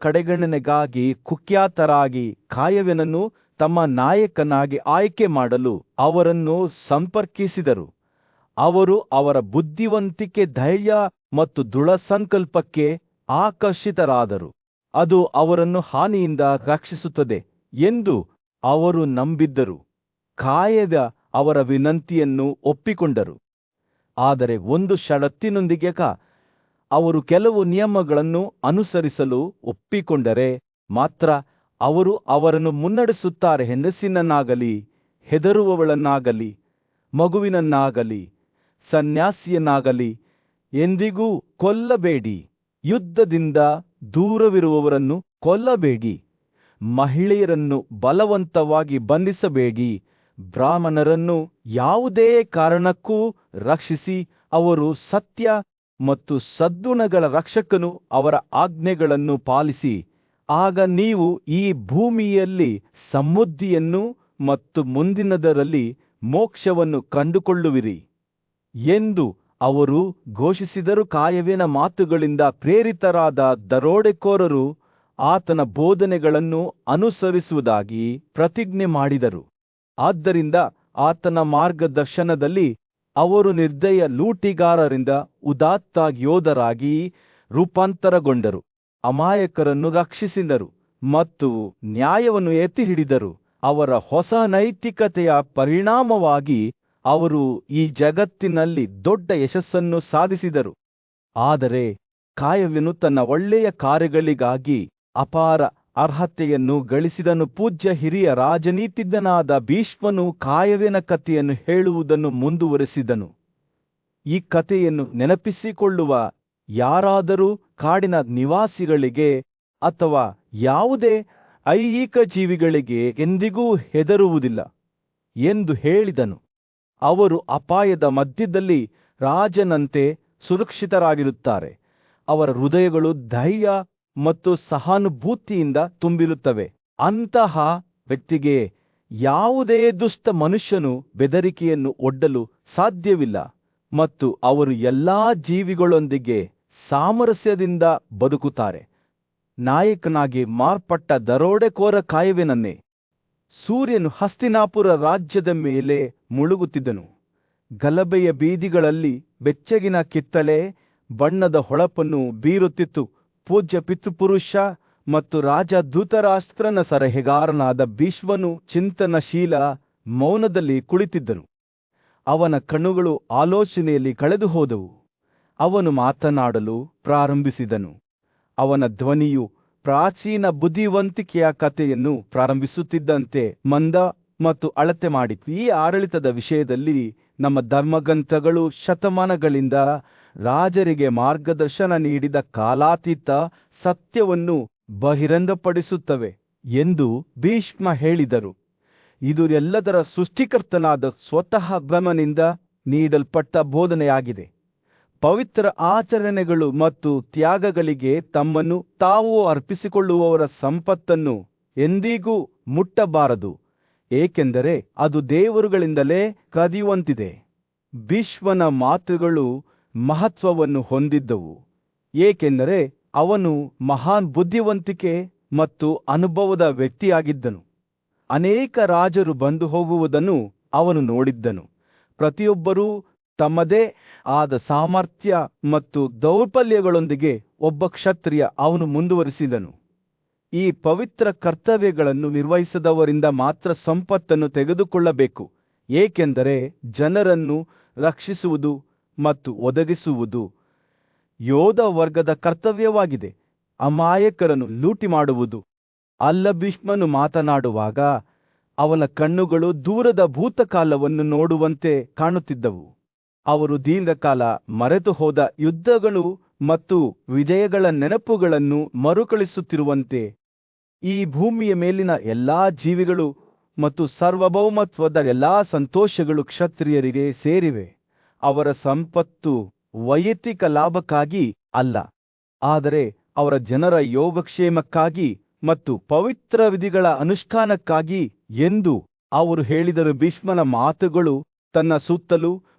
ಕಡೆಗಣನೆಗಾಗಿ ಕುಖ್ಯಾತರಾಗಿ ಕಾಯವ್ಯನನ್ನು ತಮ್ಮ ನಾಯಕನಾಗಿ ಆಯ್ಕೆ ಮಾಡಲು ಅವರನ್ನು ಸಂಪರ್ಕಿಸಿದರು. ಅವರು ಅವರ ಬುದ್ಧಿವಂತಿಕೆ, ಧೈರ್ಯ ಮತ್ತು ದೃಢ ಸಂಕಲ್ಪಕ್ಕೆ ಆಕರ್ಷಿತರಾದರು. ಅದು ಅವರನ್ನು ಹಾನಿಯಿಂದ ರಕ್ಷಿಸುತ್ತದೆ ಎಂದು ಅವರು ನಂಬಿದ್ದರು. ಕಾಯವ್ಯ ಅವರ ವಿನಂತಿಯನ್ನು ಒಪ್ಪಿಕೊಂಡರು. ಆದರೆ ಒಂದು ಷರತ್ತಿನೊಂದಿಗೆ ಅವರು ಕೆಲವು ನಿಯಮಗಳನ್ನು ಅನುಸರಿಸಲು ಒಪ್ಪಿಕೊಂಡರೆ ಮಾತ್ರ ಅವರು ಅವರನ್ನು ಮುನ್ನಡೆಸುತ್ತಾರೆ. ಹೆಂಗಸಿನನ್ನಾಗಲಿ, ಹೆದರುವವಳನ್ನಾಗಲಿ, ಮಗುವಿನನ್ನಾಗಲಿ, ಸನ್ಯಾಸಿಯನ್ನಾಗಲಿ ಎಂದಿಗೂ ಕೊಲ್ಲಬೇಡಿ. ಯುದ್ಧದಿಂದ ದೂರವಿರುವವರನ್ನು ಕೊಲ್ಲಬೇಡಿ. ಮಹಿಳೆಯರನ್ನು ಬಲವಂತವಾಗಿ ಬಂಧಿಸಬೇಡಿ. ಬ್ರಾಹ್ಮಣರನ್ನು ಯಾವುದೇ ಕಾರಣಕ್ಕೂ ರಕ್ಷಿಸಿ. ಅವರು ಸತ್ಯ ಮತ್ತು ಸದ್ಗುಣಗಳ ರಕ್ಷಕನು. ಅವರ ಆಜ್ಞೆಗಳನ್ನು ಪಾಲಿಸಿ. ಆಗ ನೀವು ಈ ಭೂಮಿಯಲ್ಲಿ ಸಮೃದ್ಧಿಯನ್ನು ಮತ್ತು ಮುಂದಿನದರಲ್ಲಿ ಮೋಕ್ಷವನ್ನು ಕಂಡುಕೊಳ್ಳುವಿರಿ ಎಂದು ಅವರು ಘೋಷಿಸಿದರು. ಕಾಯವ್ಯನ ಮಾತುಗಳಿಂದ ಪ್ರೇರಿತರಾದ ದರೋಡೆಕೋರರು ಆತನ ಬೋಧನೆಗಳನ್ನು ಅನುಸರಿಸುವುದಾಗಿ ಪ್ರತಿಜ್ಞೆ ಮಾಡಿದರು. ಆದ್ದರಿಂದ ಆತನ ಮಾರ್ಗದರ್ಶನದಲ್ಲಿ ಅವರು ನಿರ್ದಯ ಲೂಟಿಗಾರರಿಂದ ಉದಾತ್ತ ಯೋಧರಾಗಿ ರೂಪಾಂತರಗೊಂಡರು. ಅಮಾಯಕರನ್ನು ರಕ್ಷಿಸಿದರು ಮತ್ತು ನ್ಯಾಯವನ್ನು ಎತ್ತಿ ಹಿಡಿದರು. ಅವರ ಹೊಸ ನೈತಿಕತೆಯ ಪರಿಣಾಮವಾಗಿ ಅವರು ಈ ಜಗತ್ತಿನಲ್ಲಿ ದೊಡ್ಡ ಯಶಸ್ಸನ್ನು ಸಾಧಿಸಿದರು. ಆದರೆ ಕಾಯವ್ಯನು ತನ್ನ ಒಳ್ಳೆಯ ಕಾರ್ಯಗಳಿಗಾಗಿ ಅಪಾರ ಅರ್ಹತೆಯನ್ನು ಗಳಿಸಿದನು. ಪೂಜ್ಯ ಹಿರಿಯ ರಾಜನೀತಿಜ್ಞನಾದ ಭೀಷ್ಮನು ಕಾಯವ್ಯನ ಕಥೆಯನ್ನು ಹೇಳುವುದನ್ನು ಮುಂದುವರೆಸಿದನು. ಈ ಕಥೆಯನ್ನು ನೆನಪಿಸಿಕೊಳ್ಳುವ ಯಾರಾದರೂ ಕಾಡಿನ ನಿವಾಸಿಗಳಿಗೆ ಅಥವಾ ಯಾವುದೇ ಐಹಿಕ ಜೀವಿಗಳಿಗೆ ಎಂದಿಗೂ ಹೆದರುವುದಿಲ್ಲ ಎಂದು ಹೇಳಿದನು. ಅವರು ಅಪಾಯದ ಮಧ್ಯದಲ್ಲಿ ರಾಜನಂತೆ ಸುರಕ್ಷಿತರಾಗಿರುತ್ತಾರೆ. ಅವರ ಹೃದಯಗಳು ಧೈರ್ಯ ಮತ್ತು ಸಹಾನುಭೂತಿಯಿಂದ ತುಂಬಿರುತ್ತವೆ. ಅಂತಹ ವ್ಯಕ್ತಿಗೆ ಯಾವುದೇ ದುಷ್ಟ ಮನುಷ್ಯನು ಬೆದರಿಕೆಯನ್ನು ಒಡ್ಡಲು ಸಾಧ್ಯವಿಲ್ಲ ಮತ್ತು ಅವರು ಎಲ್ಲಾ ಜೀವಿಗಳೊಂದಿಗೆ ಸಾಮರಸ್ಯದಿಂದ ಬದುಕುತ್ತಾರೆ. ನಾಯಕನಾಗಿ ಮಾರ್ಪಟ್ಟ ದರೋಡೆಕೋರ ಕಾಯವ್ಯನನ್ನೇ. ಸೂರ್ಯನು ಹಸ್ತಿನಾಪುರ ರಾಜ್ಯದ ಮೇಲೆ ಮುಳುಗುತ್ತಿದ್ದನು. ಗಲಭೆಯ ಬೀದಿಗಳಲ್ಲಿ ಬೆಚ್ಚಗಿನ ಕಿತ್ತಳೆ ಬಣ್ಣದ ಹೊಳಪನ್ನು ಬೀರುತ್ತಿತ್ತು. ಪೂಜ್ಯ ಪಿತೃಪುರುಷ ಮತ್ತು ರಾಜ ಧೃತರಾಷ್ಟ್ರನ ಸಲಹೆಗಾರನಾದ ಭೀಷ್ಮನು ಚಿಂತನಶೀಲ ಮೌನದಲ್ಲಿ ಕುಳಿತಿದ್ದನು. ಅವನ ಕಣ್ಣುಗಳು ಆಲೋಚನೆಯಲ್ಲಿ ಕಳೆದು ಹೋದವು. ಅವನು ಮಾತನಾಡಲು ಪ್ರಾರಂಭಿಸಿದನು. ಅವನ ಧ್ವನಿಯು ಪ್ರಾಚೀನ ಬುದ್ಧಿವಂತಿಕೆಯ ಕಥೆಯನ್ನು ಪ್ರಾರಂಭಿಸುತ್ತಿದ್ದಂತೆ ಮಂದ ಮತ್ತು ಅಳತೆ ಮಾಡಿತು. ಈ ಆಡಳಿತದ ವಿಷಯದಲ್ಲಿ ನಮ್ಮ ಧರ್ಮಗ್ರಂಥಗಳು ಶತಮಾನಗಳಿಂದ ರಾಜರಿಗೆ ಮಾರ್ಗದರ್ಶನ ನೀಡಿದ ಕಾಲಾತೀತ ಸತ್ಯವನ್ನು ಬಹಿರಂಗಪಡಿಸುತ್ತವೆ ಎಂದು ಭೀಷ್ಮ ಹೇಳಿದರು. ಇದು ಎಲ್ಲದರ ಸೃಷ್ಟಿಕರ್ತನಾದ ಸ್ವತಃ ಬ್ರಹ್ಮನಿಂದ ನೀಡಲ್ಪಟ್ಟ ಬೋಧನೆಯಾಗಿದೆ. ಪವಿತ್ರ ಆಚರಣೆಗಳು ಮತ್ತು ತ್ಯಾಗಗಳಿಗೆ ತಮ್ಮನ್ನು ತಾವು ಅರ್ಪಿಸಿಕೊಳ್ಳುವವರ ಸಂಪತ್ತನ್ನು ಎಂದಿಗೂ ಮುಟ್ಟಬಾರದು, ಏಕೆಂದರೆ ಅದು ದೇವರುಗಳಿಂದಲೇ ಕದಿಯುವಂತಿದೆ. ಭೀಷ್ಮನ ಮಾತುಗಳು ಮಹತ್ವವನ್ನು ಹೊಂದಿದ್ದವು, ಏಕೆಂದರೆ ಅವನು ಮಹಾನ್ ಬುದ್ಧಿವಂತಿಕೆ ಮತ್ತು ಅನುಭವದ ವ್ಯಕ್ತಿಯಾಗಿದ್ದನು. ಅನೇಕ ರಾಜರು ಬಂದು ಹೋಗುವುದನ್ನು ಅವನು ನೋಡಿದ್ದನು. ಪ್ರತಿಯೊಬ್ಬರೂ ತಮ್ಮದೇ ಆದ ಸಾಮರ್ಥ್ಯ ಮತ್ತು ದೌರ್ಬಲ್ಯಗಳೊಂದಿಗೆ ಒಬ್ಬ ಕ್ಷತ್ರಿಯ. ಅವನು ಮುಂದುವರಿಸಿದನು, ಈ ಪವಿತ್ರ ಕರ್ತವ್ಯಗಳನ್ನು ನಿರ್ವಹಿಸದವರಿಂದ ಮಾತ್ರ ಸಂಪತ್ತನ್ನು ತೆಗೆದುಕೊಳ್ಳಬೇಕು, ಏಕೆಂದರೆ ಜನರನ್ನು ರಕ್ಷಿಸುವುದು ಮತ್ತು ಒದಗಿಸುವುದು ಯೋಧ ವರ್ಗದ ಕರ್ತವ್ಯವಾಗಿದೆ, ಅಮಾಯಕರನ್ನು ಲೂಟಿ ಮಾಡುವುದು ಅಲ್ಲ. ಭೀಷ್ಮನು ಮಾತನಾಡುವಾಗ ಅವನ ಕಣ್ಣುಗಳು ದೂರದ ಭೂತಕಾಲವನ್ನು ನೋಡುವಂತೆ ಕಾಣುತ್ತಿದ್ದವು. ಅವರು ದೀರ್ಘಕಾಲ ಮರೆತು ಹೋದ ಯುದ್ಧಗಳು ಮತ್ತು ವಿಜಯಗಳ ನೆನಪುಗಳನ್ನು ಮರುಕಳಿಸುತ್ತಿರುವಂತೆ ಈ ಭೂಮಿಯ ಮೇಲಿನ ಎಲ್ಲಾ ಜೀವಿಗಳು ಮತ್ತು ಸಾರ್ವಭೌಮತ್ವದ ಎಲ್ಲಾ ಸಂತೋಷಗಳು ಕ್ಷತ್ರಿಯರಿಗೆ ಸೇರಿವೆ. ಅವರ ಸಂಪತ್ತು ವೈಯಕ್ತಿಕ ಲಾಭಕ್ಕಾಗಿ ಅಲ್ಲ, ಆದರೆ ಅವರ ಜನರ ಯೋಗಕ್ಷೇಮಕ್ಕಾಗಿ ಮತ್ತು ಪವಿತ್ರ ವಿಧಿಗಳ ಅನುಷ್ಠಾನಕ್ಕಾಗಿ ಎಂದು ಅವರು ಹೇಳಿದರು. ಭೀಷ್ಮನ ಮಾತುಗಳು ತನ್ನ ಸುತ್ತಲೂ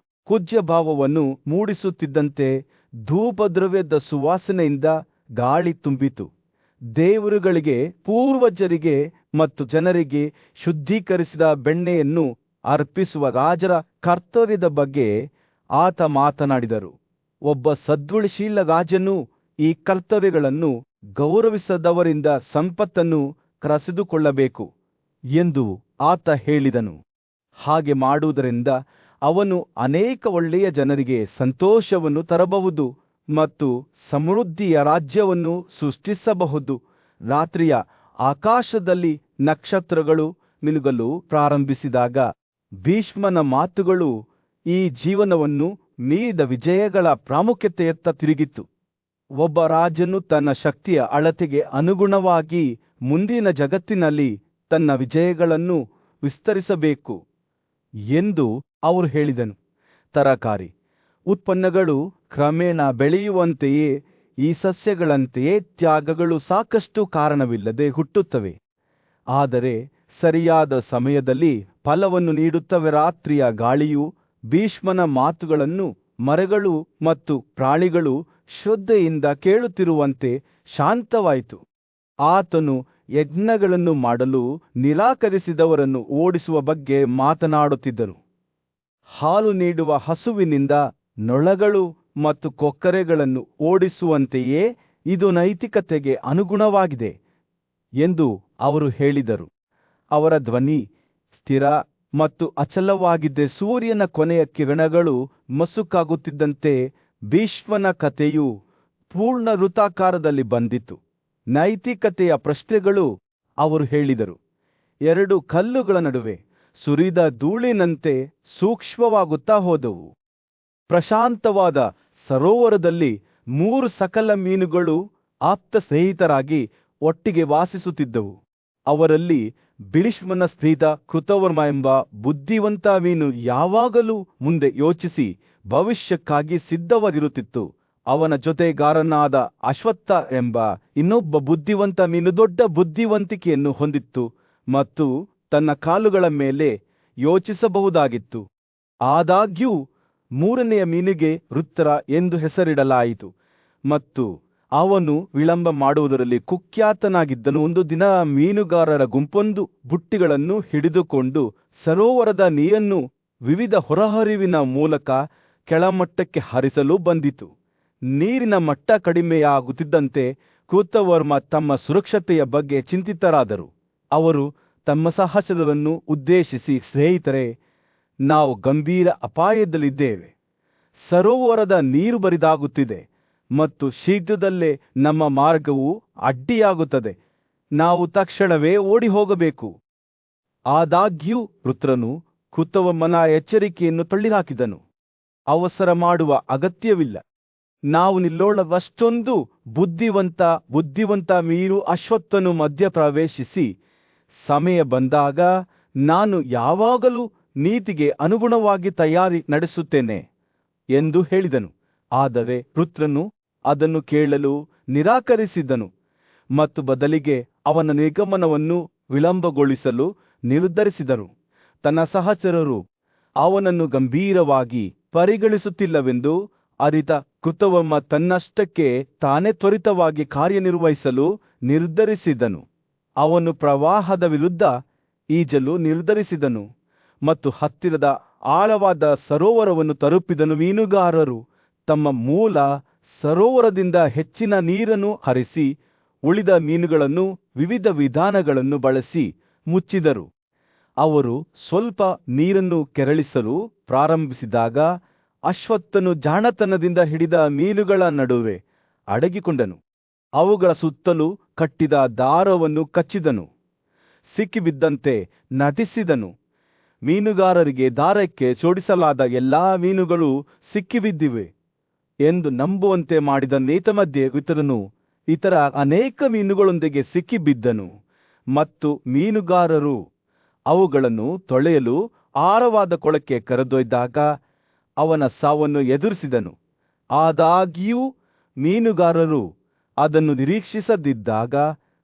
ಕುಜ್ಯಭಾವವನ್ನು ಮೂಡಿಸುತ್ತಿದ್ದಂತೆ ಧೂಪದ್ರವ್ಯದ ಸುವಾಸನೆಯಿಂದ ಗಾಳಿ ತುಂಬಿತು. ದೇವರುಗಳಿಗೆ, ಪೂರ್ವಜರಿಗೆ ಮತ್ತು ಜನರಿಗೆ ಶುದ್ಧೀಕರಿಸಿದ ಬೆಣ್ಣೆಯನ್ನು ಅರ್ಪಿಸುವ ರಾಜರ ಕರ್ತವ್ಯದ ಬಗ್ಗೆ ಆತ ಮಾತನಾಡಿದರು. ಒಬ್ಬ ಸದ್ಗುಣಶೀಲ ರಾಜನು ಈ ಕರ್ತವ್ಯಗಳನ್ನು ಗೌರವಿಸದವರಿಂದ ಸಂಪತ್ತನ್ನು ಕಸಿದುಕೊಳ್ಳಬೇಕು ಎಂದು ಆತ ಹೇಳಿದನು. ಹಾಗೆ ಮಾಡುವುದರಿಂದ ಅವನು ಅನೇಕ ಒಳ್ಳೆಯ ಜನರಿಗೆ ಸಂತೋಷವನ್ನು ತರಬಹುದು ಮತ್ತು ಸಮೃದ್ಧಿಯ ರಾಜ್ಯವನ್ನು ಸೃಷ್ಟಿಸಬಹುದು. ರಾತ್ರಿಯ ಆಕಾಶದಲ್ಲಿ ನಕ್ಷತ್ರಗಳು ಮಿನುಗಲು ಪ್ರಾರಂಭಿಸಿದಾಗ ಭೀಷ್ಮನ ಮಾತುಗಳು ಈ ಜೀವನವನ್ನು ಮೀರಿದ ವಿಜಯಗಳ ಪ್ರಾಮುಖ್ಯತೆಯತ್ತ ತಿರುಗಿತು. ಒಬ್ಬ ರಾಜನು ತನ್ನ ಶಕ್ತಿಯ ಅಳತೆಗೆ ಅನುಗುಣವಾಗಿ ಮುಂದಿನ ಜಗತ್ತಿನಲ್ಲಿ ತನ್ನ ವಿಜಯಗಳನ್ನು ವಿಸ್ತರಿಸಬೇಕು ಎಂದು ಅವರು ಹೇಳಿದನು. ತರಕಾರಿ ಉತ್ಪನ್ನಗಳು ಕ್ರಮೇಣ ಬೆಳೆಯುವಂತೆಯೇ ಈ ಸಸ್ಯಗಳಂತೆಯೇ ತ್ಯಾಗಗಳು ಸಾಕಷ್ಟು ಕಾರಣವಿಲ್ಲದೆ ಹುಟ್ಟುತ್ತವೆ, ಆದರೆ ಸರಿಯಾದ ಸಮಯದಲ್ಲಿ ಫಲವನ್ನು ನೀಡುತ್ತವೆ. ರಾತ್ರಿಯ ಗಾಳಿಯು ಭೀಷ್ಮನ ಮಾತುಗಳನ್ನು ಮರಗಳು ಮತ್ತು ಪ್ರಾಣಿಗಳು ಶ್ರದ್ಧೆಯಿಂದ ಕೇಳುತ್ತಿರುವಂತೆ ಶಾಂತವಾಯಿತು. ಆತನು ಯಜ್ಞಗಳನ್ನು ಮಾಡಲು ನಿರಾಕರಿಸಿದವರನ್ನು ಓಡಿಸುವ ಬಗ್ಗೆ ಮಾತನಾಡುತ್ತಿದ್ದನು. ಹಾಲು ನೀಡುವ ಹಸುವಿನಿಂದ ನೊಳಗಳು ಮತ್ತು ಕೊಕ್ಕರೆಗಳನ್ನು ಓಡಿಸುವಂತೆಯೇ ಇದು ನೈತಿಕತೆಗೆ ಅನುಗುಣವಾಗಿದೆ ಎಂದು ಅವರು ಹೇಳಿದರು. ಅವರ ಧ್ವನಿ ಸ್ಥಿರ ಮತ್ತು ಅಚಲವಾಗಿದ್ದ ಸೂರ್ಯನ ಕೊನೆಯ ಕಿರಣಗಳು ಮಸುಕಾಗುತ್ತಿದ್ದಂತೆ ಭೀಷ್ಮನ ಕಥೆಯು ಪೂರ್ಣ ವೃತ್ತಾಕಾರದಲ್ಲಿ ಬಂದಿತು. ನೈತಿಕತೆಯ ಪ್ರಶ್ನೆಗಳು, ಅವರು ಹೇಳಿದರು, ಎರಡು ಕಲ್ಲುಗಳ ನಡುವೆ ಸುರಿದ ಧೂಳಿನಂತೆ ಸೂಕ್ಷ್ಮವಾಗುತ್ತಾ ಹೋದವು. ಪ್ರಶಾಂತವಾದ ಸರೋವರದಲ್ಲಿ 3 ಸಕಲ ಮೀನುಗಳು ಆಪ್ತ ಸ್ನೇಹಿತರಾಗಿ ಒಟ್ಟಿಗೆ ವಾಸಿಸುತ್ತಿದ್ದವು. ಅವರಲ್ಲಿ ಭೀಷ್ಮನ ಸ್ನೇಹಿತ ಕೃತವರ್ಮ ಎಂಬ ಬುದ್ಧಿವಂತ ಮೀನು ಯಾವಾಗಲೂ ಮುಂದೆ ಯೋಚಿಸಿ ಭವಿಷ್ಯಕ್ಕಾಗಿ ಸಿದ್ಧವಾಗಿರುತ್ತಿತ್ತು. ಅವನ ಜೊತೆಗಾರನಾದ ಅಶ್ವತ್ಥ ಎಂಬ ಇನ್ನೊಬ್ಬ ಬುದ್ಧಿವಂತ ಮೀನು ದೊಡ್ಡ ಬುದ್ಧಿವಂತಿಕೆಯನ್ನು ಹೊಂದಿತ್ತು ಮತ್ತು ತನ್ನ ಕಾಲುಗಳ ಮೇಲೆ ಯೋಚಿಸಬಹುದಾಗಿತ್ತು. ಆದಾಗ್ಯೂ 3ನೆಯ ಮೀನಿಗೆ ವೃತ್ರ ಎಂದು ಹೆಸರಿಡಲಾಯಿತು ಮತ್ತು ಅವನು ವಿಳಂಬ ಮಾಡುವುದರಲ್ಲಿ ಕುಖ್ಯಾತನಾಗಿದ್ದನು. ಒಂದು ದಿನ ಮೀನುಗಾರರ ಗುಂಪೊಂದು ಬುಟ್ಟಿಗಳನ್ನು ಹಿಡಿದುಕೊಂಡು ಸರೋವರದ ನೀರನ್ನು ವಿವಿಧ ಹೊರಹರಿವಿನ ಮೂಲಕ ಕೆಳಮಟ್ಟಕ್ಕೆ ಹರಿಸಲು ಬಂದಿತು. ನೀರಿನ ಮಟ್ಟ ಕಡಿಮೆಯಾಗುತ್ತಿದ್ದಂತೆ ಕೃತವರ್ಮ ತಮ್ಮ ಸುರಕ್ಷತೆಯ ಬಗ್ಗೆ ಚಿಂತಿತರಾದರು. ಅವರು ತಮ್ಮ ಸಹಚರರನ್ನು ಉದ್ದೇಶಿಸಿ, ಸ್ನೇಹಿತರೆ, ನಾವು ಗಂಭೀರ ಅಪಾಯದಲ್ಲಿದ್ದೇವೆ. ಸರೋವರದ ನೀರು ಬರಿದಾಗುತ್ತಿದೆ ಮತ್ತು ಶೀಘ್ರದಲ್ಲೇ ನಮ್ಮ ಮಾರ್ಗವು ಅಡ್ಡಿಯಾಗುತ್ತದೆ. ನಾವು ತಕ್ಷಣವೇ ಓಡಿ ಹೋಗಬೇಕು. ಆದಾಗ್ಯೂ ವೃತ್ರನು ಕೃತವರ್ಮನ ಎಚ್ಚರಿಕೆಯನ್ನು ತಳ್ಳಿಹಾಕಿದನು. ಅವಸರ ಮಾಡುವ ಅಗತ್ಯವಿಲ್ಲ. ನಾವು ನಿಲ್ಲೋಣವಷ್ಟೊಂದು ಬುದ್ಧಿವಂತ ಮೀನು ಅಶ್ವತ್ಥನು ಮಧ್ಯಪ್ರವೇಶಿಸಿ, ಸಮಯ ಬಂದಾಗ ನಾನು ಯಾವಾಗಲೂ ನೀತಿಗೆ ಅನುಗುಣವಾಗಿ ತಯಾರಿ ನಡೆಸುತ್ತೇನೆ ಎಂದು ಹೇಳಿದನು. ಆದರೆ ವೃತ್ರನು ಅದನ್ನು ಕೇಳಲು ನಿರಾಕರಿಸಿದನು ಮತ್ತು ಬದಲಿಗೆ ಅವನ ನಿರ್ಗಮನವನ್ನು ವಿಳಂಬಗೊಳಿಸಲು ನಿರ್ಧರಿಸಿದರು. ತನ್ನ ಸಹಚರರು ಅವನನ್ನು ಗಂಭೀರವಾಗಿ ಪರಿಗಣಿಸುತ್ತಿಲ್ಲವೆಂದು ಅರಿತ ಕೃತವರ್ಮ ತನ್ನಷ್ಟಕ್ಕೆ ತಾನೇ ತ್ವರಿತವಾಗಿ ಕಾರ್ಯನಿರ್ವಹಿಸಲು ನಿರ್ಧರಿಸಿದನು. ಅವನು ಪ್ರವಾಹದ ವಿರುದ್ಧ ಈಜಲು ನಿರ್ಧರಿಸಿದನು ಮತ್ತು ಹತ್ತಿರದ ಆಳವಾದ ಸರೋವರವನ್ನು ತಲುಪಿದನು. ಮೀನುಗಾರರು ತಮ್ಮ ಮೂಲ ಸರೋವರದಿಂದ ಹೆಚ್ಚಿನ ನೀರನ್ನು ಹರಿಸಿ ಉಳಿದ ಮೀನುಗಳನ್ನು ವಿವಿಧ ವಿಧಾನಗಳನ್ನು ಬಳಸಿ ಮುಚ್ಚಿದರು. ಅವರು ಸ್ವಲ್ಪ ನೀರನ್ನು ಕೆರಳಿಸಲು ಪ್ರಾರಂಭಿಸಿದಾಗ ಅಶ್ವತ್ಥನು ಜಾಣತನದಿಂದ ಹಿಡಿದ ಮೀನುಗಳ ನಡುವೆ ಅಡಗಿಕೊಂಡನು. ಅವುಗಳ ಸುತ್ತಲೂ ಕಟ್ಟಿದ ದಾರವನ್ನು ಕಚ್ಚಿದನು. ಸಿಕ್ಕಿಬಿದ್ದಂತೆ ನಟಿಸಿದನು. ಮೀನುಗಾರರಿಗೆ ದಾರಕ್ಕೆ ಜೋಡಿಸಲಾದ ಎಲ್ಲಾ ಮೀನುಗಳು ಸಿಕ್ಕಿಬಿದ್ದಿವೆ ಎಂದು ನಂಬುವಂತೆ ಮಾಡಿದ ನೇತಮಧ್ಯೆ ವಿತರನು ಇತರ ಅನೇಕ ಮೀನುಗಳೊಂದಿಗೆ ಸಿಕ್ಕಿಬಿದ್ದನು ಮತ್ತು ಮೀನುಗಾರರು ಅವುಗಳನ್ನು ತೊಳೆಯಲು ಆಳವಾದ ಕೊಳಕ್ಕೆ ಕರೆದೊಯ್ದಾಗ ಅವನ ಸಾವನ್ನು ಎದುರಿಸಿದನು. ಆದಾಗ್ಯೂ ಮೀನುಗಾರರು ಅದನ್ನು ನಿರೀಕ್ಷಿಸದಿದ್ದಾಗ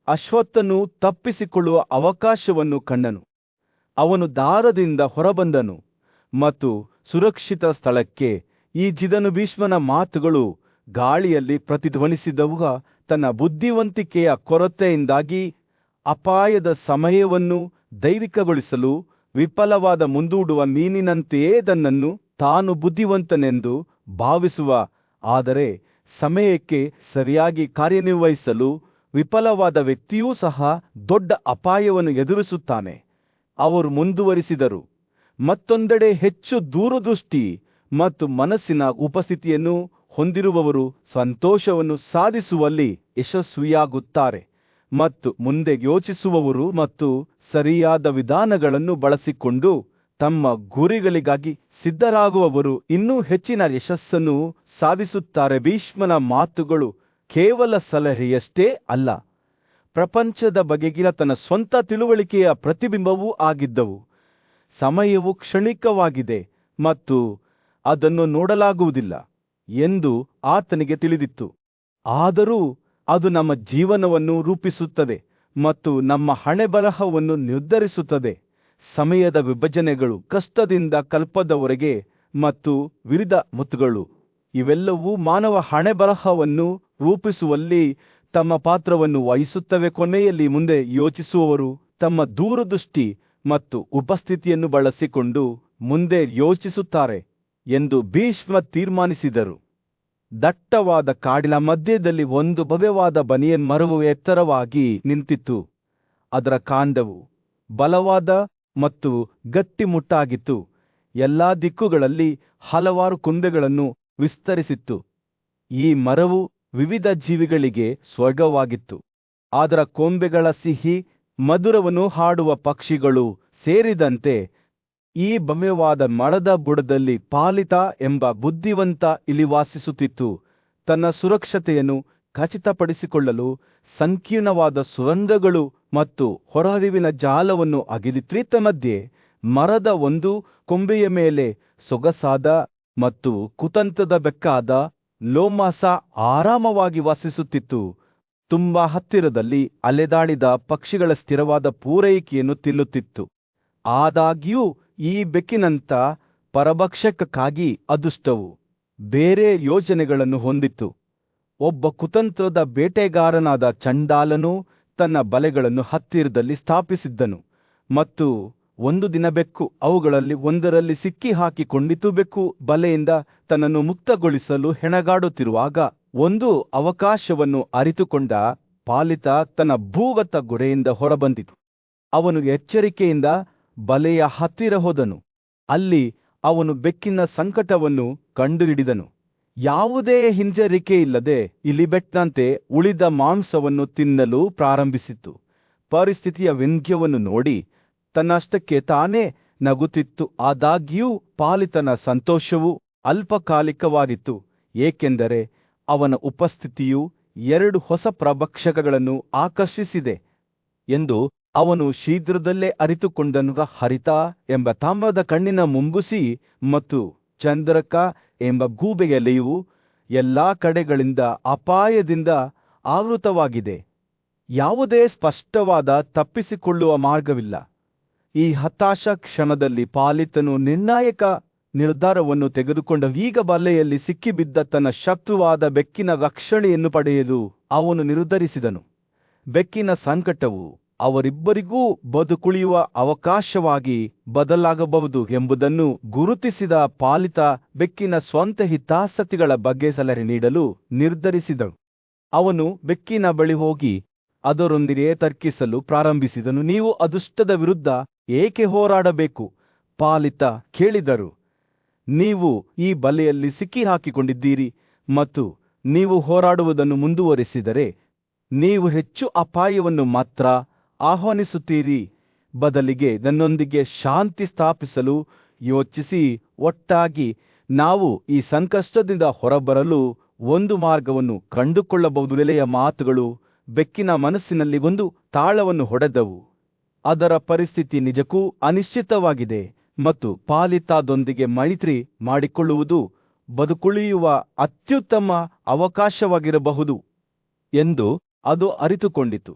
ಅಶ್ವತ್ಥನು ತಪ್ಪಿಸಿಕೊಳ್ಳುವ ಅವಕಾಶವನ್ನು ಕಂಡನು. ಅವನು ದಾರದಿಂದ ಹೊರಬಂದನು ಮತ್ತು ಸುರಕ್ಷಿತ ಸ್ಥಳಕ್ಕೆ ಈಜಿದನು. ಭೀಷ್ಮನ ಮಾತುಗಳು ಗಾಳಿಯಲ್ಲಿ ಪ್ರತಿಧ್ವನಿಸಿದವು. ತನ್ನ ಬುದ್ಧಿವಂತಿಕೆಯ ಕೊರತೆಯಿಂದಾಗಿ ಅಪಾಯದ ಸಮಯವನ್ನು ದೈವಿಕಗೊಳಿಸಲು ವಿಫಲವಾದ ಮುಂದೂಡುವ ಮೀನಿನಂತೆಯೇ ತನ್ನನ್ನು ತಾನು ಬುದ್ಧಿವಂತನೆಂದು ಭಾವಿಸುವ, ಆದರೆ ಸಮಯಕ್ಕೆ ಸರಿಯಾಗಿ ಕಾರ್ಯನಿರ್ವಹಿಸಲು ವಿಫಲವಾದ ವ್ಯಕ್ತಿಯೂ ಸಹ ದೊಡ್ಡ ಅಪಾಯವನ್ನು ಎದುರಿಸುತ್ತಾನೆ. ಅವರು ಮುಂದುವರಿಸಿದರು, ಮತ್ತೊಂದೆಡೆ ಹೆಚ್ಚು ದೂರದೃಷ್ಟಿ ಮತ್ತು ಮನಸ್ಸಿನ ಉಪಸ್ಥಿತಿಯನ್ನು ಹೊಂದಿರುವವರು ಸಂತೋಷವನ್ನು ಸಾಧಿಸುವಲ್ಲಿ ಯಶಸ್ವಿಯಾಗುತ್ತಾರೆ ಮತ್ತು ಮುಂದೆ ಯೋಚಿಸುವವರು ಮತ್ತು ಸರಿಯಾದ ವಿಧಾನಗಳನ್ನು ಬಳಸಿಕೊಂಡು ತಮ್ಮ ಗುರಿಗಳಿಗಾಗಿ ಸಿದ್ಧರಾಗುವವರು ಇನ್ನೂ ಹೆಚ್ಚಿನ ಯಶಸ್ಸನ್ನು ಸಾಧಿಸುತ್ತಾರೆ. ಭೀಷ್ಮನ ಮಾತುಗಳು ಕೇವಲ ಸಲಹೆಯಷ್ಟೇ ಅಲ್ಲ, ಪ್ರಪಂಚದ ಬಗೆಗಿನ ತನ್ನ ಸ್ವಂತ ತಿಳುವಳಿಕೆಯ ಪ್ರತಿಬಿಂಬವೂ ಆಗಿದ್ದವು. ಸಮಯವು ಕ್ಷಣಿಕವಾಗಿದೆ ಮತ್ತು ಅದನ್ನು ನೋಡಲಾಗುವುದಿಲ್ಲ ಎಂದು ಆತನಿಗೆ ತಿಳಿದಿತ್ತು. ಆದರೂ ಅದು ನಮ್ಮ ಜೀವನವನ್ನು ರೂಪಿಸುತ್ತದೆ ಮತ್ತು ನಮ್ಮ ಹಣೆಬರಹವನ್ನು ನಿರ್ಧರಿಸುತ್ತದೆ. ಸಮಯದ ವಿಭಜನೆಗಳು ಕಷ್ಟದಿಂದ ಕಲ್ಪದವರೆಗೆ ಮತ್ತು ವಿರಿದ ಮುತ್ತುಗಳು ಇವೆಲ್ಲವೂ ಮಾನವ ಹಣೆಬರಹವನ್ನು ರೂಪಿಸುವಲ್ಲಿ ತಮ್ಮ ಪಾತ್ರವನ್ನು ವಹಿಸುತ್ತವೆ. ಕೊನೆಯಲ್ಲಿ ಮುಂದೆ ಯೋಚಿಸುವವರು ತಮ್ಮ ದೂರದೃಷ್ಟಿ ಮತ್ತು ಉಪಸ್ಥಿತಿಯನ್ನು ಬಳಸಿಕೊಂಡು ಮುಂದೆ ಯೋಚಿಸುತ್ತಾರೆ ಎಂದು ಭೀಷ್ಮ ತೀರ್ಮಾನಿಸಿದರು. ದಟ್ಟವಾದ ಕಾಡಿನ ಮಧ್ಯದಲ್ಲಿ ಒಂದು ಭವ್ಯವಾದ ಬನಿಯನ್ ಮರವು ಎತ್ತರವಾಗಿ ನಿಂತಿತ್ತು. ಅದರ ಕಾಂಡವು ಬಲವಾದ ಮತ್ತು ಗಟ್ಟಿಮುಟ್ಟಾಗಿತ್ತು. ಎಲ್ಲಾ ದಿಕ್ಕುಗಳಲ್ಲಿ ಹಲವಾರು ಕೊಂಬೆಗಳನ್ನು ವಿಸ್ತರಿಸಿತ್ತು. ಈ ಮರವು ವಿವಿಧ ಜೀವಿಗಳಿಗೆ ಸ್ವರ್ಗವಾಗಿತ್ತು. ಅದರ ಕೊಂಬೆಗಳ ಸಿಹಿ ಮಧುರವನ್ನು ಹಾಡುವ ಪಕ್ಷಿಗಳು ಸೇರಿದಂತೆ ಈ ಭವ್ಯವಾದ ಮರದ ಬುಡದಲ್ಲಿ ಪಾಲಿತ ಎಂಬ ಬುದ್ಧಿವಂತ ಇಲಿ ವಾಸಿಸುತ್ತಿತ್ತು. ತನ್ನ ಸುರಕ್ಷತೆಯನ್ನು ಖಚಿತಪಡಿಸಿಕೊಳ್ಳಲು ಸಂಕೀರ್ಣವಾದ ಸುರಂಗಗಳು ಮತ್ತು ಹೊರಹರಿವಿನ ಜಾಲವನ್ನು ಅಗೆದಿತ್ರಿತ ಮಧ್ಯೆ ಮರದ ಒಂದು ಕೊಂಬೆಯ ಮೇಲೆ ಸೊಗಸಾದ ಮತ್ತು ಕುತಂತ್ರದ ಬೆಕ್ಕಾದ ಲೋಮಾಸ ಆರಾಮವಾಗಿ ವಾಸಿಸುತ್ತಿತ್ತು. ತುಂಬಾ ಹತ್ತಿರದಲ್ಲಿ ಅಲೆದಾಡಿದ ಪಕ್ಷಿಗಳ ಸ್ಥಿರವಾದ ಪೂರೈಕೆಯನ್ನು ತಿನ್ನುತ್ತಿತ್ತು. ಆದಾಗ್ಯೂ ಈ ಬೆಕ್ಕಿನಂಥ ಪರಭಕ್ಷಕಕ್ಕಾಗಿ ಅದೃಷ್ಟವು ಬೇರೆ ಯೋಜನೆಗಳನ್ನು ಹೊಂದಿತ್ತು. ಒಬ್ಬ ಕುತಂತ್ರದ ಬೇಟೆಗಾರನಾದ ಚಂಡಾಲನು ತನ್ನ ಬಲೆಗಳನ್ನು ಹತ್ತಿರದಲ್ಲಿ ಸ್ಥಾಪಿಸಿದ್ದನು ಮತ್ತು ಒಂದು ದಿನ ಬೆಕ್ಕು ಅವುಗಳಲ್ಲಿ ಒಂದರಲ್ಲಿ ಸಿಕ್ಕಿ ಹಾಕಿಕೊಂಡಿತು. ಬೆಕ್ಕು ಬಲೆಯಿಂದ ತನ್ನನ್ನು ಮುಕ್ತಗೊಳಿಸಲು ಹೆಣಗಾಡುತ್ತಿರುವಾಗ ಒಂದು ಅವಕಾಶವನ್ನು ಅರಿತುಕೊಂಡ ಪಾಲಿತ ತನ್ನ ಭೂಗತ ಗುರೆಯಿಂದ ಹೊರಬಂದಿತು. ಅವನು ಎಚ್ಚರಿಕೆಯಿಂದ ಬಲೆಯ ಹತ್ತಿರ ಹೋದನು. ಅಲ್ಲಿ ಅವನು ಬೆಕ್ಕಿನ ಸಂಕಟವನ್ನು ಕಂಡುಹಿಡಿದನು. ಯಾವುದೇ ಹಿಂಜರಿಕೆಯಿಲ್ಲದೆ ಇಲಿಬೆಟ್ನಂತೆ ಉಳಿದ ಮಾಂಸವನ್ನು ತಿನ್ನಲು ಪ್ರಾರಂಭಿಸಿತು. ಪರಿಸ್ಥಿತಿಯ ವ್ಯಂಗ್ಯವನ್ನು ನೋಡಿ ತನ್ನಷ್ಟಕ್ಕೆ ತಾನೇ ನಗುತ್ತಿತ್ತು. ಆದಾಗ್ಯೂ ಪಾಲಿತನ ಸಂತೋಷವು ಅಲ್ಪಕಾಲಿಕವಾಗಿತ್ತು, ಏಕೆಂದರೆ ಅವನ ಉಪಸ್ಥಿತಿಯು 2 ಹೊಸ ಪ್ರಭಕ್ಷಕಗಳನ್ನು ಆಕರ್ಷಿಸಿದೆ ಎಂದು ಅವನು ಶೀಘ್ರದಲ್ಲೇ ಅರಿತುಕೊಂಡನು. ಹರಿತ ಎಂಬ ತಾಮ್ರದ ಕಣ್ಣಿನ ಮುಂಗುಸಿ ಮತ್ತು ಚಂದ್ರಕ ಎಂಬ ಗೂಬೆಯಲೆಯು ಎಲ್ಲಾ ಕಡೆಗಳಿಂದ ಅಪಾಯದಿಂದ ಆವೃತವಾಗಿದೆ. ಯಾವುದೇ ಸ್ಪಷ್ಟವಾದ ತಪ್ಪಿಸಿಕೊಳ್ಳುವ ಮಾರ್ಗವಿಲ್ಲ. ಈ ಹತಾಶ ಕ್ಷಣದಲ್ಲಿ ಪಾಲಿತನು ನಿರ್ಣಾಯಕ ನಿರ್ಧಾರವನ್ನು ತೆಗೆದುಕೊಂಡ. ಈಗ ಬಲೆಯಲ್ಲಿ ಸಿಕ್ಕಿಬಿದ್ದ ತನ್ನ ಶತ್ರುವಾದ ಬೆಕ್ಕಿನ ರಕ್ಷಣೆಯನ್ನು ಪಡೆಯಲು ಅವನು ನಿರ್ಧರಿಸಿದನು. ಬೆಕ್ಕಿನ ಸಂಕಟವು ಅವರಿಬ್ಬರಿಗೂ ಬದುಕುಳಿಯುವ ಅವಕಾಶವಾಗಿ ಬದಲಾಗಬಹುದು ಎಂಬುದನ್ನು ಗುರುತಿಸಿದ ಪಾಲಿತ ಬೆಕ್ಕಿನ ಸ್ವಂತ ಹಿತಾಸಕ್ತಿಗಳ ಬಗ್ಗೆ ಸಲಹೆ ನೀಡಲು ನಿರ್ಧರಿಸಿದನು. ಅವನು ಬೆಕ್ಕಿನ ಬಳಿ ಹೋಗಿ ಅದರೊಂದಿಗೆ ತರ್ಕಿಸಲು ಪ್ರಾರಂಭಿಸಿದನು. ನೀವು ಅದೃಷ್ಟದ ವಿರುದ್ಧ ಏಕೆ ಹೋರಾಡಬೇಕು? ಪಾಲಿತ ಕೇಳಿದರು. ನೀವು ಈ ಬಲೆಯಲ್ಲಿ ಸಿಕ್ಕಿ ಹಾಕಿಕೊಂಡಿದ್ದೀರಿ ಮತ್ತು ನೀವು ಹೋರಾಡುವುದನ್ನು ಮುಂದುವರಿಸಿದರೆ ನೀವು ಹೆಚ್ಚು ಅಪಾಯವನ್ನು ಮಾತ್ರ ಆಹ್ವಾನಿಸುತ್ತೀರಿ. ಬದಲಿಗೆ ನನ್ನೊಂದಿಗೆ ಶಾಂತಿ ಸ್ಥಾಪಿಸಲು ಯೋಚಿಸಿ, ಒಟ್ಟಾಗಿ ನಾವು ಈ ಸಂಕಷ್ಟದಿಂದ ಹೊರಬರಲು ಒಂದು ಮಾರ್ಗವನ್ನು ಕಂಡುಕೊಳ್ಳಬಹುದು. ಎಲೆಯ ಮಾತುಗಳು ಬೆಕ್ಕಿನ ಮನಸ್ಸಿನಲ್ಲಿ ಒಂದು ತಾಳವನ್ನು ಹೊಡೆದವು. ಅದರ ಪರಿಸ್ಥಿತಿ ನಿಜಕ್ಕೂ ಅನಿಶ್ಚಿತವಾಗಿದೆ ಮತ್ತು ಪಾಲಿತದೊಂದಿಗೆ ಮೈತ್ರಿ ಮಾಡಿಕೊಳ್ಳುವುದು ಬದುಕುಳಿಯುವ ಅತ್ಯುತ್ತಮ ಅವಕಾಶವಾಗಿರಬಹುದು ಎಂದು ಅದು ಅರಿತುಕೊಂಡಿತು.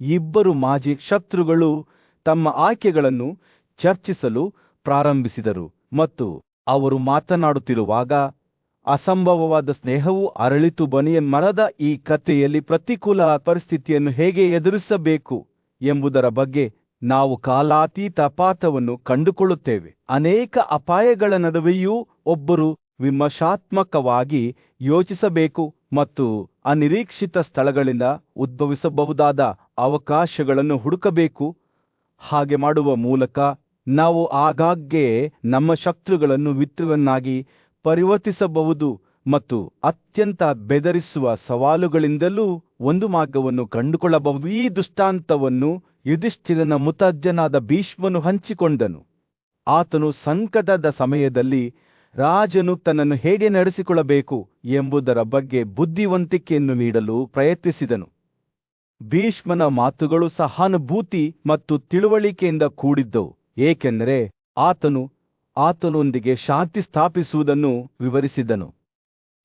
ಇಬ್ಬರು ಮಾಜಿ ಶತ್ರುಗಳು ತಮ್ಮ ಆಯ್ಕೆಗಳನ್ನು ಚರ್ಚಿಸಲು ಪ್ರಾರಂಭಿಸಿದರು ಮತ್ತು ಅವರು ಮಾತನಾಡುತ್ತಿರುವಾಗ ಅಸಂಭವವಾದ ಸ್ನೇಹವು ಅರಳಿತು. ಬನಿಯ ಮರದ ಈ ಕಥೆಯಲ್ಲಿ ಪ್ರತಿಕೂಲ ಪರಿಸ್ಥಿತಿಯನ್ನು ಹೇಗೆ ಎದುರಿಸಬೇಕು ಎಂಬುದರ ಬಗ್ಗೆ ನಾವು ಕಾಲಾತೀತ ಪಾಠವನ್ನು ಕಂಡುಕೊಳ್ಳುತ್ತೇವೆ. ಅನೇಕ ಅಪಾಯಗಳ ನಡುವೆಯೂ ಒಬ್ಬರು ವಿಮರ್ಶಾತ್ಮಕವಾಗಿ ಯೋಚಿಸಬೇಕು ಮತ್ತು ಅನಿರೀಕ್ಷಿತ ಸ್ಥಳಗಳಿಂದ ಉದ್ಭವಿಸಬಹುದಾದ ಅವಕಾಶಗಳನ್ನು ಹುಡುಕಬೇಕು. ಹಾಗೆ ಮಾಡುವ ಮೂಲಕ ನಾವು ಆಗಾಗ್ಗೆ ನಮ್ಮ ಶತ್ರುಗಳನ್ನು ಮಿತ್ರವನ್ನಾಗಿ ಪರಿವರ್ತಿಸಬಹುದು ಮತ್ತು ಅತ್ಯಂತ ಬೆದರಿಸುವ ಸವಾಲುಗಳಿಂದಲೂ ಒಂದು ಮಾರ್ಗವನ್ನು ಕಂಡುಕೊಳ್ಳಬಹುದು. ಈ ದೃಷ್ಟಾಂತವನ್ನು ಯುಧಿಷ್ಠಿರನ ಮುತ್ತಜ್ಜನಾದ ಭೀಷ್ಮನು ಹಂಚಿಕೊಂಡನು. ಆತನು ಸಂಕಟದ ಸಮಯದಲ್ಲಿ ರಾಜನು ತನ್ನನ್ನು ಹೇಗೆ ನಡೆಸಿಕೊಳ್ಳಬೇಕು ಎಂಬುದರ ಬಗ್ಗೆ ಬುದ್ಧಿವಂತಿಕೆಯನ್ನು ನೀಡಲು ಪ್ರಯತ್ನಿಸಿದನು. ಭೀಷ್ಮನ ಮಾತುಗಳು ಸಹಾನುಭೂತಿ ಮತ್ತು ತಿಳುವಳಿಕೆಯಿಂದ ಕೂಡಿದ್ದವು, ಏಕೆಂದರೆ ಆತನೊಂದಿಗೆ ಶಾಂತಿ ಸ್ಥಾಪಿಸುವುದನ್ನು ವಿವರಿಸಿದನು.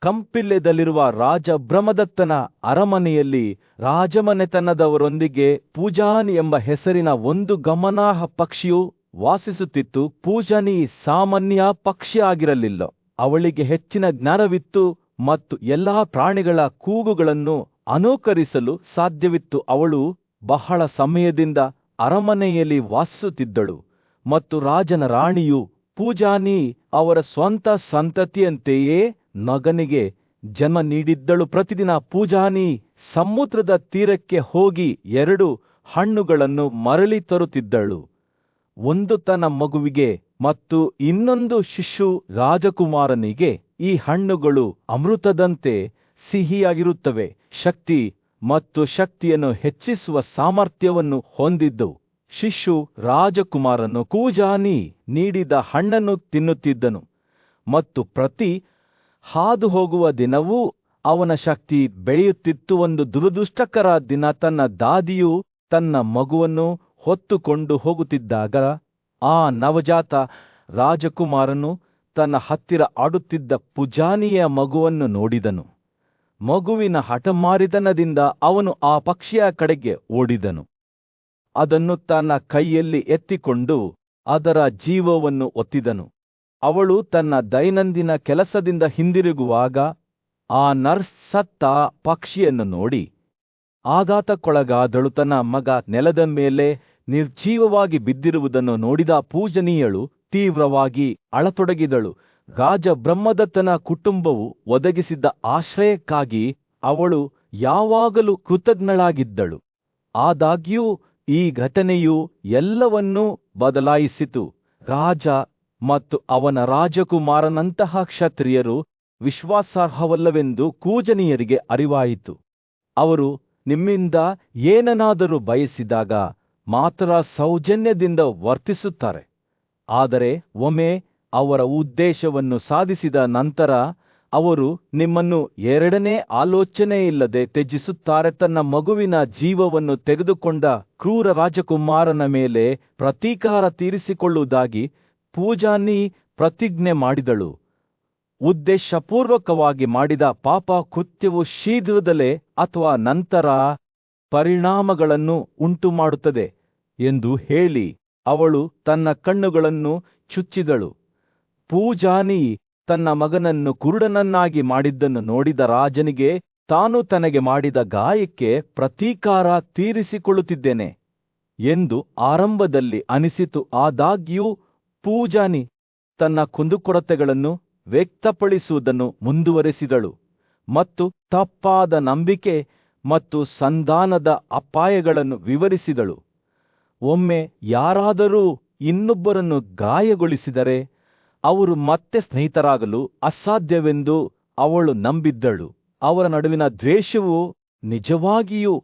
ಕಂಪಿಲ್ಯದಲ್ಲಿರುವ ರಾಜ ಬ್ರಹ್ಮದತ್ತನ ಅರಮನೆಯಲ್ಲಿ ರಾಜಮನೆತನದವರೊಂದಿಗೆ ಪೂಜಾನಿ ಎಂಬ ಹೆಸರಿನ ಒಂದು ಗಮನಾರ್ಹ ಪಕ್ಷಿಯು ವಾಸಿಸುತ್ತಿತ್ತು. ಪೂಜಾನಿ ಸಾಮಾನ್ಯ ಪಕ್ಷಿ ಆಗಿರಲಿಲ್ಲ. ಅವಳಿಗೆ ಹೆಚ್ಚಿನ ಜ್ಞಾನವಿತ್ತು ಮತ್ತು ಎಲ್ಲಾ ಪ್ರಾಣಿಗಳ ಕೂಗುಗಳನ್ನು ಅನುಕರಿಸಲು ಸಾಧ್ಯವಿತ್ತು. ಅವಳು ಬಹಳ ಸಮಯದಿಂದ ಅರಮನೆಯಲ್ಲಿ ವಾಸಿಸುತ್ತಿದ್ದಳು ಮತ್ತು ರಾಜನ ರಾಣಿಯು ಪೂಜಾನಿ ಅವರ ಸ್ವಂತ ಸಂತತಿಯಂತೆಯೇ ಮಗನಿಗೆ ಜನ್ಮ ನೀಡಿದ್ದಳು. ಪ್ರತಿದಿನ ಪೂಜಾನಿ ಸಮುದ್ರದ ತೀರಕ್ಕೆ ಹೋಗಿ 2 ಹಣ್ಣುಗಳನ್ನು ಮರಳಿ ತರುತ್ತಿದ್ದಳು, ಒಂದು ತನ್ನ ಮಗುವಿಗೆ ಮತ್ತು ಇನ್ನೊಂದು ಶಿಶು ರಾಜಕುಮಾರನಿಗೆ. ಈ ಹಣ್ಣುಗಳು ಅಮೃತದಂತೆ ಸಿಹಿಯಾಗಿರುತ್ತವೆ, ಶಕ್ತಿ ಮತ್ತು ಶಕ್ತಿಯನ್ನು ಹೆಚ್ಚಿಸುವ ಸಾಮರ್ಥ್ಯವನ್ನು ಹೊಂದಿದ್ದವು. ಶಿಶು ರಾಜಕುಮಾರನು ಪೂಜಾನಿ ನೀಡಿದ ಹಣ್ಣನ್ನು ತಿನ್ನುತ್ತಿದ್ದನು ಮತ್ತು ಪ್ರತಿ ಹಾದು ಹೋಗುವ ದಿನವೂ ಅವನ ಶಕ್ತಿ ಬೆಳೆಯುತ್ತಿತ್ತು. ಒಂದು ದುರದೃಷ್ಟಕರ ದಿನ ತನ್ನ ದಾದಿಯು ತನ್ನ ಮಗುವನ್ನು ಹೊತ್ತುಕೊಂಡು ಹೋಗುತ್ತಿದ್ದಾಗ ಆ ನವಜಾತ ರಾಜಕುಮಾರನು ತನ್ನ ಹತ್ತಿರ ಆಡುತ್ತಿದ್ದ ಪೂಜಾನಿಯ ಮಗುವನ್ನು ನೋಡಿದನು. ಮಗುವಿನ ಹಠಮಾರಿತನದಿಂದ ಅವನು ಆ ಪಕ್ಷಿಯ ಕಡೆಗೆ ಓಡಿದನು. ಅದನ್ನು ತನ್ನ ಕೈಯಲ್ಲಿ ಎತ್ತಿಕೊಂಡು ಅದರ ಜೀವವನ್ನು ಒತ್ತಿದನು. ಅವಳು ತನ್ನ ದೈನಂದಿನ ಕೆಲಸದಿಂದ ಹಿಂದಿರುಗುವಾಗ ಆ ನರ್ಸ್ ಸತ್ತ ಪಕ್ಷಿಯನ್ನು ನೋಡಿ ಆಘಾತಕ್ಕೊಳಗಾದಳು. ತನ್ನ ಮಗ ನೆಲದ ಮೇಲೆ ನಿರ್ಜೀವವಾಗಿ ಬಿದ್ದಿರುವುದನ್ನು ನೋಡಿದ ಪೂಜನೀಯಳು ತೀವ್ರವಾಗಿ ಅಳತೊಡಗಿದಳು. ರಾಜ ಬ್ರಹ್ಮದತ್ತನ ಕುಟುಂಬವು ಒದಗಿಸಿದ್ದ ಆಶ್ರಯಕ್ಕಾಗಿ ಅವಳು ಯಾವಾಗಲೂ ಕೃತಜ್ಞಳಾಗಿದ್ದಳು. ಆದಾಗ್ಯೂ ಈ ಘಟನೆಯು ಎಲ್ಲವನ್ನೂ ಬದಲಾಯಿಸಿತು. ರಾಜ ಮತ್ತು ಅವನ ರಾಜಕುಮಾರನಂತಹ ಕ್ಷತ್ರಿಯರು ವಿಶ್ವಾಸಾರ್ಹವಲ್ಲವೆಂದು ಪೂಜನೀಯರಿಗೆ ಅರಿವಾಯಿತು. ಅವರು ನಿಮ್ಮಿಂದ ಏನನ್ನಾದರೂ ಬಯಸಿದಾಗ ಮಾತ್ರ ಸೌಜನ್ಯದಿಂದ ವರ್ತಿಸುತ್ತಾರೆ, ಆದರೆ ಒಮ್ಮೆ ಅವರ ಉದ್ದೇಶವನ್ನು ಸಾಧಿಸಿದ ನಂತರ ಅವರು ನಿಮ್ಮನ್ನು ಎರಡನೇ ಆಲೋಚನೆಯಿಲ್ಲದೆ ತ್ಯಜಿಸುತ್ತಾರೆ. ತನ್ನ ಮಗುವಿನ ಜೀವವನ್ನು ತೆಗೆದುಕೊಂಡ ಕ್ರೂರ ರಾಜಕುಮಾರನ ಮೇಲೆ ಪ್ರತೀಕಾರ ತೀರಿಸಿಕೊಳ್ಳುವುದಾಗಿ ಪೂಜಾನಿ ಪ್ರತಿಜ್ಞೆ ಮಾಡಿದಳು. ಉದ್ದೇಶಪೂರ್ವಕವಾಗಿ ಮಾಡಿದ ಪಾಪ ಕೃತ್ಯವು ಶೀಘ್ರದಲ್ಲೇ ಅಥವಾ ನಂತರ ಪರಿಣಾಮಗಳನ್ನು ಉಂಟುಮಾಡುತ್ತದೆ ಎಂದು ಹೇಳಿ ಅವಳು ತನ್ನ ಕಣ್ಣುಗಳನ್ನು ಚುಚ್ಚಿದಳು. ಪೂಜಾನಿ ತನ್ನ ಮಗನನ್ನು ಕುರುಡನನ್ನಾಗಿ ಮಾಡಿದ್ದನ್ನು ನೋಡಿದ ರಾಜನಿಗೆ ತಾನು ತನಗೆ ಮಾಡಿದ ಗಾಯಕ್ಕೆ ಪ್ರತೀಕಾರ ತೀರಿಸಿಕೊಳ್ಳುತ್ತಿದ್ದೇನೆ ಎಂದು ಆರಂಭದಲ್ಲಿ ಅನಿಸಿತು. ಆದಾಗ್ಯೂ ಪೂಜಾನಿ ತನ್ನ ಕುಂದುಕೊರತೆಗಳನ್ನು ವ್ಯಕ್ತಪಡಿಸುವುದನ್ನು ಮುಂದುವರೆಸಿದಳು ಮತ್ತು ತಪ್ಪಾದ ನಂಬಿಕೆ ಮತ್ತು ಸಂಧಾನದ ಅಪಾಯಗಳನ್ನು ವಿವರಿಸಿದಳು. ಒಮ್ಮೆ ಯಾರಾದರೂ ಇನ್ನೊಬ್ಬರನ್ನು ಗಾಯಗೊಳಿಸಿದರೆ ಅವರು ಮತ್ತೆ ಸ್ನೇಹಿತರಾಗಲು ಅಸಾಧ್ಯವೆಂದು ಅವಳು ನಂಬಿದ್ದಳು. ಅವರ ನಡುವಿನ ದ್ವೇಷವು ನಿಜವಾಗಿಯೂ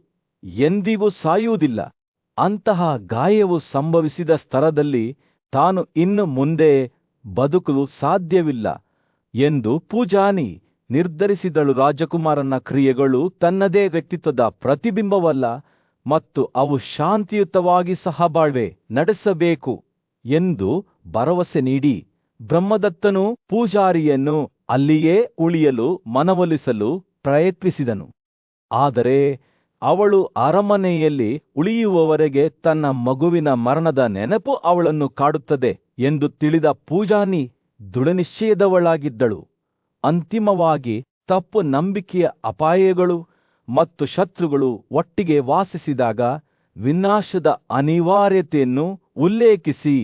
ಎಂದಿಗೂ ಸಾಯುವುದಿಲ್ಲ. ಅಂತಹ ಗಾಯವು ಸಂಭವಿಸಿದ ಸ್ಥಳದಲ್ಲಿ ತಾನು ಇನ್ನು ಮುಂದೆ ಬದುಕಲು ಸಾಧ್ಯವಿಲ್ಲ ಎಂದು ಪೂಜಾನಿ ನಿರ್ಧರಿಸಿದಳು. ರಾಜಕುಮಾರನ ಕ್ರಿಯೆಗಳು ತನ್ನದೇ ವ್ಯಕ್ತಿತ್ವದ ಪ್ರತಿಬಿಂಬವಲ್ಲ ಮತ್ತು ಅವು ಶಾಂತಿಯುತವಾಗಿ ಸಹಬಾಳ್ವೆ ನಡೆಸಬೇಕು ಎಂದು ಭರವಸೆ ನೀಡಿ ಬ್ರಹ್ಮದತ್ತನು ಪೂಜಾರಿಯನ್ನು ಅಲ್ಲಿಯೇ ಉಳಿಯಲು ಮನವೊಲಿಸಲು ಪ್ರಯತ್ನಿಸಿದನು. ಆದರೆ ಅವಳು ಅರಮನೆಯಲ್ಲಿ ಉಳಿಯುವವರೆಗೆ ತನ್ನ ಮಗುವಿನ ಮರಣದ ನೆನಪು ಅವಳನ್ನು ಕಾಡುತ್ತದೆ ಎಂದು ತಿಳಿದ ಪೂಜಾನಿ ದೃಢನಿಶ್ಚಯದವಳಾಗಿದ್ದಳು. ಅಂತಿಮವಾಗಿ ತಪ್ಪು ನಂಬಿಕೆಯ ಅಪಾಯಗಳು ಮತ್ತು ಶತ್ರುಗಳು ಒಟ್ಟಿಗೆ ವಾಸಿಸಿದಾಗ ವಿನಾಶದ ಅನಿವಾರ್ಯತೆಯನ್ನು ಉಲ್ಲೇಖಿಸಿ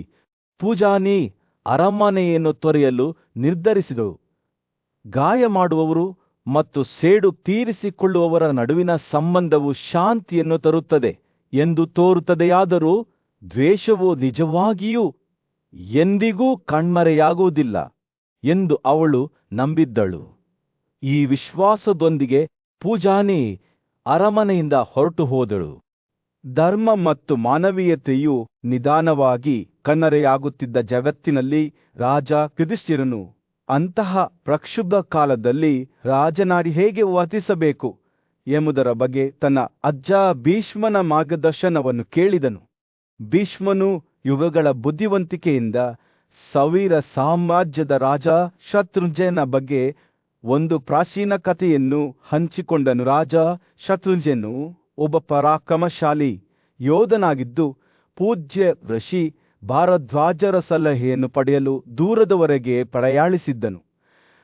ಪೂಜಾನಿ ಅರಮನೆಯನ್ನು ತೊರೆಯಲು ನಿರ್ಧರಿಸಿದಳು. ಗಾಯ ಮಾಡುವವರು ಮತ್ತು ಸೇಡು ತೀರಿಸಿಕೊಳ್ಳುವವರ ನಡುವಿನ ಸಂಬಂಧವು ಶಾಂತಿಯನ್ನು ತರುತ್ತದೆ ಎಂದು ತೋರುತ್ತದೆಯಾದರೂ ದ್ವೇಷವು ನಿಜವಾಗಿಯೂ ಎಂದಿಗೂ ಕಣ್ಮರೆಯಾಗುವುದಿಲ್ಲ ಎಂದು ಅವಳು ನಂಬಿದ್ದಳು. ಈ ವಿಶ್ವಾಸದೊಂದಿಗೆ ಪೂಜಾನಿ ಅರಮನೆಯಿಂದ ಹೊರಟು ಹೋದಳು. ಧರ್ಮ ಮತ್ತು ಮಾನವೀಯತೆಯು ನಿಧಾನವಾಗಿ ಕಣ್ಮರೆಯಾಗುತ್ತಿದ್ದ ಜಗತ್ತಿನಲ್ಲಿ ರಾಜ ಯುಧಿಷ್ಠಿರನು ಅಂತಹ ಪ್ರಕ್ಷುಬ್ಧ ಕಾಲದಲ್ಲಿ ರಾಜನಾಡಿ ಹೇಗೆ ವರ್ತಿಸಬೇಕು ಎಂಬುದರ ಬಗ್ಗೆ ತನ್ನ ಅಜ್ಜ ಭೀಷ್ಮನ ಮಾರ್ಗದರ್ಶನವನ್ನು ಕೇಳಿದನು. ಭೀಷ್ಮನು ಯುಗಗಳ ಬುದ್ಧಿವಂತಿಕೆಯಿಂದ ಸವೀರ ಸಾಮ್ರಾಜ್ಯದ ರಾಜ ಶತ್ರುಂಜಯನ ಬಗ್ಗೆ ಒಂದು ಪ್ರಾಚೀನ ಕಥೆಯನ್ನು ಹಂಚಿಕೊಂಡನು. ರಾಜ ಶತ್ರುಂಜಯನು ಒಬ್ಬ ಪರಾಕ್ರಮಶಾಲಿ ಯೋಧನಾಗಿದ್ದು ಪೂಜ್ಯ ಋಷಿ ಭಾರದ್ವಾಜರ ಸಲಹೆಯನ್ನು ಪಡೆಯಲು ದೂರದವರೆಗೆ ಪ್ರಯಾಣಿಸಿದ್ದನು.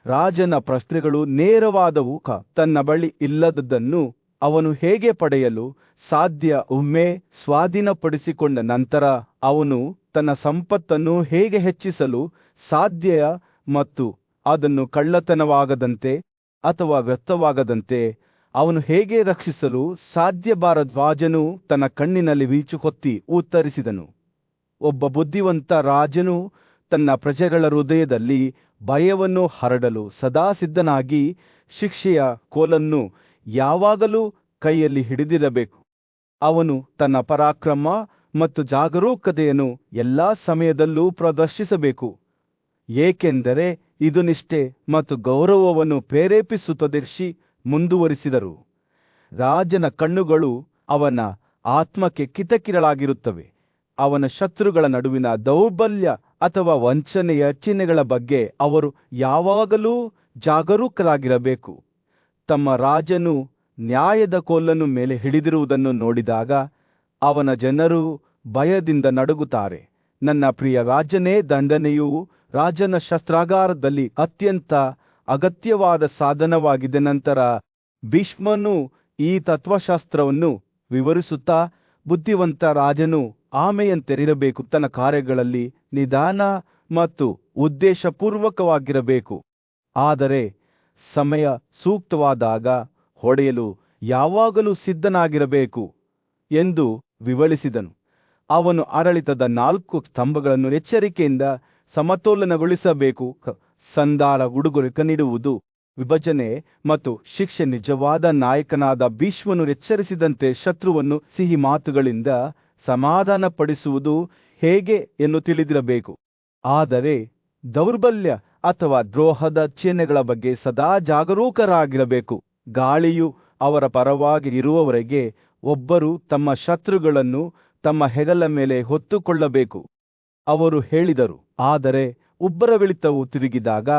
ರಾಜನ ಪ್ರಶ್ನೆಗಳು ನೇರವಾದವು. ತನ್ನ ಬಳಿ ಇಲ್ಲದದ್ದನ್ನು ಅವನು ಹೇಗೆ ಪಡೆಯಲು ಸಾಧ್ಯ? ಒಮ್ಮೆ ಸ್ವಾಧೀನಪಡಿಸಿಕೊಂಡ ನಂತರ ಅವನು ತನ್ನ ಸಂಪತ್ತನ್ನು ಹೇಗೆ ಹೆಚ್ಚಿಸಲು ಸಾಧ್ಯ ಮತ್ತು ಅದನ್ನು ಕಳ್ಳತನವಾಗದಂತೆ ಅಥವಾ ವ್ಯರ್ಥವಾಗದಂತೆ ಅವನು ಹೇಗೆ ರಕ್ಷಿಸಲು ಸಾಧ್ಯ? ಭಾರದ್ವಾಜನು ತನ್ನ ಕಣ್ಣಿನಲ್ಲಿ ವೀಚು ಹೊತ್ತಿ ಉತ್ತರಿಸಿದನು. ಒಬ್ಬ ಬುದ್ಧಿವಂತ ರಾಜನು ತನ್ನ ಪ್ರಜೆಗಳ ಹೃದಯದಲ್ಲಿ ಭಯವನ್ನು ಹರಡಲು ಸದಾ ಸಿದ್ಧನಾಗಿ ಶಿಕ್ಷೆಯ ಕೋಲನ್ನು ಯಾವಾಗಲೂ ಕೈಯಲ್ಲಿ ಹಿಡಿದಿರಬೇಕು. ಅವನು ತನ್ನ ಪರಾಕ್ರಮ ಮತ್ತು ಜಾಗರೂಕತೆಯನ್ನು ಎಲ್ಲಾ ಸಮಯದಲ್ಲೂ ಪ್ರದರ್ಶಿಸಬೇಕು, ಏಕೆಂದರೆ ಇದು ನಿಷ್ಠೆ ಮತ್ತು ಗೌರವವನ್ನು ಪ್ರೇರೇಪಿಸುತ್ತದೆ. ಮುಂದುವರಿಸಿದರು. ರಾಜನ ಕಣ್ಣುಗಳು ಅವನ ಆತ್ಮಕ್ಕೆ ಕಿಟಕಿಗಳಾಗಿರುತ್ತವೆ. ಅವನ ಶತ್ರುಗಳ ನಡುವಿನ ದೌರ್ಬಲ್ಯ ಅಥವಾ ವಂಚನೆಯ ಚಿಹ್ನೆಗಳ ಬಗ್ಗೆ ಅವರು ಯಾವಾಗಲೂ ಜಾಗರೂಕರಾಗಿರಬೇಕು. ತಮ್ಮ ರಾಜನು ನ್ಯಾಯದ ಕೋಲನ್ನು ಮೇಲೆ ಹಿಡಿದಿರುವುದನ್ನು ನೋಡಿದಾಗ ಅವನ ಜನರು ಭಯದಿಂದ ನಡುಗುತ್ತಾರೆ. ನನ್ನ ಪ್ರಿಯ ರಾಜನೇ, ದಂಡನೆಯು ರಾಜನ ಶಸ್ತ್ರಾಗಾರದಲ್ಲಿ ಅತ್ಯಂತ ಅಗತ್ಯವಾದ ಸಾಧನವಾಗಿದೆ. ನಂತರ ಭೀಷ್ಮನು ಈ ತತ್ವಶಾಸ್ತ್ರವನ್ನು ವಿವರಿಸುತ್ತಾ, ಬುದ್ಧಿವಂತ ರಾಜನು ಆಮೆಯಂತೆರಿರಬೇಕು, ತನ್ನ ಕಾರ್ಯಗಳಲ್ಲಿ ನಿಧಾನ ಮತ್ತು ಉದ್ದೇಶಪೂರ್ವಕವಾಗಿರಬೇಕು, ಆದರೆ ಸಮಯ ಸೂಕ್ತವಾದಾಗ ಹೊಡೆಯಲು ಯಾವಾಗಲೂ ಸಿದ್ಧನಾಗಿರಬೇಕು ಎಂದು ವಿವರಿಸಿದನು. ಅವನು ಆಡಳಿತದ 4 ಸ್ತಂಭಗಳನ್ನು ಎಚ್ಚರಿಕೆಯಿಂದ ಸಮತೋಲನಗೊಳಿಸಬೇಕು: ಸಂಧಾನ, ಉಡುಗೊರೆ ನೀಡುವುದು, ವಿಭಜನೆ ಮತ್ತು ಶಿಕ್ಷೆ. ನಿಜವಾದ ನಾಯಕನಾದ ಭೀಷ್ಮನು ಎಚ್ಚರಿಸಿದಂತೆ ಶತ್ರುವನ್ನು ಸಿಹಿ ಮಾತುಗಳಿಂದ ಸಮಾಧಾನಪಡಿಸುವುದು ಹೇಗೆ ಎಂದು ತಿಳಿದಿರಬೇಕು, ಆದರೆ ದೌರ್ಬಲ್ಯ ಅಥವಾ ದ್ರೋಹದ ಚಿಹ್ನೆಗಳ ಬಗ್ಗೆ ಸದಾ ಜಾಗರೂಕರಾಗಿರಬೇಕು. ಗಾಳಿಯು ಅವರ ಪರವಾಗಿ ಇರುವವರೆಗೆ ಒಬ್ಬರು ತಮ್ಮ ಶತ್ರುಗಳನ್ನು ತಮ್ಮ ಹೆಗಲ ಮೇಲೆ ಹೊತ್ತುಕೊಳ್ಳಬೇಕು. ಅವರು ಹೇಳಿದರು, ಆದರೆ ಉಬ್ಬರವಿಳಿತವು ತಿರುಗಿದಾಗ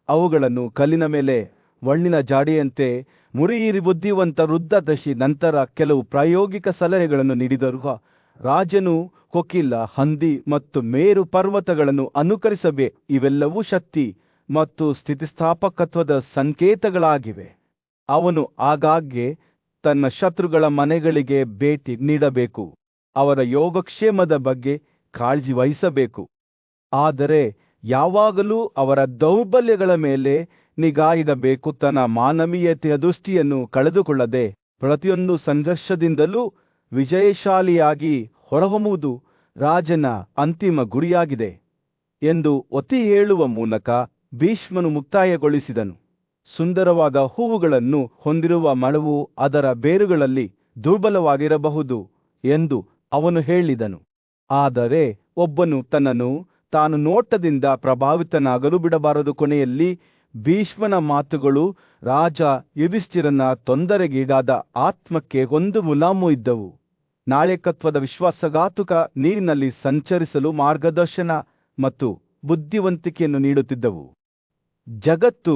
ಅವುಗಳನ್ನು ಕಲ್ಲಿನ ಮೇಲೆ ಮಣ್ಣಿನ ಜಾಡಿಯಂತೆ ಮುರಿಯಿರಿ. ಬುದ್ಧಿವಂತ ವೃದ್ಧದಶಿ ನಂತರ ಕೆಲವು ಪ್ರಾಯೋಗಿಕ ಸಲಹೆಗಳನ್ನು ನೀಡಿದರು. ರಾಜನು ಕೊಕಿಲ, ಹಂದಿ ಮತ್ತು ಮೇರು ಪರ್ವತಗಳನ್ನು ಅನುಕರಿಸಬೇಕು. ಇವೆಲ್ಲವೂ ಶಕ್ತಿ ಮತ್ತು ಸ್ಥಿತಿಸ್ಥಾಪಕತ್ವದ ಸಂಕೇತಗಳಾಗಿವೆ. ಅವನು ಆಗಾಗ್ಗೆ ತನ್ನ ಶತ್ರುಗಳ ಮನೆಗಳಿಗೆ ಭೇಟಿ ನೀಡಬೇಕು, ಅವರ ಯೋಗಕ್ಷೇಮದ ಬಗ್ಗೆ ಕಾಳಜಿ ವಹಿಸಬೇಕು, ಆದರೆ ಯಾವಾಗಲೂ ಅವರ ದೌರ್ಬಲ್ಯಗಳ ಮೇಲೆ ನಿಗಾ ಇಡಬೇಕು. ತನ್ನ ಮಾನವೀಯತೆಯ ದೃಷ್ಟಿಯನ್ನು ಕಳೆದುಕೊಳ್ಳದೆ ಪ್ರತಿಯೊಂದು ಸಂಘರ್ಷದಿಂದಲೂ ವಿಜಯಶಾಲಿಯಾಗಿ ಹೊರಹೊಮ್ಮುವುದು ರಾಜನ ಅಂತಿಮ ಗುರಿಯಾಗಿದೆ ಎಂದು ಒತ್ತಿ ಹೇಳುವ ಮೂಲಕ ಭೀಷ್ಮನು ಮುಕ್ತಾಯಗೊಳಿಸಿದನು. ಸುಂದರವಾದ ಹೂವುಗಳನ್ನು ಹೊಂದಿರುವ ಮರವು ಅದರ ಬೇರುಗಳಲ್ಲಿ ದುರ್ಬಲವಾಗಿರಬಹುದು ಎಂದು ಅವನು ಹೇಳಿದನು, ಆದರೆ ಒಬ್ಬನು ತನ್ನನ್ನು ತಾನು ನೋಟದಿಂದ ಪ್ರಭಾವಿತನಾಗಲು ಬಿಡಬಾರದು. ಕೊನೆಯಲ್ಲಿ ಭೀಷ್ಮನ ಮಾತುಗಳು ರಾಜ ಯುಧಿಷ್ಠಿರನ ತೊಂದರೆಗೀಡಾದ ಆತ್ಮಕ್ಕೆ ಒಂದು ಮುಲಾಮು ಇದ್ದವು. ನಾಯಕತ್ವದ ವಿಶ್ವಾಸಘಾತುಕ ನೀರಿನಲ್ಲಿ ಸಂಚರಿಸಲು ಮಾರ್ಗದರ್ಶನ ಮತ್ತು ಬುದ್ಧಿವಂತಿಕೆಯನ್ನು ನೀಡುತ್ತಿದ್ದವು. ಜಗತ್ತು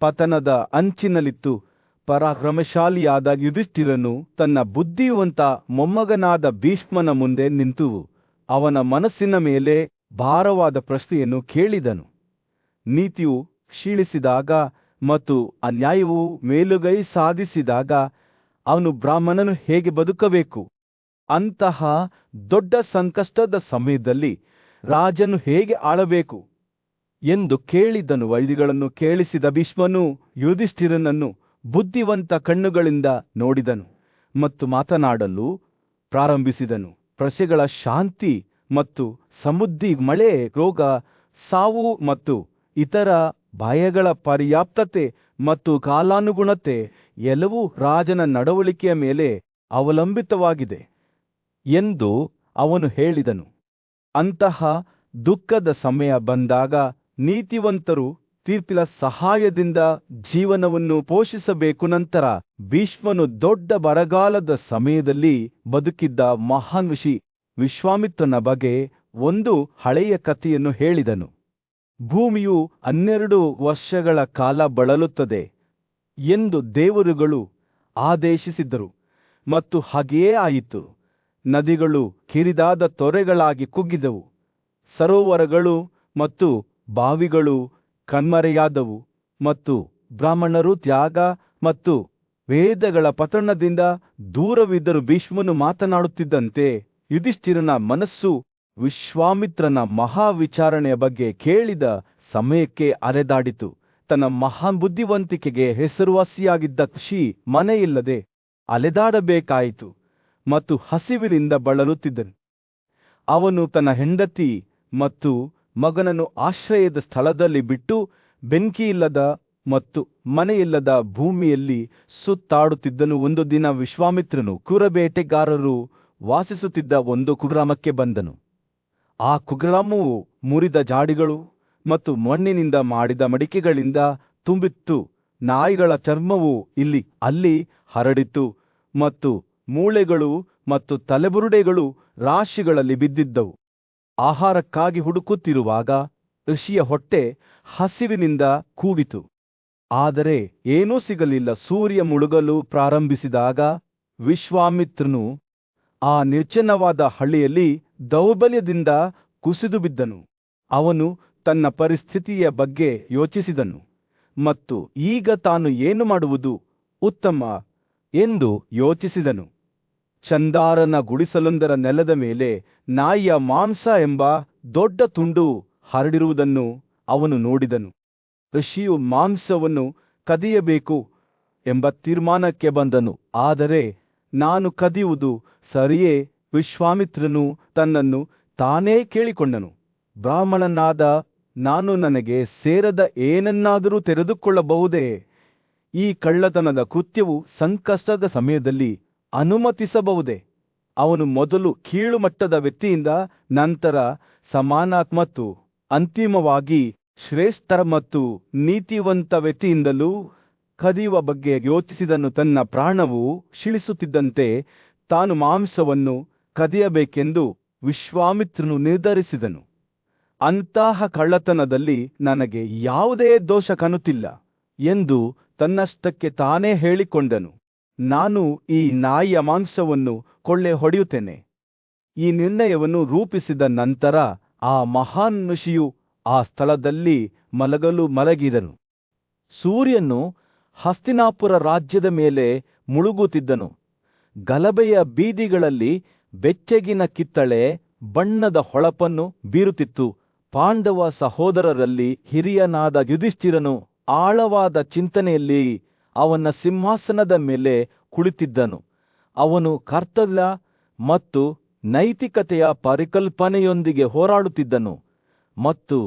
ಪತನದ ಅಂಚಿನಲ್ಲಿತ್ತು. ಪರಾಕ್ರಮಶಾಲಿಯಾದ ಯುಧಿಷ್ಠಿರನು ತನ್ನ ಬುದ್ಧಿವಂತ ಮೊಮ್ಮಗನಾದ ಭೀಷ್ಮನ ಮುಂದೆ ನಿಂತು ಅವನ ಮನಸ್ಸಿನ ಮೇಲೆ ಭಾರವಾದ ಪ್ರಶ್ನೆಯನ್ನು ಕೇಳಿದನು. ನೀತಿಯು ಕ್ಷೀಣಿಸಿದಾಗ ಮತ್ತು ಅನ್ಯಾಯವು ಮೇಲುಗೈ ಸಾಧಿಸಿದಾಗ ಅವನು ಬ್ರಾಹ್ಮಣನು ಹೇಗೆ ಬದುಕಬೇಕು, ಅಂತಹ ದೊಡ್ಡ ಸಂಕಷ್ಟದ ಸಮಯದಲ್ಲಿ ರಾಜನು ಹೇಗೆ ಆಳಬೇಕು ಎಂದು ಕೇಳಿದನು. ವೈರಿಗಳನ್ನು ಕೇಳಿಸಿದ ಭೀಷ್ಮನು ಯುಧಿಷ್ಠಿರನನ್ನು ಬುದ್ಧಿವಂತ ಕಣ್ಣುಗಳಿಂದ ನೋಡಿದನು ಮತ್ತು ಮಾತನಾಡಲು ಪ್ರಾರಂಭಿಸಿದನು. ಪ್ರಜೆಗಳ ಶಾಂತಿ ಮತ್ತು ಸಮೃದ್ಧಿ, ಮಳೆ, ರೋಗ, ಸಾವು ಮತ್ತು ಇತರ ಭಯಗಳ ಪರ್ಯಾಪ್ತತೆ ಮತ್ತು ಕಾಲಾನುಗುಣತೆ ಎಲ್ಲವೂ ರಾಜನ ನಡವಳಿಕೆಯ ಮೇಲೆ ಅವಲಂಬಿತವಾಗಿದೆ ಎಂದು ಅವನು ಹೇಳಿದನು. ಅಂತಹ ದುಃಖದ ಸಮಯ ಬಂದಾಗ ನೀತಿವಂತರು ತೀರ್ಪಿನ ಸಹಾಯದಿಂದ ಜೀವನವನ್ನು ಪೋಷಿಸಬೇಕು. ನಂತರ ಭೀಷ್ಮನು ದೊಡ್ಡ ಬರಗಾಲದ ಸಮಯದಲ್ಲಿ ಬದುಕಿದ್ದ ಮಹಾನ್ ಋಷಿ ವಿಶ್ವಾಮಿತ್ರನ ಬಗ್ಗೆ ಒಂದು ಹಳೆಯ ಕಥೆಯನ್ನು ಹೇಳಿದನು. ಭೂಮಿಯು 12 ವರ್ಷಗಳ ಕಾಲ ಬಳಲುತ್ತದೆ ಎಂದು ದೇವರುಗಳು ಆದೇಶಿಸಿದ್ದರು ಮತ್ತು ಹಾಗೆಯೇ ಆಯಿತು. ನದಿಗಳು ಕಿರಿದಾದ ತೊರೆಗಳಾಗಿ ಕುಗ್ಗಿದವು, ಸರೋವರಗಳು ಮತ್ತು ಬಾವಿಗಳು ಕಣ್ಮರೆಯಾದವು ಮತ್ತು ಬ್ರಾಹ್ಮಣರು ತ್ಯಾಗ ಮತ್ತು ವೇದಗಳ ಪಠಣದಿಂದ ದೂರವಿದ್ದರು. ಭೀಷ್ಮನು ಮಾತನಾಡುತ್ತಿದ್ದಂತೆ ಯುಧಿಷ್ಠಿರನ ಮನಸ್ಸು ವಿಶ್ವಾಮಿತ್ರನ ಮಹಾವಿಚಾರಣೆಯ ಬಗ್ಗೆ ಕೇಳಿದ ಸಮಯಕ್ಕೆ ಅಲೆದಾಡಿತು. ತನ್ನ ಮಹಾನ್ ಬುದ್ಧಿವಂತಿಕೆಗೆ ಹೆಸರುವಾಸಿಯಾಗಿದ್ದ ಋಷಿ ಮನೆಯಿಲ್ಲದೆ ಅಲೆದಾಡಬೇಕಾಯಿತು ಮತ್ತು ಹಸಿವಿನಿಂದ ಬಳಲುತ್ತಿದ್ದನು. ಅವನು ತನ್ನ ಹೆಂಡತಿ ಮತ್ತು ಮಗನನ್ನು ಆಶ್ರಯದ ಸ್ಥಳದಲ್ಲಿ ಬಿಟ್ಟು ಬೆಂಕಿಯಿಲ್ಲದ ಮತ್ತು ಮನೆಯಿಲ್ಲದ ಭೂಮಿಯಲ್ಲಿ ಸುತ್ತಾಡುತ್ತಿದ್ದನು. ಒಂದು ದಿನ ವಿಶ್ವಾಮಿತ್ರನು ಕುರಬೇಟೆಗಾರರು ವಾಸಿಸುತ್ತಿದ್ದ ಒಂದು ಕುಗ್ರಾಮಕ್ಕೆ ಬಂದನು. ಆ ಕುಗ್ರಾಮವು ಮುರಿದ ಜಾಡಿಗಳು ಮತ್ತು ಮಣ್ಣಿನಿಂದ ಮಾಡಿದ ಮಡಿಕೆಗಳಿಂದ ತುಂಬಿತ್ತು. ನಾಯಿಗಳ ಚರ್ಮವು ಇಲ್ಲಿ ಅಲ್ಲಿ ಹರಡಿತ್ತು ಮತ್ತು ಮೂಳೆಗಳು ಮತ್ತು ತಲೆಬುರುಡೆಗಳು ರಾಶಿಗಳಲ್ಲಿ ಬಿದ್ದಿದ್ದವು. ಆಹಾರಕ್ಕಾಗಿ ಹುಡುಕುತ್ತಿರುವಾಗ ಋಷಿಯ ಹೊಟ್ಟೆ ಹಸಿವಿನಿಂದ ಕೂಗಿತು, ಆದರೆ ಏನೂ ಸಿಗಲಿಲ್ಲ. ಸೂರ್ಯ ಮುಳುಗಲು ಪ್ರಾರಂಭಿಸಿದಾಗ ವಿಶ್ವಾಮಿತ್ರನು ಆ ನಿರ್ಜನವಾದ ಹಳ್ಳಿಯಲ್ಲಿ ದೌರ್ಬಲ್ಯದಿಂದ ಕುಸಿದು ಬಿದ್ದನು. ಅವನು ತನ್ನ ಪರಿಸ್ಥಿತಿಯ ಬಗ್ಗೆ ಯೋಚಿಸಿದನು ಮತ್ತು ಈಗ ತಾನು ಏನು ಮಾಡುವುದು ಉತ್ತಮ ಎಂದು ಯೋಚಿಸಿದನು. ಚಂದಾರನ ಗುಡಿಸಲೊಂದರ ನೆಲದ ಮೇಲೆ ನಾಯಿಯ ಮಾಂಸ ಎಂಬ ದೊಡ್ಡ ತುಂಡು ಹರಡಿರುವುದನ್ನು ಅವನು ನೋಡಿದನು. ಋಷಿಯು ಮಾಂಸವನ್ನು ಕದಿಯಬೇಕು ಎಂಬ ತೀರ್ಮಾನಕ್ಕೆ ಬಂದನು. ಆದರೆ ನಾನು ಕದಿಯುವುದು ಸರಿಯೇ? ವಿಶ್ವಾಮಿತ್ರನು ತನ್ನನ್ನು ತಾನೇ ಕೇಳಿಕೊಂಡನು. ಬ್ರಾಹ್ಮಣನಾದ ನಾನು ನನಗೆ ಸೇರದ ಏನನ್ನಾದರೂ ತೆರೆದುಕೊಳ್ಳಬಹುದೇ? ಈ ಕಳ್ಳತನದ ಕೃತ್ಯವು ಸಂಕಷ್ಟದ ಸಮಯದಲ್ಲಿ ಅನುಮತಿಸಬಹುದೇ? ಅವನು ಮೊದಲು ಕೀಳುಮಟ್ಟದ ವ್ಯಕ್ತಿಯಿಂದ, ನಂತರ ಸಮಾನ ಮತ್ತು ಅಂತಿಮವಾಗಿ ಶ್ರೇಷ್ಠ ಮತ್ತು ನೀತಿವಂತ ವ್ಯಕ್ತಿಯಿಂದಲೂ ಕದಿಯುವ ಬಗ್ಗೆ ಯೋಚಿಸಿದನು. ತನ್ನ ಪ್ರಾಣವು ಕ್ಷೀಣಿಸುತ್ತಿದ್ದಂತೆ ತಾನು ಮಾಂಸವನ್ನು ಕದಿಯಬೇಕೆಂದು ವಿಶ್ವಾಮಿತ್ರನು ನಿರ್ಧರಿಸಿದನು. ಅಂತಹ ಕಳ್ಳತನದಲ್ಲಿ ನನಗೆ ಯಾವುದೇ ದೋಷ ಕಾಣುತ್ತಿಲ್ಲ ಎಂದು ತನ್ನಷ್ಟಕ್ಕೆ ತಾನೇ ಹೇಳಿಕೊಂಡನು. ನಾನು ಈ ನಾಯಿಯ ಮಾಂಸವನ್ನು ಕೊಳ್ಳೆ ಹೊಡೆಯುತ್ತೇನೆ. ಈ ನಿರ್ಣಯವನ್ನು ರೂಪಿಸಿದ ನಂತರ ಆ ಮಹಾನ್ ಋಷಿಯು ಆ ಸ್ಥಳದಲ್ಲಿ ಮಲಗಿದನು. ಸೂರ್ಯನು ಹಸ್ತಿನಾಪುರ ರಾಜ್ಯದ ಮೇಲೆ ಮುಳುಗುತ್ತಿದ್ದನು. ಗಲಭೆಯ ಬೀದಿಗಳಲ್ಲಿ ಬೆಚ್ಚಗಿನ ಕಿತ್ತಳೆ ಬಣ್ಣದ ಹೊಳಪನ್ನು ಬೀರುತ್ತಿತ್ತು. ಪಾಂಡವ ಸಹೋದರರಲ್ಲಿ ಹಿರಿಯನಾದ ಯುಧಿಷ್ಠಿರನು ಆಳವಾದ ಚಿಂತನೆಯಲ್ಲಿ ಅವನ ಸಿಂಹಾಸನದ ಮೇಲೆ ಕುಳಿತಿದ್ದನು. ಅವನು ಕರ್ತವ್ಯ ಮತ್ತು ನೈತಿಕತೆಯ ಪರಿಕಲ್ಪನೆಯೊಂದಿಗೆ ಹೋರಾಡುತ್ತಿದ್ದನು ಮತ್ತು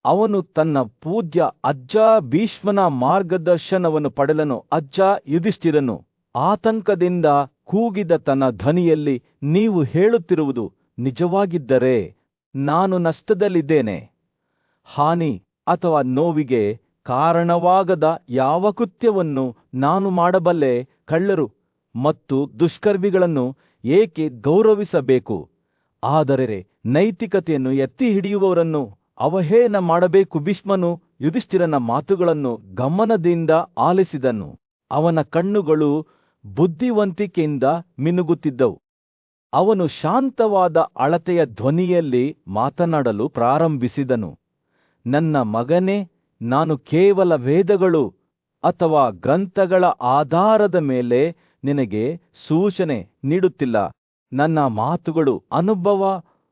ಅವನು ತನ್ನ ಪೂಜ್ಯ ಅಜ್ಜ ಭೀಷ್ಮನ ಮಾರ್ಗದರ್ಶನವನ್ನು ಪಡೆದನು. ಅಜ್ಜ ಯುಧಿಷ್ಠಿರನು ಆತಂಕದಿಂದ ಕೂಗಿದ ತನ್ನ ಧ್ವನಿಯಲ್ಲಿ, ನೀವು ಹೇಳುತ್ತಿರುವುದು ನಿಜವಾಗಿದ್ದರೆ ನಾನು ನಷ್ಟದಲ್ಲಿದ್ದೇನೆ. ಹಾನಿ ಅಥವಾ ನೋವಿಗೆ ಕಾರಣವಾಗದ ಯಾವ ಕೃತ್ಯವನ್ನು ನಾನು ಮಾಡಬಲ್ಲೆ? ಕಳ್ಳರು ಮತ್ತು ದುಷ್ಕರ್ಮಿಗಳನ್ನು ಏಕೆ ಗೌರವಿಸಬೇಕು? ಆದರೆ ನೈತಿಕತೆಯನ್ನು ಎತ್ತಿ ಹಿಡಿಯುವವರನ್ನು ಅವಹೇಳನ ಮಾಡಬೇಕು. ಭೀಷ್ಮನು ಯುಧಿಷ್ಠಿರನ ಮಾತುಗಳನ್ನು ಗಮನದಿಂದ ಆಲಿಸಿದನು. ಅವನ ಕಣ್ಣುಗಳು ಬುದ್ಧಿವಂತಿಕೆಯಿಂದ ಮಿನುಗುತ್ತಿದ್ದವು. ಅವನು ಶಾಂತವಾದ ಅಳತೆಯ ಧ್ವನಿಯಲ್ಲಿ ಮಾತನಾಡಲು ಪ್ರಾರಂಭಿಸಿದನು. ನನ್ನ ಮಗನೇ, ನಾನು ಕೇವಲ ವೇದಗಳು ಅಥವಾ ಗ್ರಂಥಗಳ ಆಧಾರದ ಮೇಲೆ ನಿನಗೆ ಸೂಚನೆ ನೀಡುತ್ತಿಲ್ಲ. ನನ್ನ ಮಾತುಗಳು ಅನುಭವ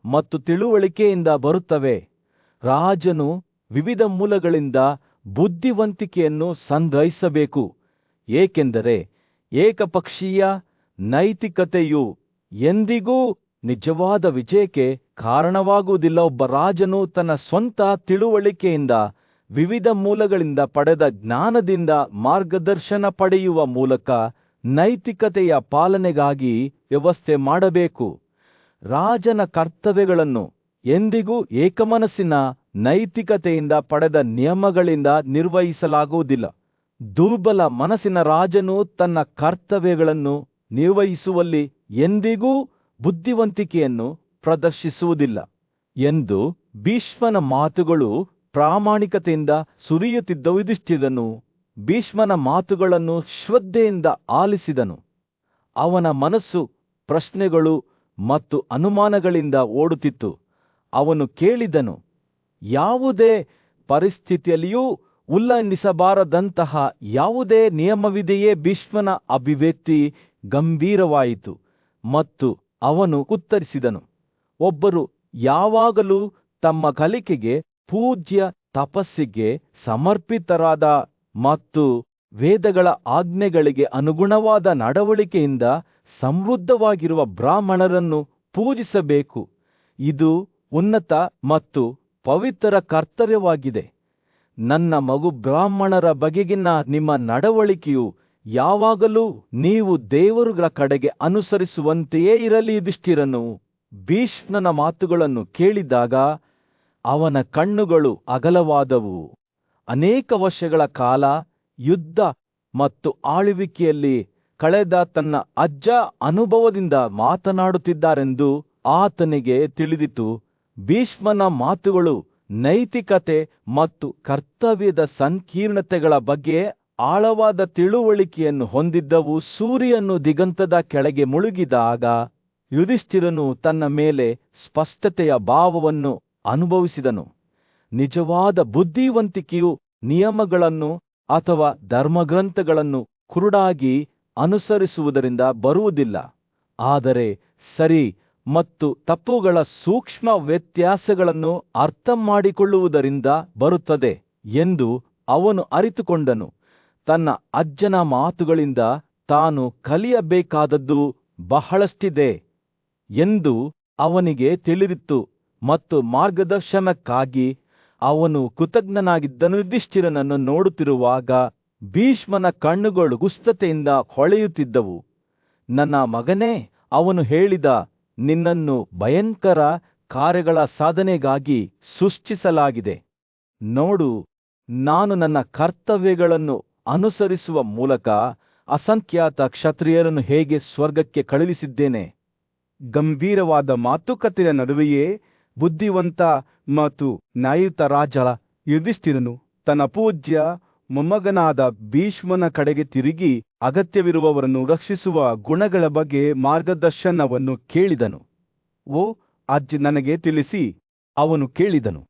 ಮತ್ತು ತಿಳುವಳಿಕೆಯಿಂದ ಬರುತ್ತವೆ. ರಾಜನು ವಿವಿಧ ಮೂಲಗಳಿಂದ ಬುದ್ಧಿವಂತಿಕೆಯನ್ನು ಸಂಗ್ರಹಿಸಬೇಕು, ಏಕೆಂದರೆ ಏಕಪಕ್ಷೀಯ ನೈತಿಕತೆಯು ಎಂದಿಗೂ ನಿಜವಾದ ವಿಜಯಕ್ಕೆ ಕಾರಣವಾಗುವುದಿಲ್ಲ. ಒಬ್ಬ ರಾಜನು ತನ್ನ ಸ್ವಂತ ತಿಳುವಳಿಕೆಯಿಂದ ವಿವಿಧ ಮೂಲಗಳಿಂದ ಪಡೆದ ಜ್ಞಾನದಿಂದ ಮಾರ್ಗದರ್ಶನ ಪಡೆಯುವ ಮೂಲಕ ನೈತಿಕತೆಯ ಪಾಲನೆಗಾಗಿ ವ್ಯವಸ್ಥೆ ಮಾಡಬೇಕು. ರಾಜನ ಕರ್ತವ್ಯಗಳನ್ನು ಎಂದಿಗೂ ಏಕಮನಸ್ಸಿನ ನೈತಿಕತೆಯಿಂದ ಪಡೆದ ನಿಯಮಗಳಿಂದ ನಿರ್ವಹಿಸಲಾಗುವುದಿಲ್ಲ. ದುರ್ಬಲ ಮನಸ್ಸಿನ ರಾಜನು ತನ್ನ ಕರ್ತವ್ಯಗಳನ್ನು ನಿರ್ವಹಿಸುವಲ್ಲಿ ಎಂದಿಗೂ ಬುದ್ಧಿವಂತಿಕೆಯನ್ನು ಪ್ರದರ್ಶಿಸುವುದಿಲ್ಲ ಎಂದು ಭೀಷ್ಮನ ಮಾತುಗಳು ಪ್ರಾಮಾಣಿಕತೆಯಿಂದ ಸುರಿಯುತ್ತಿದ್ದ ಯುಧಿಷ್ಠಿರನು ಭೀಷ್ಮನ ಮಾತುಗಳನ್ನು ಶ್ರದ್ಧೆಯಿಂದ ಆಲಿಸಿದನು. ಅವನ ಮನಸ್ಸು ಪ್ರಶ್ನೆಗಳು ಮತ್ತು ಅನುಮಾನಗಳಿಂದ ಓಡುತ್ತಿತ್ತು. ಅವನು ಕೇಳಿದನು, ಯಾವುದೇ ಪರಿಸ್ಥಿತಿಯಲ್ಲಿಯೂ ಉಲ್ಲಂಘಿಸಬಾರದಂತಹ ಯಾವುದೇ ನಿಯಮವಿದೆಯೇ? ಭೀಷ್ಮನ ಅಭಿವ್ಯಕ್ತಿ ಗಂಭೀರವಾಯಿತು ಮತ್ತು ಅವನು ಉತ್ತರಿಸಿದನು, ಒಬ್ಬರು ಯಾವಾಗಲೂ ತಮ್ಮ ಕಲಿಕೆಗೆ, ಪೂಜ್ಯ ತಪಸ್ಸಿಗೆ ಸಮರ್ಪಿತರಾದ ಮತ್ತು ವೇದಗಳ ಆಜ್ಞೆಗಳಿಗೆ ಅನುಗುಣವಾದ ನಡವಳಿಕೆಯಿಂದ ಸಮೃದ್ಧವಾಗಿರುವ ಬ್ರಾಹ್ಮಣರನ್ನು ಪೂಜಿಸಬೇಕು. ಇದು ಉನ್ನತ ಮತ್ತು ಪವಿತ್ರ ಕರ್ತವ್ಯವಾಗಿದೆ. ನನ್ನ ಮಗು ಬ್ರಾಹ್ಮಣರ ಬಗೆಗಿನ ನಿಮ್ಮ ನಡವಳಿಕೆಯು ಯಾವಾಗಲೂ ನೀವು ದೇವರುಗಳ ಕಡೆಗೆ ಅನುಸರಿಸುವಂತೆಯೇ ಇರಲಿ. ಯುಧಿಷ್ಠಿರನು ಭೀಷ್ಮನ ಮಾತುಗಳನ್ನು ಕೇಳಿದಾಗ ಅವನ ಕಣ್ಣುಗಳು ಅಗಲವಾದವು. ಅನೇಕ ವರ್ಷಗಳ ಕಾಲ ಯುದ್ಧ ಮತ್ತು ಆಳ್ವಿಕೆಯಲ್ಲಿ ಕಳೆದ ತನ್ನ ಅಜ್ಜ ಅನುಭವದಿಂದ ಮಾತನಾಡುತ್ತಿದ್ದಾರೆಂದು ಆತನಿಗೆ ತಿಳಿದಿತು. ಭೀಷ್ಮನ ಮಾತುಗಳು ನೈತಿಕತೆ ಮತ್ತು ಕರ್ತವ್ಯದ ಸಂಕೀರ್ಣತೆಗಳ ಬಗ್ಗೆ ಆಳವಾದ ತಿಳುವಳಿಕೆಯನ್ನು ಹೊಂದಿದ್ದವು. ಸೂರ್ಯನು ದಿಗಂತದ ಕೆಳಗೆ ಮುಳುಗಿದಾಗ ಯುಧಿಷ್ಠಿರನು ತನ್ನ ಮೇಲೆ ಸ್ಪಷ್ಟತೆಯ ಭಾವವನ್ನು ಅನುಭವಿಸಿದನು. ನಿಜವಾದ ಬುದ್ಧಿವಂತಿಕೆಯು ನಿಯಮಗಳನ್ನು ಅಥವಾ ಧರ್ಮಗ್ರಂಥಗಳನ್ನು ಕುರುಡಾಗಿ ಅನುಸರಿಸುವುದರಿಂದ ಬರುವುದಿಲ್ಲ, ಆದರೆ ಸರಿ ಮತ್ತು ತಪ್ಪುಗಳ ಸೂಕ್ಷ್ಮ ವ್ಯತ್ಯಾಸಗಳನ್ನು ಅರ್ಥ ಮಾಡಿಕೊಳ್ಳುವುದರಿಂದ ಬರುತ್ತದೆ ಎಂದು ಅವನು ಅರಿತುಕೊಂಡನು. ತನ್ನ ಅಜ್ಜನ ಮಾತುಗಳಿಂದ ತಾನು ಕಲಿಯಬೇಕಾದದ್ದು ಬಹಳಷ್ಟಿದೆ ಎಂದು ಅವನಿಗೆ ತಿಳಿದಿತ್ತು ಮತ್ತು ಮಾರ್ಗದರ್ಶನಕ್ಕಾಗಿ ಅವನು ಕೃತಜ್ಞನಾಗಿದ್ದನು. ಯುಧಿಷ್ಠಿರನನ್ನು ನೋಡುತ್ತಿರುವಾಗ ಭೀಷ್ಮನ ಕಣ್ಣುಗಳು ಗುಪ್ತತೆಯಿಂದ ಹೊಳೆಯುತ್ತಿದ್ದವು. ನನ್ನ ಮಗನೇ, ಅವನು ಹೇಳಿದ, ನಿನ್ನನ್ನು ಭಯಂಕರ ಕಾರ್ಯಗಳ ಸಾಧನೆಗಾಗಿ ಸೃಷ್ಟಿಸಲಾಗಿದೆ. ನೋಡು, ನಾನು ನನ್ನ ಕರ್ತವ್ಯಗಳನ್ನು ಅನುಸರಿಸುವ ಮೂಲಕ ಅಸಂಖ್ಯಾತ ಕ್ಷತ್ರಿಯರನ್ನು ಹೇಗೆ ಸ್ವರ್ಗಕ್ಕೆ ಕಳುಹಿಸಿದ್ದೇನೆ. ಗಂಭೀರವಾದ ಮಾತುಕತೆಯ ನಡುವೆಯೇ ಬುದ್ಧಿವಂತ ಮತ್ತು ನ್ಯಾಯಯುತ ರಾಜ ಯುಧಿಷ್ಠಿರನು ತನ್ನ ಪೂಜ್ಯ ಮೊಮ್ಮಗನಾದ ಭೀಷ್ಮನ ಕಡೆಗೆ ತಿರುಗಿ ಅಗತ್ಯವಿರುವವರನ್ನು ರಕ್ಷಿಸುವ ಗುಣಗಳ ಬಗ್ಗೆ ಮಾರ್ಗದರ್ಶನವನ್ನು ಕೇಳಿದನು. ಓ ಅಜ್ಜಿ, ನನಗೆ ತಿಳಿಸಿ, ಅವನು ಕೇಳಿದನು.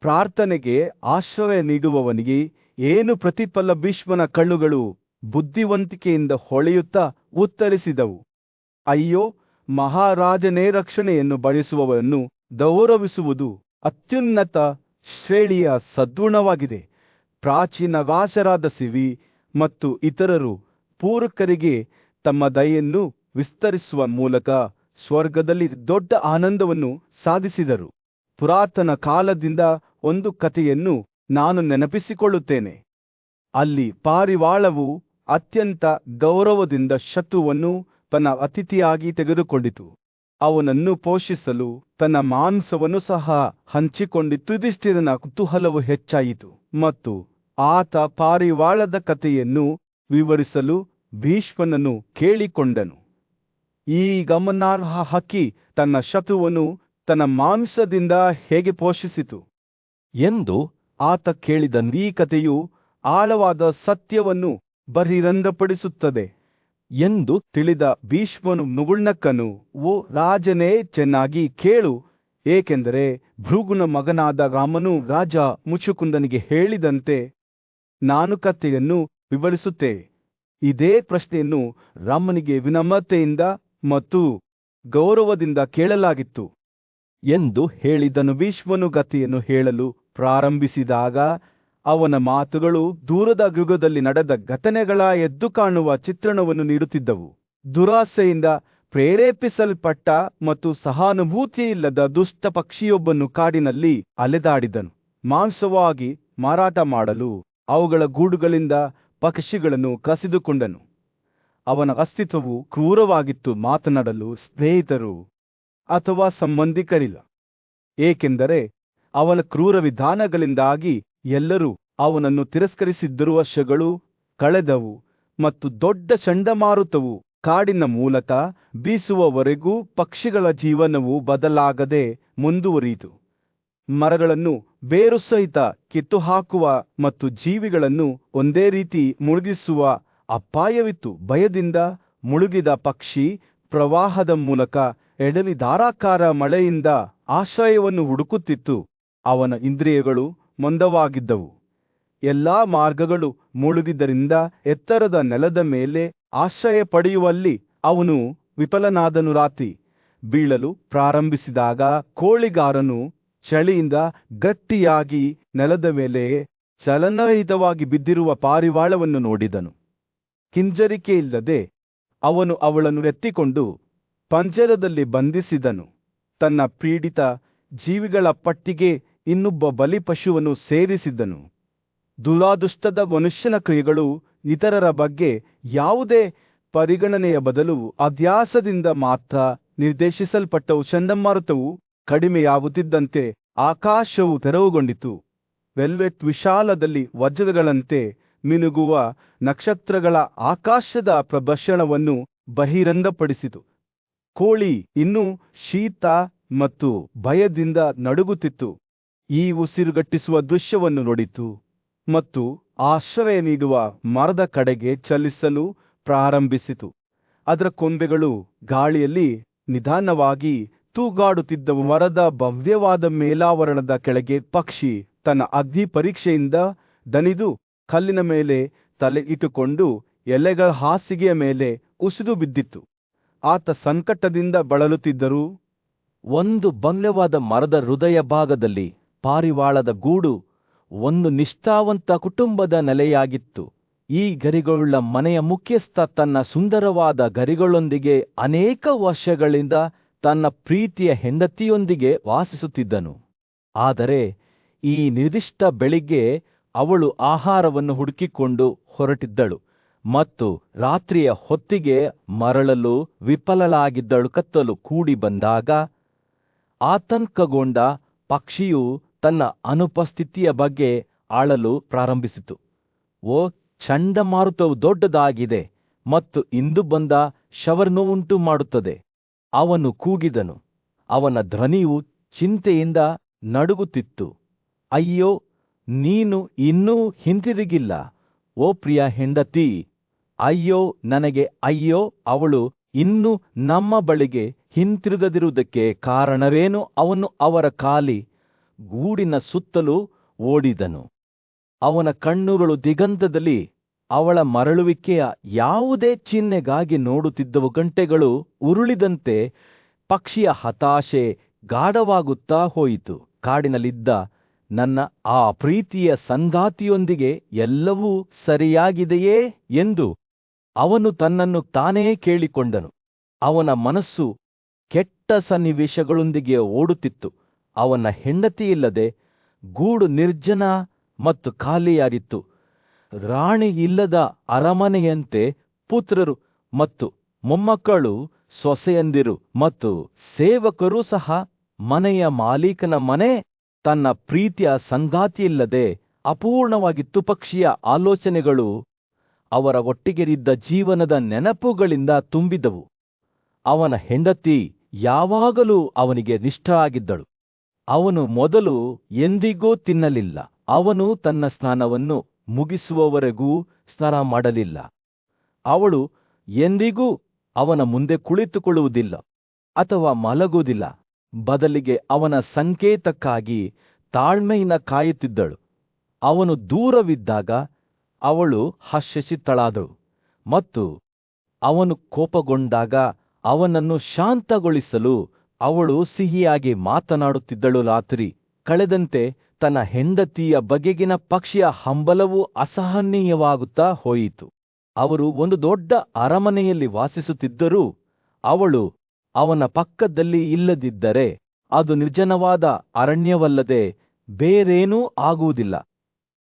ಪ್ರಾರ್ಥನೆಗೆ ಆಶ್ರಯ ನೀಡುವವನಿಗೆ ಏನು ಪ್ರತಿಫಲ? ಭೀಷ್ಮನ ಕಣ್ಣುಗಳು ಬುದ್ಧಿವಂತಿಕೆಯಿಂದ ಹೊಳೆಯುತ್ತಾ ಉತ್ತರಿಸಿದವು. ಅಯ್ಯೋ, ಮಹಾರಾಜನೇ, ರಕ್ಷಣೆಯನ್ನು ಬಯಸುವವರನ್ನು ಗೌರವಿಸುವುದು ಅತ್ಯುನ್ನತ ಶ್ರೇಣಿಯ ಸದ್ಗುಣವಾಗಿದೆ. ಪ್ರಾಚೀನ ವಾಸರಾದ ಸಿವಿ ಮತ್ತು ಇತರರು ಪೂರ್ವಕರಿಗೆ ತಮ್ಮ ದಯೆಯನ್ನು ವಿಸ್ತರಿಸುವ ಮೂಲಕ ಸ್ವರ್ಗದಲ್ಲಿ ದೊಡ್ಡ ಆನಂದವನ್ನು ಸಾಧಿಸಿದರು. ಪುರಾತನ ಕಾಲದಿಂದ ಒಂದು ಕಥೆಯನ್ನು ನಾನು ನೆನಪಿಸಿಕೊಳ್ಳುತ್ತೇನೆ. ಅಲ್ಲಿ ಪಾರಿವಾಳವು ಅತ್ಯಂತ ಗೌರವದಿಂದ ಶತ್ರುವನ್ನು ತನ್ನ ಅತಿಥಿಯಾಗಿ ತೆಗೆದುಕೊಂಡಿತು. ಅವನನ್ನು ಪೋಷಿಸಲು ತನ್ನ ಮಾಂಸವನ್ನು ಸಹ ಹಂಚಿಕೊಂಡಿತ್ತು. ಯುಧಿಷ್ಠಿರನ ಕುತೂಹಲವು ಹೆಚ್ಚಾಯಿತು ಮತ್ತು ಆತ ಪಾರಿವಾಳದ ಕಥೆಯನ್ನು ವಿವರಿಸಲು ಭೀಷ್ಮನನ್ನು ಕೇಳಿಕೊಂಡನು. ಈ ಗಮನಾರ್ಹ ಹಕ್ಕಿ ತನ್ನ ಶತ್ರುವನ್ನು ತನ್ನ ಮಾಂಸದಿಂದ ಹೇಗೆ ಪೋಷಿಸಿತು ಎಂದು ಆತ ಕೇಳಿದನು. ಈ ಕಥೆಯು ಆಳವಾದ ಸತ್ಯವನ್ನು ಬಹಿರಂಗಪಡಿಸುತ್ತದೆ ಎಂದು ತಿಳಿದ ಭೀಷ್ಮನು ಮುಗುಳ್ನಕ್ಕನು. ಓ ರಾಜನೇ, ಚೆನ್ನಾಗಿ ಕೇಳು, ಏಕೆಂದರೆ ಭೃಗುನ ಮಗನಾದ ರಾಮನು ರಾಜ ಮುಚುಕುಂದನಿಗೆ ಹೇಳಿದಂತೆ ನಾನು ಕಥೆಯನ್ನು ವಿವರಿಸುತ್ತೇವೆ. ಇದೇ ಪ್ರಶ್ನೆಯನ್ನು ರಾಮನಿಗೆ ವಿನಮ್ರತೆಯಿಂದ ಮತ್ತು ಗೌರವದಿಂದ ಕೇಳಲಾಗಿತ್ತು ಎಂದು ಹೇಳಿದನು. ಭೀಷ್ಮನು ಗತಿಯನ್ನು ಹೇಳಲು ಪ್ರಾರಂಭಿಸಿದಾಗ ಅವನ ಮಾತುಗಳು ದೂರದ ಯುಗದಲ್ಲಿ ನಡೆದ ಘಟನೆಗಳ ಎದ್ದು ಕಾಣುವ ಚಿತ್ರಣವನ್ನು ನೀಡುತ್ತಿದ್ದವು. ದುರಾಸೆಯಿಂದ ಪ್ರೇರೇಪಿಸಲ್ಪಟ್ಟ ಮತ್ತು ಸಹಾನುಭೂತಿಯಿಲ್ಲದ ದುಷ್ಟ ಪಕ್ಷಿಯೊಬ್ಬನು ಕಾಡಿನಲ್ಲಿ ಅಲೆದಾಡಿದನು. ಮಾಂಸವಾಗಿ ಮಾರಾಟ ಮಾಡಲು ಅವುಗಳ ಗೂಡುಗಳಿಂದ ಪಕ್ಷಿಗಳನ್ನು ಕಸಿದುಕೊಂಡನು. ಅವನ ಅಸ್ತಿತ್ವವು ಕ್ರೂರವಾಗಿತ್ತು. ಮಾತನಾಡಲು ಸ್ನೇಹಿತರು ಅಥವಾ ಸಂಬಂಧಿಕರಿಲ್ಲ, ಏಕೆಂದರೆ ಅವನ ಕ್ರೂರ ವಿಧಾನಗಳಿಂದಾಗಿ ಎಲ್ಲರೂ ಅವನನ್ನು ತಿರಸ್ಕರಿಸಿದ್ದರು. ವರ್ಷಗಳು ಕಳೆದವು ಮತ್ತು ದೊಡ್ಡ ಚಂಡಮಾರುತವು ಕಾಡಿನ ಮೂಲಕ ಬೀಸುವವರೆಗೂ ಪಕ್ಷಿಗಳ ಜೀವನವು ಬದಲಾಗದೆ ಮುಂದುವರಿಯಿತು. ಮರಗಳನ್ನು ಬೇರು ಸಹಿತ ಕಿತ್ತುಹಾಕುವ ಮತ್ತು ಜೀವಿಗಳನ್ನು ಒಂದೇ ರೀತಿ ಮುಳುಗಿಸುವ ಅಪಾಯವಿತ್ತು. ಭಯದಿಂದ ಮುಳುಗಿದ ಪಕ್ಷಿ ಪ್ರವಾಹದ ಮೂಲಕ ಎಡಲಿ ಧಾರಾಕಾರ ಮಳೆಯಿಂದ ಆಶ್ರಯವನ್ನು ಹುಡುಕುತ್ತಿತ್ತು. ಅವನ ಇಂದ್ರಿಯಗಳು ಮಂದವಾಗಿದ್ದವು. ಎಲ್ಲಾ ಮಾರ್ಗಗಳು ಮುಳುಗಿದ್ದರಿಂದ ಎತ್ತರದ ನೆಲದ ಮೇಲೆ ಆಶ್ರಯ ಪಡೆಯುವಲ್ಲಿ ಅವನು ವಿಫಲನಾದನು. ರಾತ್ರಿ ಬೀಳಲು ಪ್ರಾರಂಭಿಸಿದಾಗ ಕೋಳಿಗಾರನು ಚಳಿಯಿಂದ ಗಟ್ಟಿಯಾಗಿ ನೆಲದ ಮೇಲೆ ಚಲನರಹಿತವಾಗಿ ಬಿದ್ದಿರುವ ಪಾರಿವಾಳವನ್ನು ನೋಡಿದನು. ಹಿಂಜರಿಕೆಯಿಲ್ಲದೆ ಅವನು ಅವಳನ್ನು ಎತ್ತಿಕೊಂಡು ಪಂಜರದಲ್ಲಿ ಬಂಧಿಸಿದನು. ತನ್ನ ಪೀಡಿತ ಜೀವಿಗಳ ಪಟ್ಟಿಗೆ ಇನ್ನೊಬ್ಬ ಬಲಿಪಶುವನ್ನು ಸೇರಿಸಿದನು. ದುರಾದೃಷ್ಟದ ಮನುಷ್ಯನ ಕ್ರಿಯೆಗಳು ಇತರರ ಬಗ್ಗೆ ಯಾವುದೇ ಪರಿಗಣನೆಯ ಬದಲು ಅಧ್ಯಾಸದಿಂದ ಮಾತ್ರ ನಿರ್ದೇಶಿಸಲ್ಪಟ್ಟವು. ಚಂಡಮಾರುತವು ಕಡಿಮೆಯಾಗುತ್ತಿದ್ದಂತೆ ಆಕಾಶವು ತೆರವುಗೊಂಡಿತು. ವೆಲ್ವೆಟ್ ವಿಶಾಲದಲ್ಲಿ ವಜ್ರಗಳಂತೆ ಮಿನುಗುವ ನಕ್ಷತ್ರಗಳ ಆಕಾಶದ ಪ್ರದರ್ಶನವನ್ನು ಬಹಿರಂಗಪಡಿಸಿತು. ಕೋಳಿ ಇನ್ನೂ ಶೀತ ಮತ್ತು ಭಯದಿಂದ ನಡುಗುತ್ತಿತ್ತು. ಈ ಉಸಿರುಗಟ್ಟಿಸುವ ದೃಶ್ಯವನ್ನು ನೋಡಿತು ಮತ್ತು ಆಶ್ರಯ ನೀಡುವ ಮರದ ಕಡೆಗೆ ಚಲಿಸಲು ಪ್ರಾರಂಭಿಸಿತು. ಅದರ ಕೊಂಬೆಗಳು ಗಾಳಿಯಲ್ಲಿ ನಿಧಾನವಾಗಿ ತೂಗಾಡುತ್ತಿದ್ದವು. ಮರದ ಭವ್ಯವಾದ ಮೇಲಾವರಣದ ಕೆಳಗೆ ಪಕ್ಷಿ ತನ್ನ ಅಗ್ನಿ ಪರೀಕ್ಷೆಯಿಂದ ದಣಿದು ಕಲ್ಲಿನ ಮೇಲೆ ತಲೆ ಇಟ್ಟುಕೊಂಡು ಎಲೆಗಳ ಹಾಸಿಗೆಯ ಮೇಲೆ ಕುಸಿದು ಬಿದ್ದಿತ್ತು. ಆತ ಸಂಕಟದಿಂದ ಬಳಲುತ್ತಿದ್ದರು. ಒಂದು ಭವ್ಯವಾದ ಮರದ ಹೃದಯ ಭಾಗದಲ್ಲಿ ಪಾರಿವಾಳದ ಗೂಡು ಒಂದು ನಿಷ್ಠಾವಂತ ಕುಟುಂಬದ ನೆಲೆಯಾಗಿತ್ತು. ಈ ಗರಿಗಳುಳ್ಳ ಮನೆಯ ಮುಖ್ಯಸ್ಥ ತನ್ನ ಸುಂದರವಾದ ಗರಿಗಳೊಂದಿಗೆ ಅನೇಕ ವರ್ಷಗಳಿಂದ ತನ್ನ ಪ್ರೀತಿಯ ಹೆಂಡತಿಯೊಂದಿಗೆ ವಾಸಿಸುತ್ತಿದ್ದನು. ಆದರೆ ಈ ನಿರ್ದಿಷ್ಟ ಬೆಳಿಗ್ಗೆ ಅವಳು ಆಹಾರವನ್ನು ಹುಡುಕಿಕೊಂಡು ಹೊರಟಿದ್ದಳು ಮತ್ತು ರಾತ್ರಿಯ ಹೊತ್ತಿಗೆ ಮರಳಲು ವಿಫಲಳಾಗಿದ್ದಳು. ಕತ್ತಲು ಕೂಡಿ ಬಂದಾಗ ಆತಂಕಗೊಂಡ ಪಕ್ಷಿಯು ತನ್ನ ಅನುಪಸ್ಥಿತಿಯ ಬಗ್ಗೆ ಆಳಲು ಪ್ರಾರಂಭಿಸಿತು. ಓ, ಚಂಡಮಾರುತವು ದೊಡ್ಡದಾಗಿದೆ ಮತ್ತು ಇಂದು ಬಂದ ಶವರ್ನೋವುಂಟು ಮಾಡುತ್ತದೆ. ಅವನು ಕೂಗಿದನು. ಅವನ ಧ್ವನಿಯು ಚಿಂತೆಯಿಂದ ನಡುಗುತ್ತಿತ್ತು. ಅಯ್ಯೋ, ನೀನು ಇನ್ನೂ ಹಿಂತಿರುಗಿಲ್ಲ, ಓ ಪ್ರಿಯ ಹೆಂಡತಿ. ಅಯ್ಯೋ ನನಗೆ, ಅಯ್ಯೋ, ಅವಳು ಇನ್ನೂ ನಮ್ಮ ಬಳಿಗೆ ಹಿಂತಿರುಗದಿರುವುದಕ್ಕೆ ಕಾರಣವೇನು? ಅವನು ಅವರ ಖಾಲಿ ಗೂಡಿನ ಸುತ್ತಲೂ ಓಡಿದನು. ಅವನ ಕಣ್ಣುಗಳು ದಿಗಂತದಲ್ಲಿ ಅವಳ ಮರಳುವಿಕೆಯ ಯಾವುದೇ ಚಿಹ್ನೆಗಾಗಿ ನೋಡುತ್ತಿದ್ದವು. ಗಂಟೆಗಳು ಉರುಳಿದಂತೆ ಪಕ್ಷಿಯ ಹತಾಶೆ ಗಾಢವಾಗುತ್ತಾ ಹೋಯಿತು. ಕಾಡಿನಲ್ಲಿದ್ದ ನನ್ನ ಆ ಪ್ರೀತಿಯ ಸಂಗಾತಿಯೊಂದಿಗೆ ಎಲ್ಲವೂ ಸರಿಯಾಗಿದೆಯೇ ಎಂದು ಅವನು ತನ್ನನ್ನು ತಾನೇ ಕೇಳಿಕೊಂಡನು. ಅವನ ಮನಸ್ಸು ಕೆಟ್ಟ ಸನ್ನಿವೇಶಗಳೊಂದಿಗೆ ಓಡುತ್ತಿತ್ತು. ಅವನ ಹೆಂಡತಿಯಿಲ್ಲದೆ ಗೂಡು ನಿರ್ಜನ ಮತ್ತು ಖಾಲಿಯಾಗಿತ್ತು. ರಾಣಿ ಇಲ್ಲದ ಅರಮನೆಯಂತೆ ಪುತ್ರರು ಮತ್ತು ಮೊಮ್ಮಕ್ಕಳು, ಸೊಸೆಯಂದಿರು ಮತ್ತು ಸೇವಕರೂ ಸಹ ಮನೆಯ ಮಾಲೀಕನ ಮನೆ ತನ್ನ ಪ್ರೀತಿಯ ಸಂಗಾತಿಯಿಲ್ಲದೆ ಅಪೂರ್ಣವಾಗಿತ್ತು. ಪಕ್ಷಿಯ ಆಲೋಚನೆಗಳು ಅವರ ಒಟ್ಟಿಗೆರಿದ್ದ ಜೀವನದ ನೆನಪುಗಳಿಂದ ತುಂಬಿದವು. ಅವನ ಹೆಂಡತಿ ಯಾವಾಗಲೂ ಅವನಿಗೆ ನಿಷ್ಠರಾಗಿದ್ದಳು. ಅವನು ಮೊದಲು ಎಂದಿಗೂ ತಿನ್ನಲಿಲ್ಲ. ಅವನು ತನ್ನ ಸ್ನಾನವನ್ನು ಮುಗಿಸುವವರೆಗೂ ಸ್ನಾನ ಮಾಡಲಿಲ್ಲ. ಅವಳು ಎಂದಿಗೂ ಅವನ ಮುಂದೆ ಕುಳಿತುಕೊಳ್ಳುವುದಿಲ್ಲ ಅಥವಾ ಮಲಗುವುದಿಲ್ಲ. ಬದಲಿಗೆ ಅವನ ಸಂಕೇತಕ್ಕಾಗಿ ತಾಳ್ಮೆಯಿಂದ ಕಾಯುತ್ತಿದ್ದಳು. ಅವನು ದೂರವಿದ್ದಾಗ ಅವಳು ಹರ್ಷಿತಳಾದಳು. ಮತ್ತು ಅವನು ಕೋಪಗೊಂಡಾಗ ಅವನನ್ನು ಶಾಂತಗೊಳಿಸಲು ಅವಳು ಸಿಹಿಯಾಗಿ ಮಾತನಾಡುತ್ತಿದ್ದಳು. ರಾತ್ರಿ ಕಳೆದಂತೆ ತನ್ನ ಹೆಂಡತಿಯ ಬಗೆಗಿನ ಪಕ್ಷಿಯ ಹಂಬಲವು ಅಸಹನೀಯವಾಗುತ್ತಾ ಹೋಯಿತು. ಅವರು ಒಂದು ದೊಡ್ಡ ಅರಮನೆಯಲ್ಲಿ ವಾಸಿಸುತ್ತಿದ್ದರೂ ಅವಳು ಅವನ ಪಕ್ಕದಲ್ಲಿ ಇಲ್ಲದಿದ್ದರೆ ಅದು ನಿರ್ಜನವಾದ ಅರಣ್ಯವಲ್ಲದೆ ಬೇರೇನೂ ಆಗುವುದಿಲ್ಲ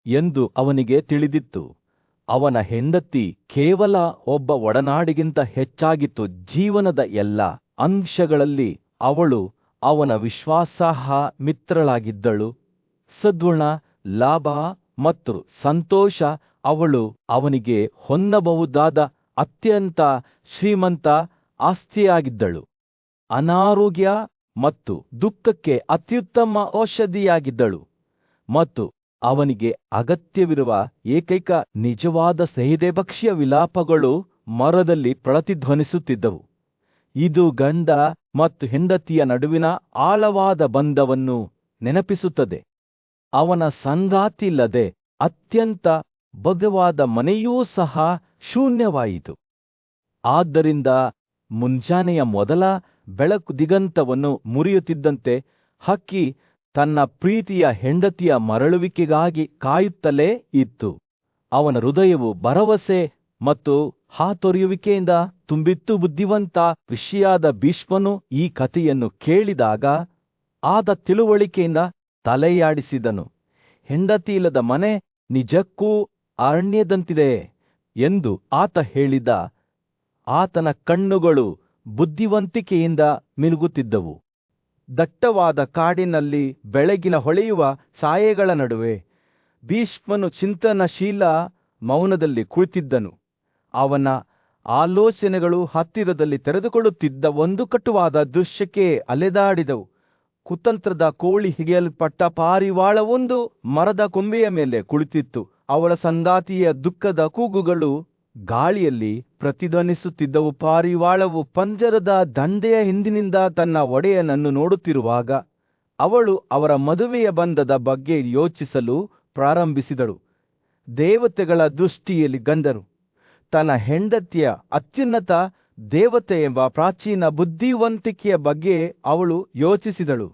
ಎಂದು ಅವನಿಗೆ ತಿಳಿದಿತ್ತು. ಅವನ ಹೆಂಡತಿ ಕೇವಲ ಒಬ್ಬ ಒಡನಾಡಿಗಿಂತ ಹೆಚ್ಚಾಗಿತ್ತು. ಜೀವನದ ಎಲ್ಲ ಅಂಶಗಳಲ್ಲಿ ಅವಳು ಅವನ ವಿಶ್ವಾಸಾರ್ಹ ಮಿತ್ರಳಾಗಿದ್ದಳು. ಸದ್ಗುಣ, ಲಾಭ ಮತ್ತು ಸಂತೋಷ ಅವಳು ಅವನಿಗೆ ಹೊಂದಬಹುದಾದ ಅತ್ಯಂತ ಶ್ರೀಮಂತ ಆಸ್ತಿಯಾಗಿದ್ದಳು. ಅನಾರೋಗ್ಯ ಮತ್ತು ದುಃಖಕ್ಕೆ ಅತ್ಯುತ್ತಮ ಔಷಧಿಯಾಗಿದ್ದಳು ಮತ್ತು ಅವನಿಗೆ ಅಗತ್ಯವಿರುವ ಏಕೈಕ ನಿಜವಾದ ಸ್ನೇಹಿತೆಪಕ್ಷಿಯ ವಿಲಾಪಗಳು ಮರದಲ್ಲಿ ಪ್ರತಿಧ್ವನಿಸುತ್ತಿದ್ದವು. ಇದು ಗಂಡ ಮತ್ತು ಹೆಂಡತಿಯ ನಡುವಿನ ಆಳವಾದ ಬಂಧವನ್ನು ನೆನಪಿಸುತ್ತದೆ. ಅವನ ಸಂಗಾತಿಯಿಲ್ಲದೆ ಅತ್ಯಂತ ಭವ್ಯವಾದ ಮನೆಯೂ ಸಹ ಶೂನ್ಯವಾಯಿತು. ಆದ್ದರಿಂದ ಮುಂಜಾನೆಯ ಮೊದಲ ಬೆಳಕು ದಿಗಂತವನ್ನು ಮುರಿಯುತ್ತಿದ್ದಂತೆ ಹಕ್ಕಿ ತನ್ನ ಪ್ರೀತಿಯ ಹೆಂಡತಿಯ ಮರಳುವಿಕೆಗಾಗಿ ಕಾಯುತ್ತಲೇ ಇತ್ತು. ಅವನ ಹೃದಯವು ಭರವಸೆ ಮತ್ತು ಹಾತೊರೆಯುವಿಕೆಯಿಂದ ತುಂಬಿತ್ತು. ಬುದ್ಧಿವಂತ ಋಷಿಯಾದ ಭೀಷ್ಮನು ಈ ಕಥೆಯನ್ನು ಕೇಳಿದಾಗ ಆತ ತಿಳುವಳಿಕೆಯಿಂದ ತಲೆಯಾಡಿಸಿದನು. ಹೆಂಡತಿಯಿಲ್ಲದ ಮನೆ ನಿಜಕ್ಕೂ ಅರಣ್ಯದಂತಿದೆ ಎಂದು ಆತ ಹೇಳಿದ. ಆತನ ಕಣ್ಣುಗಳು ಬುದ್ಧಿವಂತಿಕೆಯಿಂದ ಮಿನುಗುತ್ತಿದ್ದವು. ದಟ್ಟವಾದ ಕಾಡಿನಲ್ಲಿ ಬೆಳಗಿನ ಹೊಳೆಯುವ ಛಾಯೆಗಳ ನಡುವೆ ಭೀಷ್ಮನು ಚಿಂತನಶೀಲ ಮೌನದಲ್ಲಿ ಕುಳಿತಿದ್ದನು. ಅವನ ಆಲೋಚನೆಗಳು ಹತ್ತಿರದಲ್ಲಿ ತೆರೆದುಕೊಳ್ಳುತ್ತಿದ್ದ ಒಂದು ಕಟುವಾದ ದೃಶ್ಯಕ್ಕೆ ಅಲೆದಾಡಿದವು. ಕುತಂತ್ರದ ಕೋಳಿ ಹಿಡಿಯಲ್ಪಟ್ಟ ಪಾರಿವಾಳವೊಂದು ಮರದ ಕೊಂಬೆಯ ಮೇಲೆ ಕುಳಿತಿತ್ತು. ಅವಳ ಸಂಗಾತಿಯ ದುಃಖದ ಕೂಗುಗಳು ಗಾಳಿಯಲ್ಲಿ ಪ್ರತಿಧ್ವನಿಸುತ್ತಿದ್ದವು. ಪಾರಿವಾಳವು ಪಂಜರದ ದಂಡೆಯ ಹಿಂದಿನಿಂದ ತನ್ನ ಒಡೆಯನನ್ನು ನೋಡುತ್ತಿರುವಾಗ ಅವಳು ಅವರ ಮದುವೆಯ ಬಂಧದ ಬಗ್ಗೆ ಯೋಚಿಸಲು ಪ್ರಾರಂಭಿಸಿದಳು. ದೇವತೆಗಳ ದೃಷ್ಟಿಯಲ್ಲಿ ಗಂಡನು ತನ್ನ ಹೆಂಡತಿಯ ಅತ್ಯುನ್ನತ ದೇವತೆ ಎಂಬ ಪ್ರಾಚೀನ ಬುದ್ಧಿವಂತಿಕೆಯ ಬಗ್ಗೆ ಅವಳು ಯೋಚಿಸಿದಳು.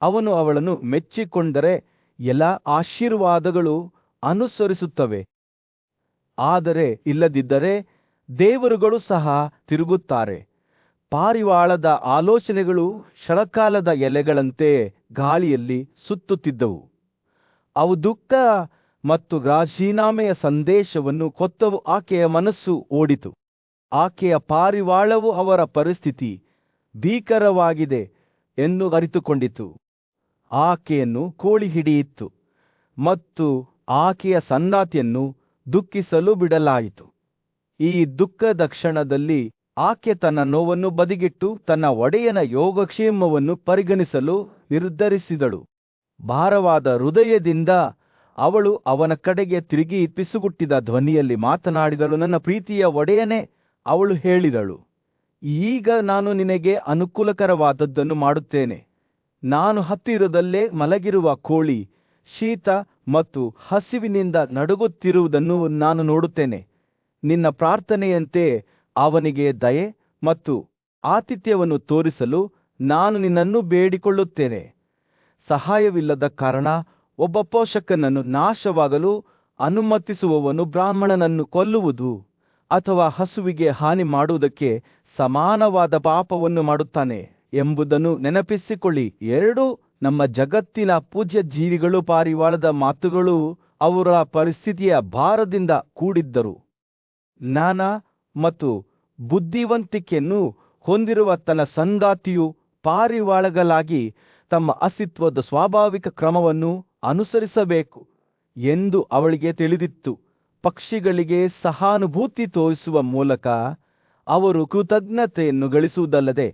ಅವನು ಅವಳನ್ನು ಮೆಚ್ಚಿಕೊಂಡರೆ ಎಲ್ಲ ಆಶೀರ್ವಾದಗಳು ಅನುಸರಿಸುತ್ತವೆ, ಆದರೆ ಇಲ್ಲದಿದ್ದರೆ ದೇವರುಗಳು ಸಹ ತಿರುಗುತ್ತಾರೆ. ಪಾರಿವಾಳದ ಆಲೋಚನೆಗಳು ಶರತ್ಕಾಲದ ಎಲೆಗಳಂತೆ ಗಾಳಿಯಲ್ಲಿ ಸುತ್ತುತ್ತಿದ್ದವು. ಅವು ದುಃಖ ಮತ್ತು ರಾಜೀನಾಮೆಯ ಸಂದೇಶವನ್ನು ಕೊತ್ತವು. ಆಕೆಯ ಮನಸ್ಸು ಓಡಿತು. ಆಕೆಯ ಪಾರಿವಾಳವು ಅವರ ಪರಿಸ್ಥಿತಿ ಭೀಕರವಾಗಿದೆ ಎಂದು ಅರಿತುಕೊಂಡಿತು. ಆಕೆಯನ್ನು ಕೋಳಿ ಹಿಡಿಯಿತು ಮತ್ತು ಆಕೆಯ ಸಂಗಾತಿಯನ್ನು ದುಃಖಿಸಲು ಬಿಡಲಾಯಿತು. ಈ ದುಃಖದ ಕ್ಷಣದಲ್ಲಿ ಆಕೆ ತನ್ನ ನೋವನ್ನು ಬದಿಗಿಟ್ಟು ತನ್ನ ಒಡೆಯನ ಯೋಗಕ್ಷೇಮವನ್ನು ಪರಿಗಣಿಸಲು ನಿರ್ಧರಿಸಿದಳು. ಭಾರವಾದ ಹೃದಯದಿಂದ ಅವಳು ಅವನ ಕಡೆಗೆ ತಿರುಗಿ ಪಿಸುಗುಟ್ಟಿದ ಧ್ವನಿಯಲ್ಲಿ ಮಾತನಾಡಿದಳು. ನನ್ನ ಪ್ರೀತಿಯ ಒಡೆಯನೇ, ಅವಳು ಹೇಳಿದಳು, ಈಗ ನಾನು ನಿನಗೆ ಅನುಕೂಲಕರವಾದದ್ದನ್ನು ಮಾಡುತ್ತೇನೆ. ನಾನು ಹತ್ತಿರದಲ್ಲೇ ಮಲಗಿರುವ ಕೋಳಿ ಶೀತ ಮತ್ತು ಹಸಿವಿನಿಂದ ನಡುಗುತ್ತಿರುವುದನ್ನು ನಾನು ನೋಡುತ್ತೇನೆ. ನಿನ್ನ ಪ್ರಾರ್ಥನೆಯಂತೆ ಅವನಿಗೆ ದಯೆ ಮತ್ತು ಆತಿಥ್ಯವನ್ನು ತೋರಿಸಲು ನಾನು ನಿನ್ನನ್ನು ಬೇಡಿಕೊಳ್ಳುತ್ತೇನೆ. ಸಹಾಯವಿಲ್ಲದ ಕಾರಣ ಒಬ್ಬ ಪೋಷಕನನ್ನು ನಾಶವಾಗಲು ಅನುಮತಿಸುವವನು ಬ್ರಾಹ್ಮಣನನ್ನು ಕೊಲ್ಲುವುದು ಅಥವಾ ಹಸುವಿಗೆ ಹಾನಿ ಮಾಡುವುದಕ್ಕೆ ಸಮಾನವಾದ ಪಾಪವನ್ನು ಮಾಡುತ್ತಾನೆ ಎಂಬುದನ್ನು ನೆನಪಿಸಿಕೊಳ್ಳಿ. ಎರಡೂ ನಮ್ಮ ಜಗತ್ತಿನ ಪೂಜ್ಯ ಜೀವಿಗಳು. ಪಾರಿವಾಳದ ಮಾತುಗಳು ಅವರ ಪರಿಸ್ಥಿತಿಯ ಭಾರದಿಂದ ಕೂಡಿದ್ದರು. ಜ್ಞಾನ ಮತ್ತು ಬುದ್ಧಿವಂತಿಕೆಯನ್ನು ಹೊಂದಿರುವ ತನ್ನ ಸಂಗಾತಿಯು ಪಾರಿವಾಳಗಳಾಗಿ ತಮ್ಮ ಅಸ್ತಿತ್ವದ ಸ್ವಾಭಾವಿಕ ಕ್ರಮವನ್ನು ಅನುಸರಿಸಬೇಕು ಎಂದು ಅವಳಿಗೆ ತಿಳಿದಿತ್ತು. ಪಕ್ಷಿಗಳಿಗೆ ಸಹಾನುಭೂತಿ ತೋರಿಸುವ ಮೂಲಕ ಅವರು ಕೃತಜ್ಞತೆಯನ್ನು ಗಳಿಸುವುದಲ್ಲದೆ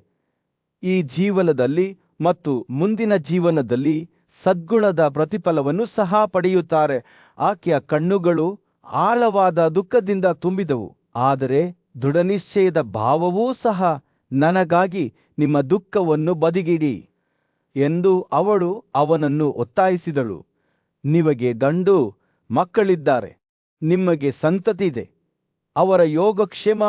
ಈ ಜೀವನದಲ್ಲಿ ಮತ್ತು ಮುಂದಿನ ಜೀವನದಲ್ಲಿ ಸದ್ಗುಣದ ಪ್ರತಿಫಲವನ್ನು ಸಹ ಪಡೆಯುತ್ತಾರೆ. ಆಕೆಯ ಕಣ್ಣುಗಳು ಆಳವಾದ ದುಃಖದಿಂದ ತುಂಬಿದವು, ಆದರೆ ದೃಢನಿಶ್ಚಯದ ಭಾವವೂ ಸಹ. ನನಗಾಗಿ ನಿಮ್ಮ ದುಃಖವನ್ನು ಬದಿಗಿಡಿ ಎಂದು ಅವಳು ಅವನನ್ನು ಒತ್ತಾಯಿಸಿದಳು. ನಿಮಗೆ ಗಂಡು ಮಕ್ಕಳಿದ್ದಾರೆ. ನಿಮಗೆ ಸಂತತಿ ಇದೆ. ಅವರ ಯೋಗಕ್ಷೇಮ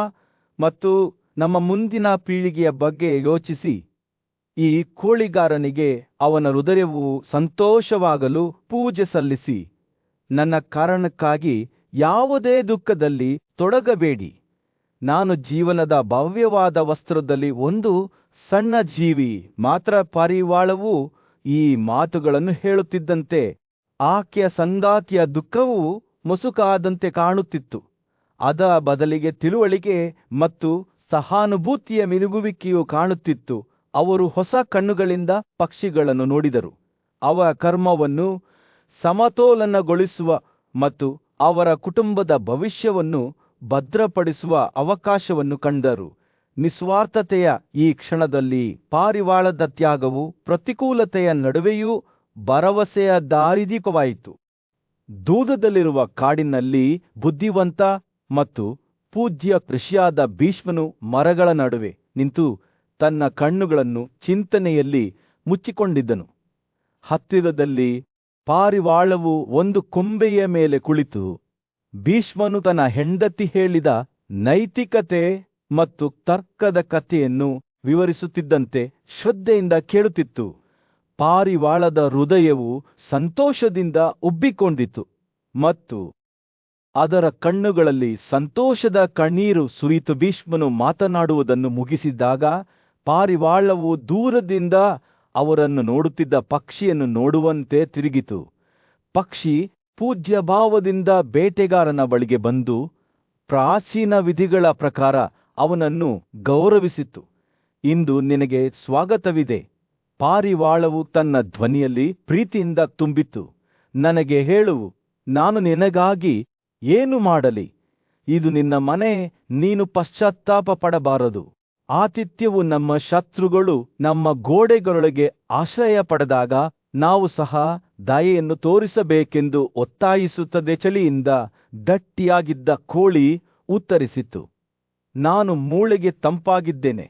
ಮತ್ತು ನಮ್ಮ ಮುಂದಿನ ಪೀಳಿಗೆಯ ಬಗ್ಗೆ ಯೋಚಿಸಿ. ಈ ಕೋಳಿಗಾರನಿಗೆ ಅವನ ಹೃದಯವು ಸಂತೋಷವಾಗಲು ಪೂಜೆ ಸಲ್ಲಿಸಿ. ನನ್ನ ಕಾರಣಕ್ಕಾಗಿ ಯಾವುದೇ ದುಃಖದಲ್ಲಿ ತೊಡಗಬೇಡಿ. ನಾನು ಜೀವನದ ಭವ್ಯವಾದ ವಸ್ತ್ರದಲ್ಲಿ ಒಂದು ಸಣ್ಣ ಜೀವಿ ಮಾತ್ರ. ಪಾರಿವಾಳವು ಈ ಮಾತುಗಳನ್ನು ಹೇಳುತ್ತಿದ್ದಂತೆ ಆಕೆಯ ಸಂಗಾತಿಯ ದುಃಖವು ಮುಸುಕಾದಂತೆ ಕಾಣುತ್ತಿತ್ತು. ಅದ ಬದಲಿಗೆ ತಿಳುವಳಿಕೆ ಮತ್ತು ಸಹಾನುಭೂತಿಯ ಮಿನುಗುವಿಕೆಯು ಕಾಣುತ್ತಿತ್ತು. ಅವರು ಹೊಸ ಕಣ್ಣುಗಳಿಂದ ಪಕ್ಷಿಗಳನ್ನು ನೋಡಿದರು. ಅವರ ಕರ್ಮವನ್ನು ಸಮತೋಲನಗೊಳಿಸುವ ಮತ್ತು ಅವರ ಕುಟುಂಬದ ಭವಿಷ್ಯವನ್ನು ಭದ್ರಪಡಿಸುವ ಅವಕಾಶವನ್ನು ಕಂಡರು. ನಿಸ್ವಾರ್ಥತೆಯ ಈ ಕ್ಷಣದಲ್ಲಿ ಪಾರಿವಾಳದ ತ್ಯಾಗವು ಪ್ರತಿಕೂಲತೆಯ ನಡುವೆಯೂ ಭರವಸೆಯ ದಾರಿದೀಪವಾಯಿತು. ದೂರದಲ್ಲಿರುವ ಕಾಡಿನಲ್ಲಿ ಬುದ್ಧಿವಂತ ಮತ್ತು ಪೂಜ್ಯ ಋಷಿಯಾದ ಭೀಷ್ಮನು ಮರಗಳ ನಡುವೆ ನಿಂತು ತನ್ನ ಕಣ್ಣುಗಳನ್ನು ಚಿಂತನೆಯಲ್ಲಿ ಮುಚ್ಚಿಕೊಂಡಿದ್ದನು. ಹತ್ತಿರದಲ್ಲಿ ಪಾರಿವಾಳವು ಒಂದು ಕೊಂಬೆಯ ಮೇಲೆ ಕುಳಿತು ಭೀಷ್ಮನು ತನ್ನ ಹೆಂಡತಿ ಹೇಳಿದ ನೈತಿಕತೆ ಮತ್ತು ತರ್ಕದ ಕಥೆಯನ್ನು ವಿವರಿಸುತ್ತಿದ್ದಂತೆ ಶ್ರದ್ಧೆಯಿಂದ ಕೇಳುತ್ತಿತ್ತು. ಪಾರಿವಾಳದ ಹೃದಯವು ಸಂತೋಷದಿಂದ ಉಬ್ಬಿಕೊಂಡಿತು ಮತ್ತು ಅದರ ಕಣ್ಣುಗಳಲ್ಲಿ ಸಂತೋಷದ ಕಣ್ಣೀರು ಸುರಿಯಿತು. ಭೀಷ್ಮನು ಮಾತನಾಡುವುದನ್ನು ಮುಗಿಸಿದಾಗ ಪಾರಿವಾಳವು ದೂರದಿಂದ ಅವರನ್ನು ನೋಡುತ್ತಿದ್ದ ಪಕ್ಷಿಯನ್ನು ನೋಡುವಂತೆ ತಿರುಗಿತು. ಪಕ್ಷಿ ಪೂಜ್ಯ ಭಾವದಿಂದ ಬೇಟೆಗಾರನ ಬಳಿಗೆ ಬಂದು ಪ್ರಾಚೀನ ವಿಧಿಗಳ ಪ್ರಕಾರ ಅವನನ್ನು ಗೌರವಿಸಿತು. ಇಂದು ನಿನಗೆ ಸ್ವಾಗತವಿದೆ. ಪಾರಿವಾಳವು ತನ್ನ ಧ್ವನಿಯಲ್ಲಿ ಪ್ರೀತಿಯಿಂದ ತುಂಬಿತ್ತು. ನನಗೆ ಹೇಳುವು, ನಾನು ನಿನಗಾಗಿ ಏನು ಮಾಡಲಿ? ಇದು ನಿನ್ನ ಮನೆ, ನೀನು ಪಶ್ಚಾತ್ತಾಪ ಪಡಬಾರದು. ಆತಿಥ್ಯವು ನಮ್ಮ ಶತ್ರುಗಳು ನಮ್ಮ ಗೋಡೆಗಳೊಳಗೆ ಆಶ್ರಯ ಪಡೆದಾಗ ನಾವು ಸಹ ದಯೆಯನ್ನು ತೋರಿಸಬೇಕೆಂದು ಒತ್ತಾಯಿಸುತ್ತದೆ. ಚಳಿಯಿಂದ ಗಟ್ಟಿಯಾಗಿದ್ದ ಕೋಳಿ ಉತ್ತರಿಸಿತು, ನಾನು ಮೂಳೆಗೆ ತಂಪಾಗಿದ್ದೇನೆ.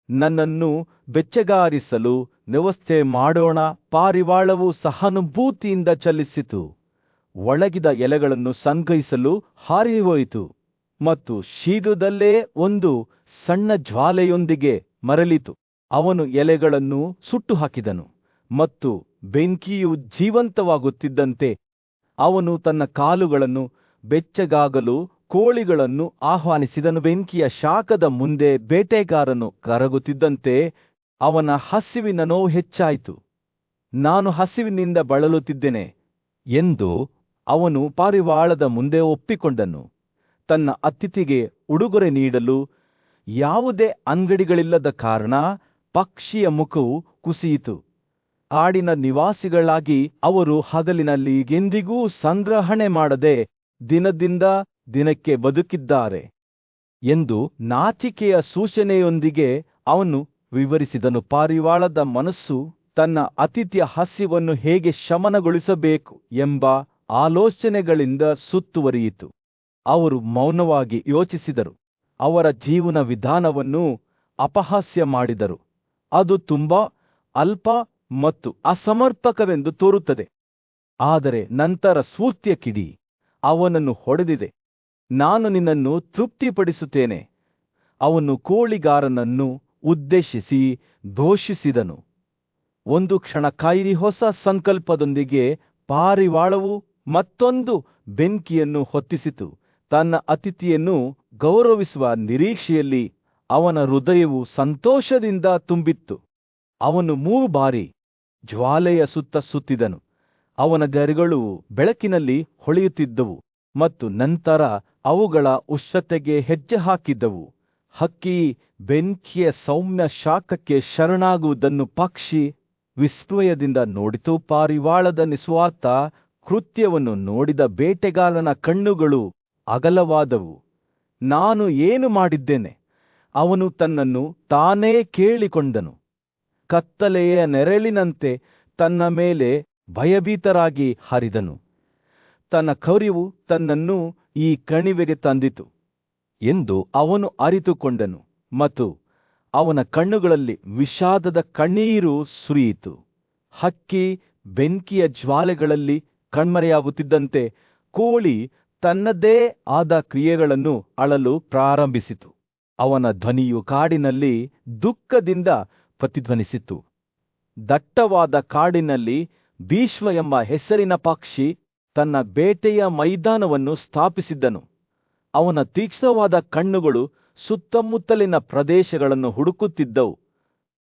ನನ್ನನ್ನು ಬೆಚ್ಚಗಾರಿಸಲು ವ್ಯವಸ್ಥೆ ಮಾಡೋಣ. ಪಾರಿವಾಳವು ಸಹಾನುಭೂತಿಯಿಂದ ಚಲಿಸಿತು. ಒಳಗಿದ ಎಲೆಗಳನ್ನು ಸಂಗ್ರಹಿಸಲು ಹಾರಿಹೋಯಿತು ಮತ್ತು ಶೀಘ್ರದಲ್ಲೇ ಒಂದು ಸಣ್ಣ ಜ್ವಾಲೆಯೊಂದಿಗೆ ಮರಳಿತು. ಅವನು ಎಲೆಗಳನ್ನು ಸುಟ್ಟು ಹಾಕಿದನು ಮತ್ತು ಬೆಂಕಿಯು ಜೀವಂತವಾಗುತ್ತಿದ್ದಂತೆ ಅವನು ತನ್ನ ಕಾಲುಗಳನ್ನು ಬೆಚ್ಚಗಾಗಲು ಕೋಳಿಗಳನ್ನು ಆಹ್ವಾನಿಸಿದನು. ಬೆಂಕಿಯ ಶಾಖದ ಮುಂದೆ ಬೇಟೆಗಾರನು ಕರಗುತ್ತಿದ್ದಂತೆ ಅವನ ಹಸಿವಿನ ನೋವು ಹೆಚ್ಚಾಯಿತು. ನಾನು ಹಸಿವಿನಿಂದ ಬಳಲುತ್ತಿದ್ದೇನೆ ಎಂದು ಅವನು ಪಾರಿವಾಳದ ಮುಂದೆ ಒಪ್ಪಿಕೊಂಡನು. ತನ್ನ ಅತಿಥಿಗೆ ಉಡುಗೊರೆ ನೀಡಲು ಯಾವುದೇ ಅಂಗಡಿಗಳಿಲ್ಲದ ಕಾರಣ ಪಕ್ಷಿಯ ಮುಖವು ಕುಸಿಯಿತು. ಕಾಡಿನ ನಿವಾಸಿಗಳಾಗಿ ಅವರು ಹಗಲಿನಲ್ಲಿ ಎಂದಿಗೂ ಸಂಗ್ರಹಣೆ ಮಾಡದೆ ದಿನದಿಂದ ದಿನಕ್ಕೆ ಬದುಕಿದ್ದಾರೆ ಎಂದು ನಾಚಿಕೆಯ ಸೂಚನೆಯೊಂದಿಗೆ ಅವನು ವಿವರಿಸಿದನು. ಪಾರಿವಾಳದ ಮನಸ್ಸು ತನ್ನ ಅತಿಥಿಯ ಹಸಿವನ್ನು ಹೇಗೆ ಶಮನಗೊಳಿಸಬೇಕು ಎಂಬ ಆಲೋಚನೆಗಳಿಂದ ಸುತ್ತುವರಿಯಿತು. ಅವರು ಮೌನವಾಗಿ ಯೋಚಿಸಿದರು. ಅವರ ಜೀವನ ವಿಧಾನವನ್ನು ಅಪಹಾಸ್ಯ ಮಾಡಿದರು. ಅದು ತುಂಬಾ ಅಲ್ಪ ಮತ್ತು ಅಸಮರ್ಪಕವೆಂದು ತೋರುತ್ತದೆ. ಆದರೆ ನಂತರ ಸ್ಫೂರ್ತಿಯ ಕಿಡಿ ಅವನನ್ನು ಹೊಡೆದಿದೆ. ನಾನು ನಿನ್ನನ್ನು ತೃಪ್ತಿಪಡಿಸುತ್ತೇನೆ. ಅವನು ಕೋಳಿಗಾರನನ್ನು ಉದ್ದೇಶಿಸಿ ಘೋಷಿಸಿದನು. ಒಂದು ಕ್ಷಣ ಕಾಯಿರಿ ಹೊಸ ಸಂಕಲ್ಪದೊಂದಿಗೆ ಪಾರಿವಾಳವು ಮತ್ತೊಂದು ಬೆಂಕಿಯನ್ನು ಹೊತ್ತಿಸಿತು. ತನ್ನ ಅತಿಥಿಯನ್ನು ಗೌರವಿಸುವ ನಿರೀಕ್ಷೆಯಲ್ಲಿ ಅವನ ಹೃದಯವು ಸಂತೋಷದಿಂದ ತುಂಬಿತ್ತು. ಅವನು 3 ಬಾರಿ ಜ್ವಾಲೆಯ ಸುತ್ತ ಸುತ್ತಿದನು. ಅವನ ಗರಿಗಳು ಬೆಳಕಿನಲ್ಲಿ ಹೊಳೆಯುತ್ತಿದ್ದವು ಮತ್ತು ನಂತರ ಅವುಗಳ ಉಷ್ಣತೆಗೆ ಹೆಜ್ಜೆ ಹಾಕಿದ್ದವು. ಹಕ್ಕಿ ಬೆಂಕಿಯ ಸೌಮ್ಯ ಶಾಖಕ್ಕೆ ಶರಣಾಗುವುದನ್ನು ಪಕ್ಷಿ ವಿಸ್ಮಯದಿಂದ ನೋಡಿತು. ಪಾರಿವಾಳದ ನಿಸ್ವಾರ್ಥ ಕೃತ್ಯವನ್ನು ನೋಡಿದ ಬೇಟೆಗಾರನ ಕಣ್ಣುಗಳು ಅಗಲವಾದವು. ನಾನು ಏನು ಮಾಡಿದ್ದೇನೆ? ಅವನು ತನ್ನನ್ನು ತಾನೇ ಕೇಳಿಕೊಂಡನು. ಕತ್ತಲೆಯ ನೆರಳಿನಂತೆ ತನ್ನ ಮೇಲೆ ಭಯಭೀತರಾಗಿ ಹರಿದನು. ತನ್ನ ಕೌರ್ಯವು ತನ್ನನ್ನು ಈ ಕಣಿವೆಗೆ ತಂದಿತು ಎಂದು ಅವನು ಅರಿತುಕೊಂಡನು ಮತ್ತು ಅವನ ಕಣ್ಣುಗಳಲ್ಲಿ ವಿಷಾದದ ಕಣ್ಣೀರು ಸುರಿಯಿತು. ಹಕ್ಕಿ ಬೆಂಕಿಯ ಜ್ವಾಲೆಗಳಲ್ಲಿ ಕಣ್ಮರೆಯಾಗುತ್ತಿದ್ದಂತೆ ಕೋಳಿ ತನ್ನದೇ ಆದ ಕ್ರಿಯೆಗಳನ್ನು ಅಳಲು ಪ್ರಾರಂಭಿಸಿತು. ಅವನ ಧ್ವನಿಯು ಕಾಡಿನಲ್ಲಿ ದುಃಖದಿಂದ ಪ್ರತಿಧ್ವನಿಸಿತು. ದಟ್ಟವಾದ ಕಾಡಿನಲ್ಲಿ ಭೀಷ್ಮ ಎಂಬ ಹೆಸರಿನ ಪಕ್ಷಿ ತನ್ನ ಬೇಟೆಯ ಮೈದಾನವನ್ನು ಸ್ಥಾಪಿಸಿದ್ದನು. ಅವನ ತೀಕ್ಷ್ಣವಾದ ಕಣ್ಣುಗಳು ಸುತ್ತಮುತ್ತಲಿನ ಪ್ರದೇಶಗಳನ್ನು ಹುಡುಕುತ್ತಿದ್ದವು.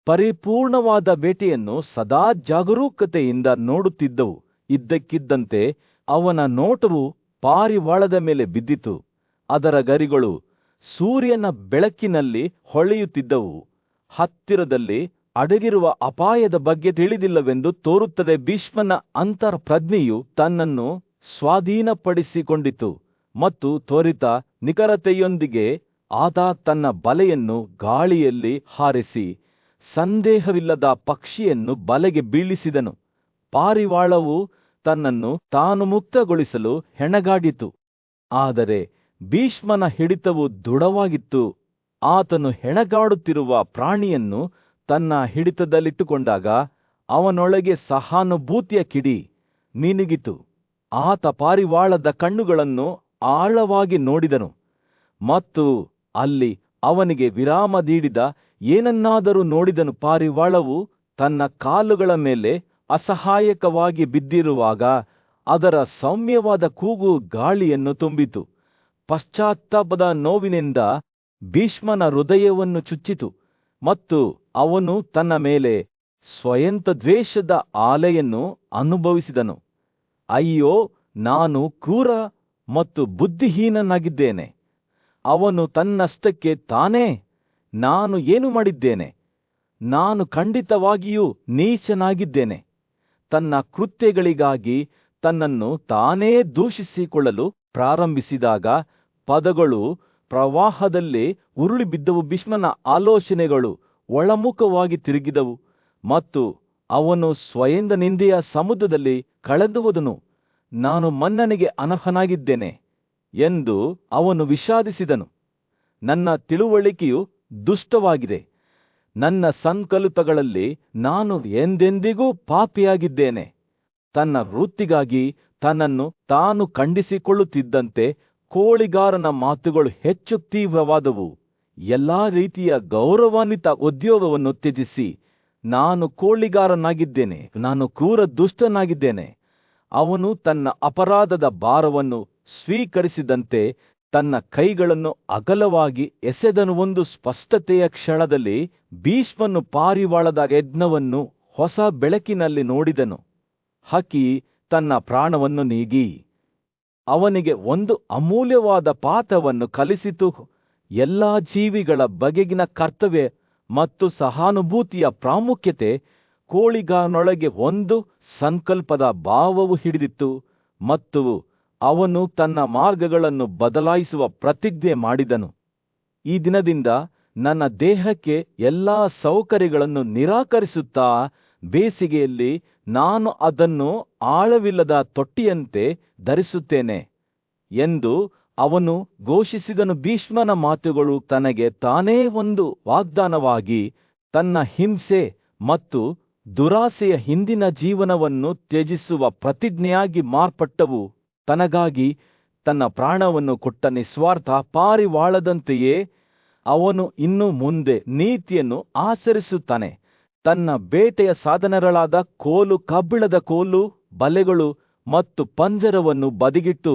ಪರಿಪೂರ್ಣವಾದ ಬೇಟೆಯನ್ನು ಸದಾ ಜಾಗರೂಕತೆಯಿಂದ ನೋಡುತ್ತಿದ್ದವು. ಇದ್ದಕ್ಕಿದ್ದಂತೆ ಅವನ ನೋಟವು ಪಾರಿವಾಳದ ಮೇಲೆ ಬಿದ್ದಿತು. ಅದರ ಗರಿಗಳು ಸೂರ್ಯನ ಬೆಳಕಿನಲ್ಲಿ ಹೊಳೆಯುತ್ತಿದ್ದವು. ಹತ್ತಿರದಲ್ಲಿ ಅಡಗಿರುವ ಅಪಾಯದ ಬಗ್ಗೆ ತಿಳಿದಿಲ್ಲವೆಂದು ತೋರುತ್ತದೆ. ಭೀಷ್ಮನ ಅಂತರ್ಪ್ರಜ್ಞೆಯು ತನ್ನನ್ನು ಸ್ವಾಧೀನಪಡಿಸಿಕೊಂಡಿತು ಮತ್ತು ತ್ವರಿತ ನಿಖರತೆಯೊಂದಿಗೆ ಆತ ತನ್ನ ಬಲೆಯನ್ನು ಗಾಳಿಯಲ್ಲಿ ಹಾರಿಸಿ ಸಂದೇಹವಿಲ್ಲದ ಪಕ್ಷಿಯನ್ನು ಬಲೆಗೆ ಬೀಳಿಸಿದನು. ಪಾರಿವಾಳವು ತನ್ನನ್ನು ತಾನು ಮುಕ್ತಗೊಳಿಸಲು ಹೆಣಗಾಡಿತು. ಆದರೆ ಭೀಷ್ಮನ ಹಿಡಿತವು ದೃಢವಾಗಿತ್ತು. ಆತನು ಹೆಣಗಾಡುತ್ತಿರುವ ಪ್ರಾಣಿಯನ್ನು ತನ್ನ ಹಿಡಿತದಲ್ಲಿಟ್ಟುಕೊಂಡಾಗ ಅವನೊಳಗೆ ಸಹಾನುಭೂತಿಯ ಕಿಡಿ ಮಿನುಗಿತು. ಆತ ಪಾರಿವಾಳದ ಕಣ್ಣುಗಳನ್ನು ಆಳವಾಗಿ ನೋಡಿದನು ಮತ್ತು ಅಲ್ಲಿ ಅವನಿಗೆ ವಿರಾಮ ನೀಡಿದ ಏನನ್ನಾದರೂ ನೋಡಿದನು. ಪಾರಿವಾಳವು ತನ್ನ ಕಾಲುಗಳ ಮೇಲೆ ಅಸಹಾಯಕವಾಗಿ ಬಿದ್ದಿರುವಾಗ ಅದರ ಸೌಮ್ಯವಾದ ಕೂಗು ಗಾಳಿಯನ್ನು ತುಂಬಿತು. ಪಶ್ಚಾತ್ತಾಪದ ನೋವಿನಿಂದ ಭೀಷ್ಮನ ಹೃದಯವನ್ನು ಚುಚ್ಚಿತು ಮತ್ತು ಅವನು ತನ್ನ ಮೇಲೆ ಸ್ವಯಂತ ದ್ವೇಷದ ಆಲೆಯನ್ನು ಅನುಭವಿಸಿದನು. ಅಯ್ಯೋ, ನಾನು ಕ್ರೂರ ಮತ್ತು ಬುದ್ಧಿಹೀನನಾಗಿದ್ದೇನೆ. ಅವನು ತನ್ನಷ್ಟಕ್ಕೆ ತಾನೇ, ನಾನು ಏನು ಮಾಡಿದ್ದೇನೆ? ನಾನು ಖಂಡಿತವಾಗಿಯೂ ನೀಚನಾಗಿದ್ದೇನೆ. ತನ್ನ ಕೃತ್ಯಗಳಿಗಾಗಿ ತನ್ನನ್ನು ತಾನೇ ದೂಷಿಸಿಕೊಳ್ಳಲು ಪ್ರಾರಂಭಿಸಿದಾಗ ಪದಗಳು ಪ್ರವಾಹದಲ್ಲಿ ಉರುಳಿಬಿದ್ದವು. ಭೀಷ್ಮನ ಆಲೋಚನೆಗಳು ಒಳಮುಖವಾಗಿ ತಿರುಗಿದವು ಮತ್ತು ಅವನು ಸ್ವಯಂದ ನಿಂದೆಯ ಸಮುದ್ರದಲ್ಲಿ ಕಳೆದು ಹೋದನು. ನಾನು ಮನ್ನಣೆಗೆ ಅನರ್ಹನಾಗಿದ್ದೇನೆ ಎಂದು ಅವನು ವಿಷಾದಿಸಿದನು. ನನ್ನ ತಿಳುವಳಿಕೆಯು ದುಷ್ಟವಾಗಿದೆ. ನನ್ನ ಸಂಕಲ್ಪಗಳಲ್ಲಿ ನಾನು ಎಂದೆಂದಿಗೂ ಪಾಪಿಯಾಗಿದ್ದೇನೆ. ತನ್ನ ವೃತ್ತಿಗಾಗಿ ತನ್ನನ್ನು ತಾನು ಖಂಡಿಸಿಕೊಳ್ಳುತ್ತಿದ್ದಂತೆ ಕೋಳಿಗಾರನ ಮಾತುಗಳು ಹೆಚ್ಚು ತೀವ್ರವಾದವು. ಎಲ್ಲಾ ರೀತಿಯ ಗೌರವಾನ್ವಿತ ಉದ್ಯೋಗವನ್ನು ತ್ಯಜಿಸಿ, ನಾನು ಕೋಳಿಗಾರನಾಗಿದ್ದೇನೆ, ನಾನು ಕ್ರೂರ ದುಷ್ಟನಾಗಿದ್ದೇನೆ. ಅವನು ತನ್ನ ಅಪರಾಧದ ಭಾರವನ್ನು ಸ್ವೀಕರಿಸಿದಂತೆ ತನ್ನ ಕೈಗಳನ್ನು ಅಗಲವಾಗಿ ಎಸೆದನು. ಒಂದು ಸ್ಪಷ್ಟತೆಯ ಕ್ಷಣದಲ್ಲಿ ಭೀಷ್ಮನು ಪಾರಿವಾಳದ ಯಜ್ಞವನ್ನು ಹೊಸ ಬೆಳಕಿನಲ್ಲಿ ನೋಡಿದನು. ಹಕ್ಕಿ ತನ್ನ ಪ್ರಾಣವನ್ನು ನೀಗಿ ಅವನಿಗೆ ಒಂದು ಅಮೂಲ್ಯವಾದ ಪಾಠವನ್ನು ಕಲಿಸಿತು. ಎಲ್ಲಾ ಜೀವಿಗಳ ಬಗೆಗಿನ ಕರ್ತವ್ಯ ಮತ್ತು ಸಹಾನುಭೂತಿಯ ಪ್ರಾಮುಖ್ಯತೆ. ಕೋಳಿಗಾರನೊಳಗೆ ಒಂದು ಸಂಕಲ್ಪದ ಭಾವವು ಹಿಡಿದಿತ್ತು ಮತ್ತು ಅವನು ತನ್ನ ಮಾರ್ಗಗಳನ್ನು ಬದಲಾಯಿಸುವ ಪ್ರತಿಜ್ಞೆ ಮಾಡಿದನು. ಈ ದಿನದಿಂದ ನನ್ನ ದೇಹಕ್ಕೆ ಎಲ್ಲಾ ಸೌಕರ್ಯಗಳನ್ನು ನಿರಾಕರಿಸುತ್ತಾ ಬೇಸಿಗೆಯಲ್ಲಿ ನಾನು ಅದನ್ನು ಆಳವಿಲ್ಲದ ತೊಟ್ಟಿಯಂತೆ ಧರಿಸುತ್ತೇನೆ ಎಂದು ಅವನು ಘೋಷಿಸಿದನು. ಭೀಷ್ಮನ ಮಾತುಗಳು ತನಗೆ ತಾನೇ ಒಂದು ವಾಗ್ದಾನವಾಗಿ ತನ್ನ ಹಿಂಸೆ ಮತ್ತು ದುರಾಸೆಯ ಹಿಂದಿನ ಜೀವನವನ್ನು ತ್ಯಜಿಸುವ ಪ್ರತಿಜ್ಞೆಯಾಗಿ ಮಾರ್ಪಟ್ಟವು. ತನಗಾಗಿ ತನ್ನ ಪ್ರಾಣವನ್ನು ಕೊಟ್ಟ ನಿಸ್ವಾರ್ಥ ಪಾರಿವಾಳದಂತೆಯೇ ಅವನು ಇನ್ನು ಮುಂದೆ ನೀತಿಯನ್ನು ಆಚರಿಸುತ್ತಾನೆ. ತನ್ನ ಬೇಟೆಯ ಸಾಧನಗಳಾದ ಕೋಲು, ಕಬ್ಬಿಣದ ಕೋಲು, ಬಲೆಗಳು ಮತ್ತು ಪಂಜರವನ್ನು ಬದಿಗಿಟ್ಟು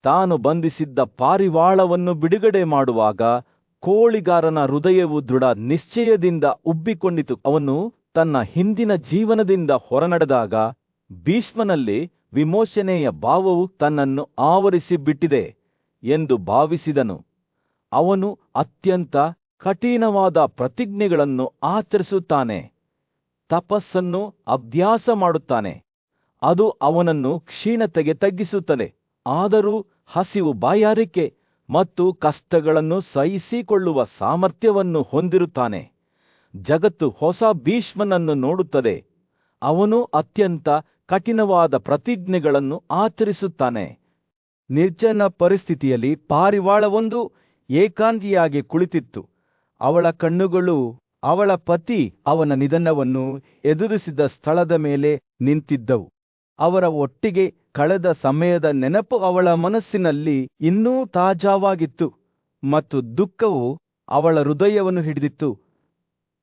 ತಾನು ಬಂಧಿಸಿದ್ದ ಪಾರಿವಾಳವನ್ನು ಬಿಡುಗಡೆ ಮಾಡುವಾಗ ಕೋಳಿಗಾರನ ಹೃದಯವು ದೃಢ ನಿಶ್ಚಯದಿಂದ ಉಬ್ಬಿಕೊಂಡಿತು. ಅವನು ತನ್ನ ಹಿಂದಿನ ಜೀವನದಿಂದ ಹೊರನಡೆದಾಗ ಭೀಷ್ಮನಲ್ಲಿ ವಿಮೋಚನೆಯ ಭಾವವು ತನ್ನನ್ನು ಆವರಿಸಿ ಬಿಟ್ಟಿದೆ ಎಂದು ಭಾವಿಸಿದನು. ಅವನು ಅತ್ಯಂತ ಕಠಿಣವಾದ ಪ್ರತಿಜ್ಞೆಗಳನ್ನು ಆಚರಿಸುತ್ತಾನೆ, ತಪಸ್ಸನ್ನು ಅಭ್ಯಾಸ ಮಾಡುತ್ತಾನೆ. ಅದು ಅವನನ್ನು ಕ್ಷೀಣತೆಗೆ ತಗ್ಗಿಸುತ್ತದೆ. ಆದರೂ ಹಸಿವು, ಬಾಯಾರಿಕೆ ಮತ್ತು ಕಷ್ಟಗಳನ್ನು ಸಹಿಸಿಕೊಳ್ಳುವ ಸಾಮರ್ಥ್ಯವನ್ನು ಹೊಂದಿರುತ್ತಾನೆ. ಜಗತ್ತು ಹೊಸ ಭೀಷ್ಮನನ್ನು ನೋಡುತ್ತದೆ. ಅವನು ಅತ್ಯಂತ ಕಠಿಣವಾದ ಪ್ರತಿಜ್ಞೆಗಳನ್ನು ಆಚರಿಸುತ್ತಾನೆ. ನಿರ್ಜನ ಪರಿಸ್ಥಿತಿಯಲ್ಲಿ ಪಾರಿವಾಳವೊಂದು ಏಕಾಂಗಿಯಾಗಿ ಕುಳಿತಿತ್ತು. ಅವಳ ಕಣ್ಣುಗಳು ಅವಳ ಪತಿ ಅವನ ನಿಧನವನ್ನು ಎದುರಿಸಿದ ಸ್ಥಳದ ಮೇಲೆ ನಿಂತಿದ್ದವು. ಅವರ ಒಟ್ಟಿಗೆ ಕಳೆದ ಸಮಯದ ನೆನಪು ಅವಳ ಮನಸ್ಸಿನಲ್ಲಿ ಇನ್ನೂ ತಾಜಾವಾಗಿತ್ತು ಮತ್ತು ದುಃಖವು ಅವಳ ಹೃದಯವನ್ನು ಹಿಡಿದಿತ್ತು.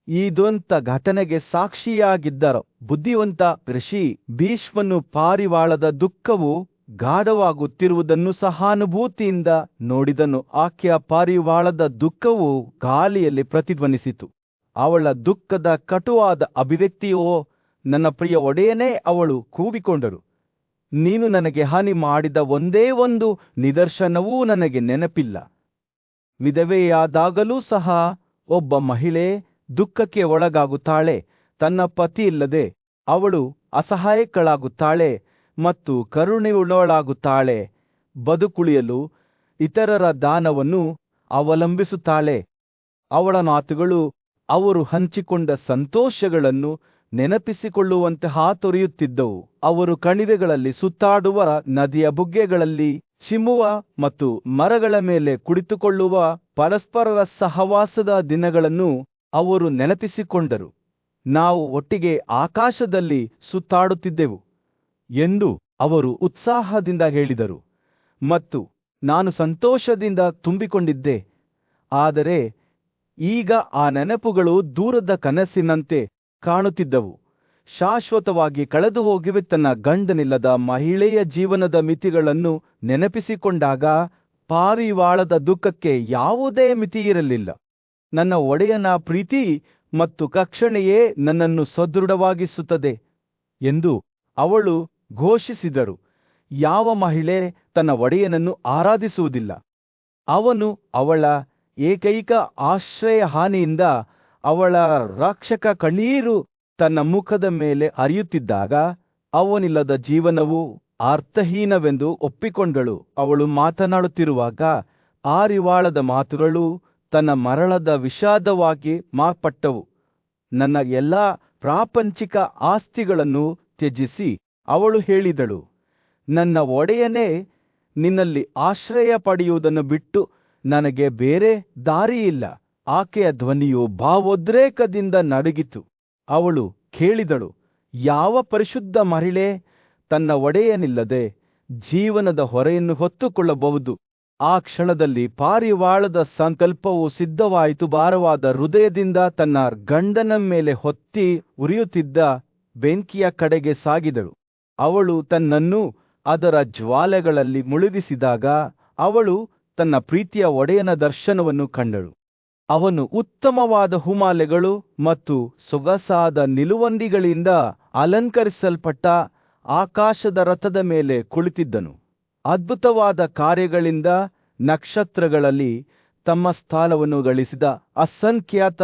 ಇದೊಂಥ ಘಟನೆಗೆ ಸಾಕ್ಷಿಯಾಗಿದ್ದ ಬುದ್ಧಿವಂತ ಋಷಿ ಭೀಷ್ಮನು ಪಾರಿವಾಳದ ದುಃಖವು ಗಾಢವಾಗುತ್ತಿರುವುದನ್ನು ಸಹಾನುಭೂತಿಯಿಂದ ನೋಡಿದನು. ಆಕೆಯ ಪಾರಿವಾಳದ ದುಃಖವು ಗಾಳಿಯಲ್ಲಿ ಪ್ರತಿಧ್ವನಿಸಿತು. ಅವಳ ದುಃಖದ ಕಟುವಾದ ಅಭಿವ್ಯಕ್ತಿಯೋ, ನನ್ನ ಪ್ರಿಯ ಒಡೆಯನೇ, ಅವಳು ಕೂಗಿಕೊಂಡರು. ನೀನು ನನಗೆ ಹಾನಿ ಮಾಡಿದ ಒಂದೇ ಒಂದು ನಿದರ್ಶನವೂ ನನಗೆ ನೆನಪಿಲ್ಲ. ವಿಧವೆಯಾದಾಗಲೂ ಸಹ ಒಬ್ಬ ಮಹಿಳೆ ದುಃಖಕ್ಕೆ ಒಳಗಾಗುತ್ತಾಳೆ. ತನ್ನ ಪತಿ ಇಲ್ಲದೆ ಅವಳು ಅಸಹಾಯಕಳಾಗುತ್ತಾಳೆ ಮತ್ತು ಕರುಣೆಯುಳ್ಳವಳಾಗುತ್ತಾಳೆ. ಬದುಕುಳಿಯಲು ಇತರರ ದಾನವನ್ನು ಅವಲಂಬಿಸುತ್ತಾಳೆ. ಅವಳ ಮಾತುಗಳು ಅವರು ಹಂಚಿಕೊಂಡ ಸಂತೋಷಗಳನ್ನು ನೆನಪಿಸಿಕೊಳ್ಳುವಂತೆ ಹಾತೊರೆಯುತ್ತಿದ್ದವು. ಅವರು ಕಣಿವೆಗಳಲ್ಲಿ ಸುತ್ತಾಡುವ, ನದಿಯ ಬುಗ್ಗೆಗಳಲ್ಲಿ ಚಿಮ್ಮುವ ಮತ್ತು ಮರಗಳ ಮೇಲೆ ಕುಳಿತುಕೊಳ್ಳುವ ಪರಸ್ಪರರ ಸಹವಾಸದ ದಿನಗಳನ್ನು ಅವರು ನೆನಪಿಸಿಕೊಂಡರು. ನಾವು ಒಟ್ಟಿಗೆ ಆಕಾಶದಲ್ಲಿ ಸುತ್ತಾಡುತ್ತಿದ್ದೆವು ಎಂದು ಅವರು ಉತ್ಸಾಹದಿಂದ ಹೇಳಿದರು ಮತ್ತು ನಾನು ಸಂತೋಷದಿಂದ ತುಂಬಿಕೊಂಡಿದ್ದೆ. ಆದರೆ ಈಗ ಆ ನೆನಪುಗಳು ದೂರದ ಕನಸಿನಂತೆ ಕಾಣುತ್ತಿದ್ದವು. ಶಾಶ್ವತವಾಗಿ ಕಳೆದು ಹೋಗಿವೆ. ತನ್ನ ಗಂಡನಿಲ್ಲದ ಮಹಿಳೆಯ ಜೀವನದ ಮಿತಿಗಳನ್ನು ನೆನಪಿಸಿಕೊಂಡಾಗ ಪಾರಿವಾಳದ ದುಃಖಕ್ಕೆ ಯಾವುದೇ ಮಿತಿಯಿರಲಿಲ್ಲ. ನನ್ನ ಒಡೆಯನ ಪ್ರೀತಿ ಮತ್ತು ಕಕ್ಷಣೆಯೇ ನನ್ನನ್ನು ಸದೃಢವಾಗಿಸುತ್ತದೆ ಎಂದು ಅವಳು ಘೋಷಿಸಿದರು. ಯಾವ ಮಹಿಳೆ ತನ್ನ ಒಡೆಯನನ್ನು ಆರಾಧಿಸುವುದಿಲ್ಲ? ಅವನು ಅವಳ ಏಕೈಕ ಆಶ್ರಯ. ಹಾನಿಯಿಂದ ಅವಳ ರಕ್ಷಕ ಕಣ್ಣೀರು ತನ್ನ ಮುಖದ ಮೇಲೆ ಹರಿಯುತ್ತಿದ್ದಾಗ ಅವನಿಲ್ಲದ ಜೀವನವು ಅರ್ಥಹೀನವೆಂದು ಒಪ್ಪಿಕೊಂಡಳು. ಅವಳು ಮಾತನಾಡುತ್ತಿರುವಾಗ ಪಾರಿವಾಳದ ಮಾತುಗಳು ತನ್ನ ಮರಳದ ವಿಷಾದವಾಗಿ ಮಾರ್ಪಟ್ಟವು. ನನ್ನ ಎಲ್ಲಾ ಪ್ರಾಪಂಚಿಕ ಆಸ್ತಿಗಳನ್ನು ತ್ಯಜಿಸಿ ಅವಳು ಹೇಳಿದಳು, ನನ್ನ ಒಡೆಯನೇ, ನಿನ್ನಲ್ಲಿ ಆಶ್ರಯ ಪಡೆಯುವುದನ್ನು ಬಿಟ್ಟು ನನಗೆ ಬೇರೆ ದಾರಿಯಿಲ್ಲ. ಆಕೆಯ ಧ್ವನಿಯು ಭಾವೋದ್ರೇಕದಿಂದ ನಡುಗಿತು. ಅವಳು ಕೇಳಿದಳು, ಯಾವ ಪರಿಶುದ್ಧ ಮಹಿಳೆ ತನ್ನ ಒಡೆಯನಿಲ್ಲದೆ ಜೀವನದ ಹೊರೆಯನ್ನು ಹೊತ್ತುಕೊಳ್ಳಬಹುದು? ಆ ಕ್ಷಣದಲ್ಲಿ ಪಾರಿವಾಳದ ಸಂಕಲ್ಪವು ಸಿದ್ಧವಾಯಿತು. ಭಾರವಾದ ಹೃದಯದಿಂದ ತನ್ನ ಗಂಡನ ಮೇಲೆ ಹೊತ್ತಿ ಉರಿಯುತ್ತಿದ್ದ ಬೆಂಕಿಯ ಕಡೆಗೆ ಸಾಗಿದಳು. ಅವಳು ತನ್ನನ್ನು ಅದರ ಜ್ವಾಲೆಗಳಲ್ಲಿ ಮುಳುಗಿಸಿದಾಗ ಅವಳು ತನ್ನ ಪ್ರೀತಿಯ ಒಡೆಯನ ದರ್ಶನವನ್ನು ಕಂಡಳು. ಅವನು ಉತ್ತಮವಾದ ಹುಮಾಲೆಗಳು ಮತ್ತು ಸೊಗಸಾದ ನಿಲುವಂಗಿಗಳಿಂದ ಅಲಂಕರಿಸಲ್ಪಟ್ಟ ಆಕಾಶದ ರಥದ ಮೇಲೆ ಕುಳಿತಿದ್ದನು. ಅದ್ಭುತವಾದ ಕಾರ್ಯಗಳಿಂದ ನಕ್ಷತ್ರಗಳಲ್ಲಿ ತಮ್ಮ ಸ್ಥಾನವನ್ನು ಗಳಿಸಿದ ಅಸಂಖ್ಯಾತ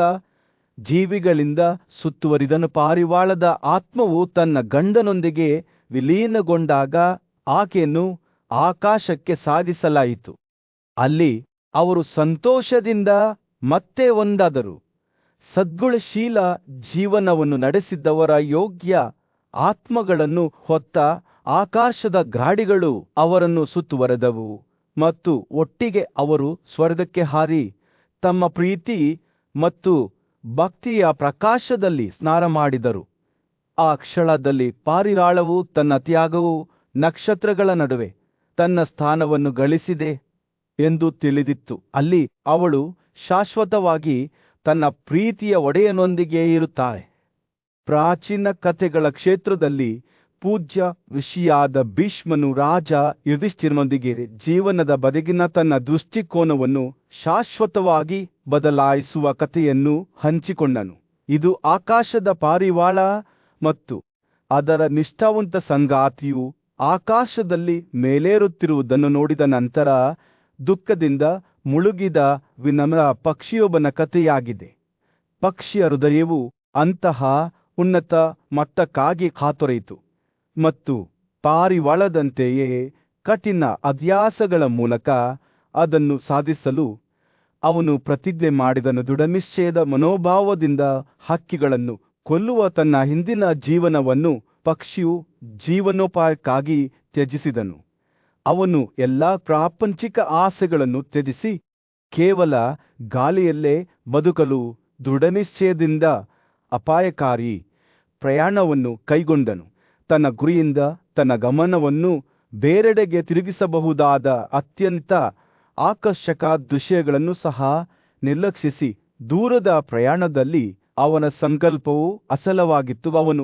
ಜೀವಿಗಳಿಂದ ಸುತ್ತುವರಿದನು. ಪಾರಿವಾಳದ ಆತ್ಮವು ತನ್ನ ಗಂಡನೊಂದಿಗೆ ವಿಲೀನಗೊಂಡಾಗ ಆಕೆಯನ್ನು ಆಕಾಶಕ್ಕೆ ಸಾಗಿಸಲಾಯಿತು. ಅಲ್ಲಿ ಅವರು ಸಂತೋಷದಿಂದ ಮತ್ತೆ ಒಂದಾದರು. ಸದ್ಗುಣಶೀಲ ಜೀವನವನ್ನು ನಡೆಸಿದ್ದವರ ಯೋಗ್ಯ ಆತ್ಮಗಳನ್ನು ಹೊತ್ತ ಆಕಾಶದ ಗಾಡಿಗಳು ಅವರನ್ನು ಸುತ್ತುವರೆದವು ಮತ್ತು ಒಟ್ಟಿಗೆ ಅವರು ಸ್ವರ್ಗಕ್ಕೆ ಹಾರಿ ತಮ್ಮ ಪ್ರೀತಿ ಮತ್ತು ಭಕ್ತಿಯ ಪ್ರಕಾಶದಲ್ಲಿ ಸ್ನಾನ ಮಾಡಿದರು. ಆ ಕ್ಷಣದಲ್ಲಿ ಪಾರಿವಾಳವು ತನ್ನ ತ್ಯಾಗವು ನಕ್ಷತ್ರಗಳ ನಡುವೆ ತನ್ನ ಸ್ಥಾನವನ್ನು ಗಳಿಸಿದೆ ಎಂದು ತಿಳಿದಿತ್ತು. ಅಲ್ಲಿ ಅವಳು ಶಾಶ್ವತವಾಗಿ ತನ್ನ ಪ್ರೀತಿಯ ಒಡೆಯನೊಂದಿಗೆ ಇರುತ್ತಾಳೆ. ಪ್ರಾಚೀನ ಕಥೆಗಳ ಕ್ಷೇತ್ರದಲ್ಲಿ ಪೂಜ್ಯ ಋಷಿಯಾದ ಭೀಷ್ಮನು ರಾಜ ಯುಧಿಷ್ಠಿರನೊಂದಿಗೆ ಜೀವನದ ಬಗೆಗಿನ ತನ್ನ ದೃಷ್ಟಿಕೋನವನ್ನು ಶಾಶ್ವತವಾಗಿ ಬದಲಾಯಿಸುವ ಕಥೆಯನ್ನು ಹಂಚಿಕೊಂಡನು. ಇದು ಆಕಾಶದ ಪಾರಿವಾಳ ಮತ್ತು ಅದರ ನಿಷ್ಠಾವಂತ ಸಂಗಾತಿಯು ಆಕಾಶದಲ್ಲಿ ಮೇಲೇರುತ್ತಿರುವುದನ್ನು ನೋಡಿದ ನಂತರ ದುಃಖದಿಂದ ಮುಳುಗಿದ ವಿನಮ್ರ ಪಕ್ಷಿಯೊಬ್ಬನ ಕಥೆಯಾಗಿದೆ. ಪಕ್ಷಿಯ ಹೃದಯವು ಅಂತಹ ಉನ್ನತ ಮಟ್ಟಕ್ಕಾಗಿ ಕಾತೊರೆಯಿತು ಮತ್ತು ಪಾರಿವಾಳದಂತೆಯೇ ಕಠಿಣ ಅಭ್ಯಾಸಗಳ ಮೂಲಕ ಅದನ್ನು ಸಾಧಿಸಲು ಅವನು ಪ್ರತಿಜ್ಞೆ ಮಾಡಿದನು. ದೃಢನಿಶ್ಚಯದ ಮನೋಭಾವದಿಂದ ಹಕ್ಕಿಗಳನ್ನು ಕೊಲ್ಲುವ ತನ್ನ ಹಿಂದಿನ ಜೀವನವನ್ನು ಪಕ್ಷಿಯು ಜೀವನೋಪಾಯಕ್ಕಾಗಿ ತ್ಯಜಿಸಿದನು. ಅವನು ಎಲ್ಲಾ ಪ್ರಾಪಂಚಿಕ ಆಸೆಗಳನ್ನು ತ್ಯಜಿಸಿ ಕೇವಲ ಗಾಳಿಯಲ್ಲೇ ಬದುಕಲು ದೃಢನಿಶ್ಚಯದಿಂದ ಅಪಾಯಕಾರಿ ಪ್ರಯಾಣವನ್ನು ಕೈಗೊಂಡನು. ತನ್ನ ಗುರಿಯಿಂದ ತನ್ನ ಗಮನವನ್ನು ಬೇರೆಡೆಗೆ ತಿರುಗಿಸಬಹುದಾದ ಅತ್ಯಂತ ಆಕರ್ಷಕ ದೃಶ್ಯಗಳನ್ನು ಸಹ ನಿರ್ಲಕ್ಷಿಸಿ ದೂರದ ಪ್ರಯಾಣದಲ್ಲಿ ಅವನ ಸಂಕಲ್ಪವು ಅಸಲವಾಗಿತ್ತು. ಅವನು